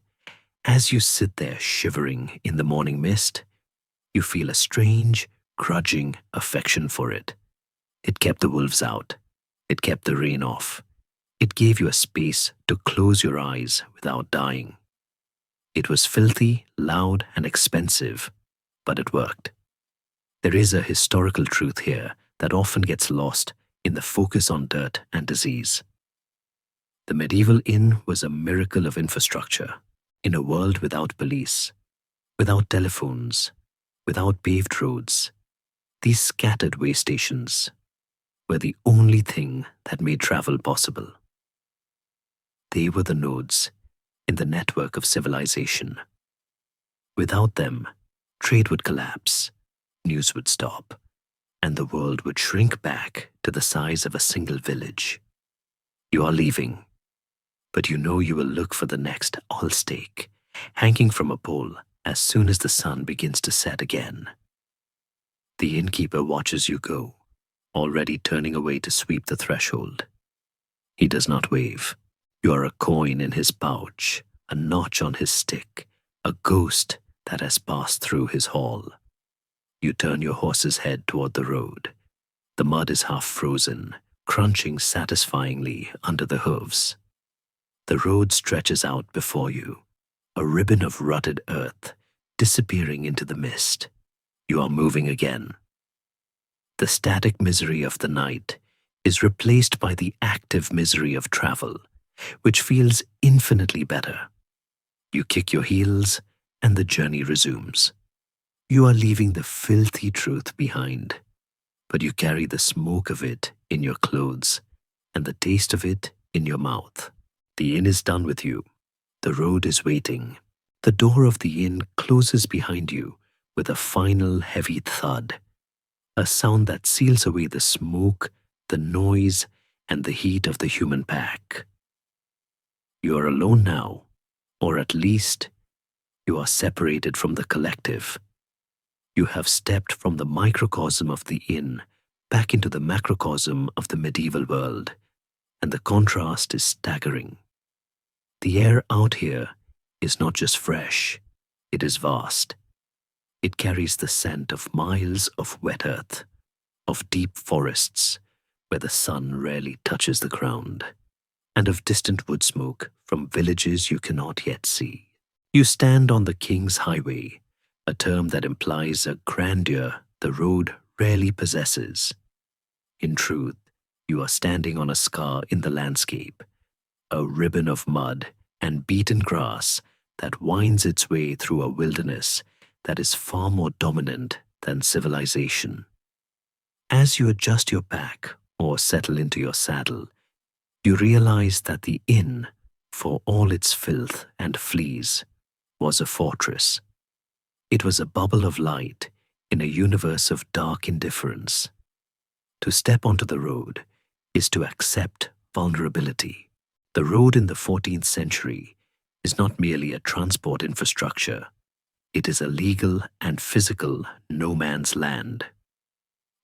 as you sit there shivering in the morning mist, you feel a strange, grudging affection for it. It kept the wolves out. It kept the rain off. It gave you a space to close your eyes without dying. It was filthy, loud, and expensive, but it worked. There is a historical truth here that often gets lost in the focus on dirt and disease. The medieval inn was a miracle of infrastructure in a world without police, without telephones, without paved roads. These scattered way stations were the only thing that made travel possible. They were the nodes in the network of civilization. Without them, trade would collapse, news would stop, and the world would shrink back to the size of a single village. You are leaving, but you know you will look for the next allstake, hanging from a pole as soon as the sun begins to set again. The innkeeper watches you go, already turning away to sweep the threshold. He does not wave. You are a coin in his pouch, a notch on his stick, a ghost that has passed through his hall. You turn your horse's head toward the road. The mud is half frozen, crunching satisfyingly under the hooves. The road stretches out before you, a ribbon of rutted earth, disappearing into the mist. You are moving again. The static misery of the night is replaced by the active misery of travel, which feels infinitely better. You kick your heels, and the journey resumes. You are leaving the filthy truth behind, but you carry the smoke of it in your clothes and the taste of it in your mouth. The inn is done with you. The road is waiting. The door of the inn closes behind you with a final heavy thud, a sound that seals away the smoke, the noise, and the heat of the human pack. You are alone now, or at least you are separated from the collective. You have stepped from the microcosm of the inn back into the macrocosm of the medieval world, and the contrast is staggering. The air out here is not just fresh, it is vast. It carries the scent of miles of wet earth, of deep forests where the sun rarely touches the ground, and of distant wood smoke from villages you cannot yet see. You stand on the King's Highway, a term that implies a grandeur the road rarely possesses. In truth, you are standing on a scar in the landscape, a ribbon of mud and beaten grass that winds its way through a wilderness that is far more dominant than civilization. As you adjust your pack or settle into your saddle, you realize that the inn, for all its filth and fleas, was a fortress. It was a bubble of light in a universe of dark indifference. To step onto the road is to accept vulnerability. The road in the 14th century is not merely a transport infrastructure. It is a legal and physical no man's land.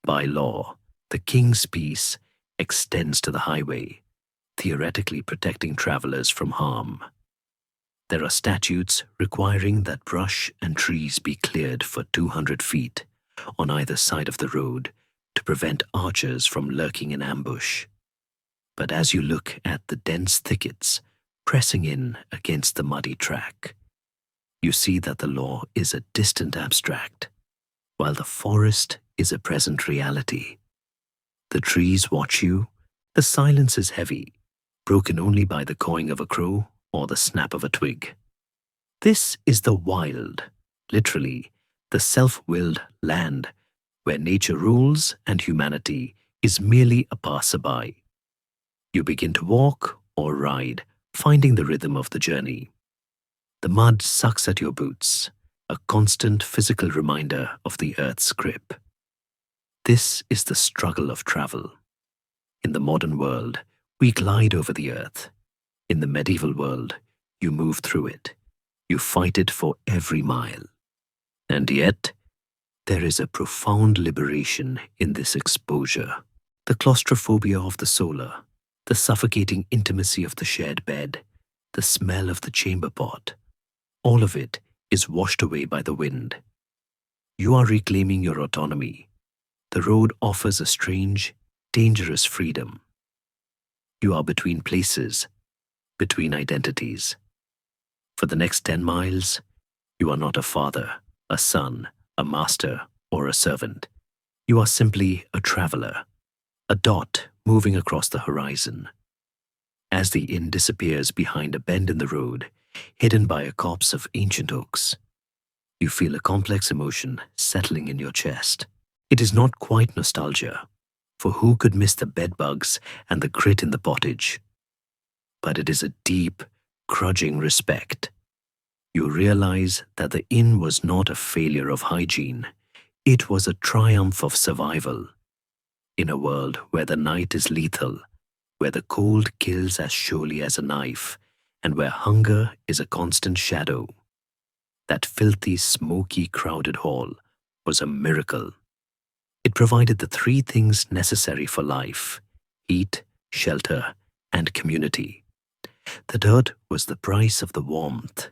By law, the king's peace extends to the highway, theoretically protecting travelers from harm. There are statutes requiring that brush and trees be cleared for 200 feet on either side of the road to prevent archers from lurking in ambush. But as you look at the dense thickets pressing in against the muddy track, you see that the law is a distant abstract, while the forest is a present reality. The trees watch you. The silence is heavy, broken only by the cawing of a crow or the snap of a twig. This is the wild, literally, the self-willed land where nature rules and humanity is merely a passerby. You begin to walk or ride, finding the rhythm of the journey. The mud sucks at your boots, a constant physical reminder of the earth's grip. This is the struggle of travel. In the modern world, we glide over the earth. In the medieval world, you move through it. You fight it for every mile. And yet, there is a profound liberation in this exposure. The claustrophobia of the solar, the suffocating intimacy of the shared bed, the smell of the chamber pot, all of it is washed away by the wind. You are reclaiming your autonomy. The road offers a strange, dangerous freedom. You are between places, between identities. For the next 10 miles, you are not a father, a son, a master, or a servant. You are simply a traveler, a dot moving across the horizon. As the inn disappears behind a bend in the road, hidden by a copse of ancient oaks, you feel a complex emotion settling in your chest. It is not quite nostalgia, for who could miss the bedbugs and the grit in the pottage? But it is a deep, grudging respect. You realize that the inn was not a failure of hygiene. It was a triumph of survival. In a world where the night is lethal, where the cold kills as surely as a knife, and where hunger is a constant shadow, that filthy, smoky, crowded hall was a miracle. It provided the three things necessary for life: heat, shelter, and community. The dirt was the price of the warmth.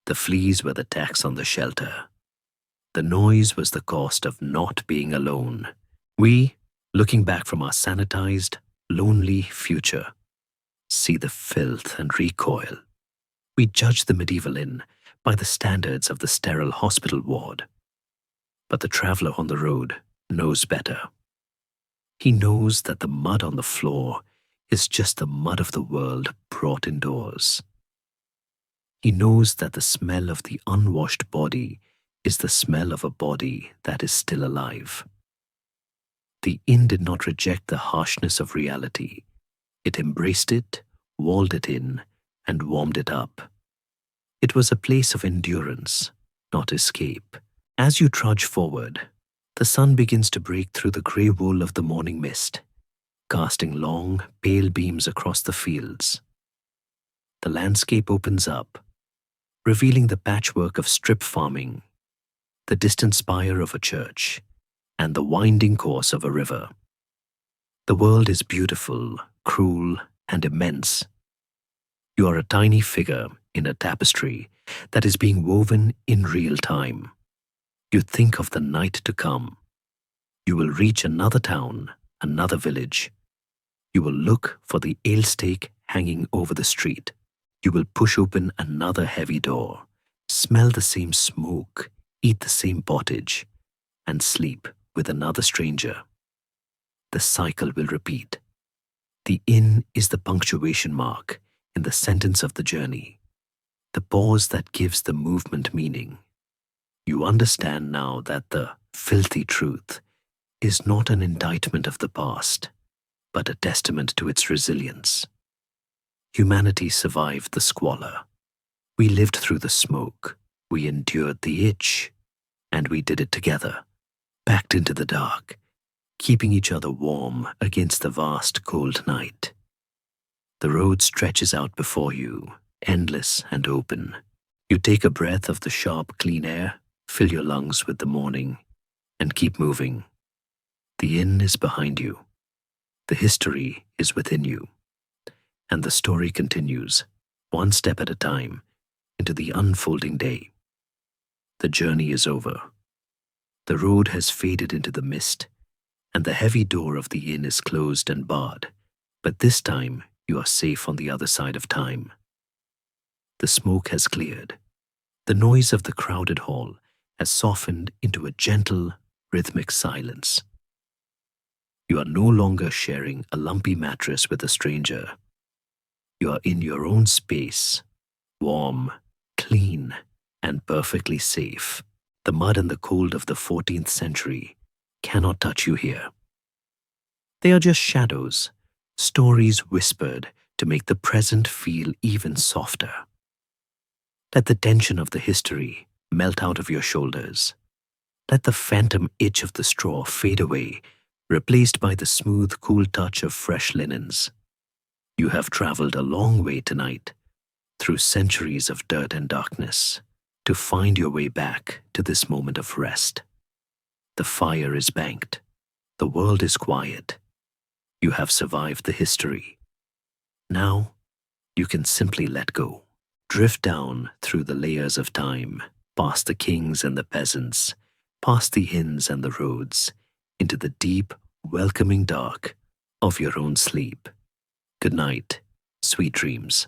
The fleas were the tax on the shelter. The noise was the cost of not being alone. We, looking back from our sanitized, lonely future, see the filth and recoil. We judge the medieval inn by the standards of the sterile hospital ward. But the traveler on the road knows better. He knows that the mud on the floor is just the mud of the world brought indoors. He knows that the smell of the unwashed body is the smell of a body that is still alive. The inn did not reject the harshness of reality. It embraced it, walled it in, and warmed it up. It was a place of endurance, not escape. As you trudge forward, the sun begins to break through the grey wool of the morning mist, casting long, pale beams across the fields. The landscape opens up, revealing the patchwork of strip farming, the distant spire of a church, and the winding course of a river. The world is beautiful, cruel, and immense. You are a tiny figure in a tapestry that is being woven in real time. You think of the night to come. You will reach another town, another village. You will look for the ale stake hanging over the street. You will push open another heavy door, smell the same smoke, eat the same pottage, and sleep with another stranger. The cycle will repeat. The inn is the punctuation mark in the sentence of the journey, the pause that gives the movement meaning. You understand now that the filthy truth is not an indictment of the past, but a testament to its resilience. Humanity survived the squalor. We lived through the smoke. We endured the itch. And we did it together, packed into the dark, keeping each other warm against the vast cold night. The road stretches out before you, endless and open. You take a breath of the sharp, clean air, fill your lungs with the morning, and keep moving. The inn is behind you. The history is within you. And the story continues, one step at a time, into the unfolding day. The journey is over. The road has faded into the mist, and the heavy door of the inn is closed and barred, but this time you are safe on the other side of time. The smoke has cleared. The noise of the crowded hall has softened into a gentle, rhythmic silence. You are no longer sharing a lumpy mattress with a stranger. You are in your own space, warm, clean, and perfectly safe. The mud and the cold of the 14th century cannot touch you here. They are just shadows, stories whispered to make the present feel even softer. Let the tension of the history melt out of your shoulders. Let the phantom itch of the straw fade away, replaced by the smooth, cool touch of fresh linens. You have traveled a long way tonight, through centuries of dirt and darkness, to find your way back to this moment of rest. The fire is banked. The world is quiet. You have survived the history. Now, you can simply let go. Drift down through the layers of time, past the kings and the peasants, past the inns and the roads, into the deep, welcoming dark of your own sleep. Good night, sweet dreams.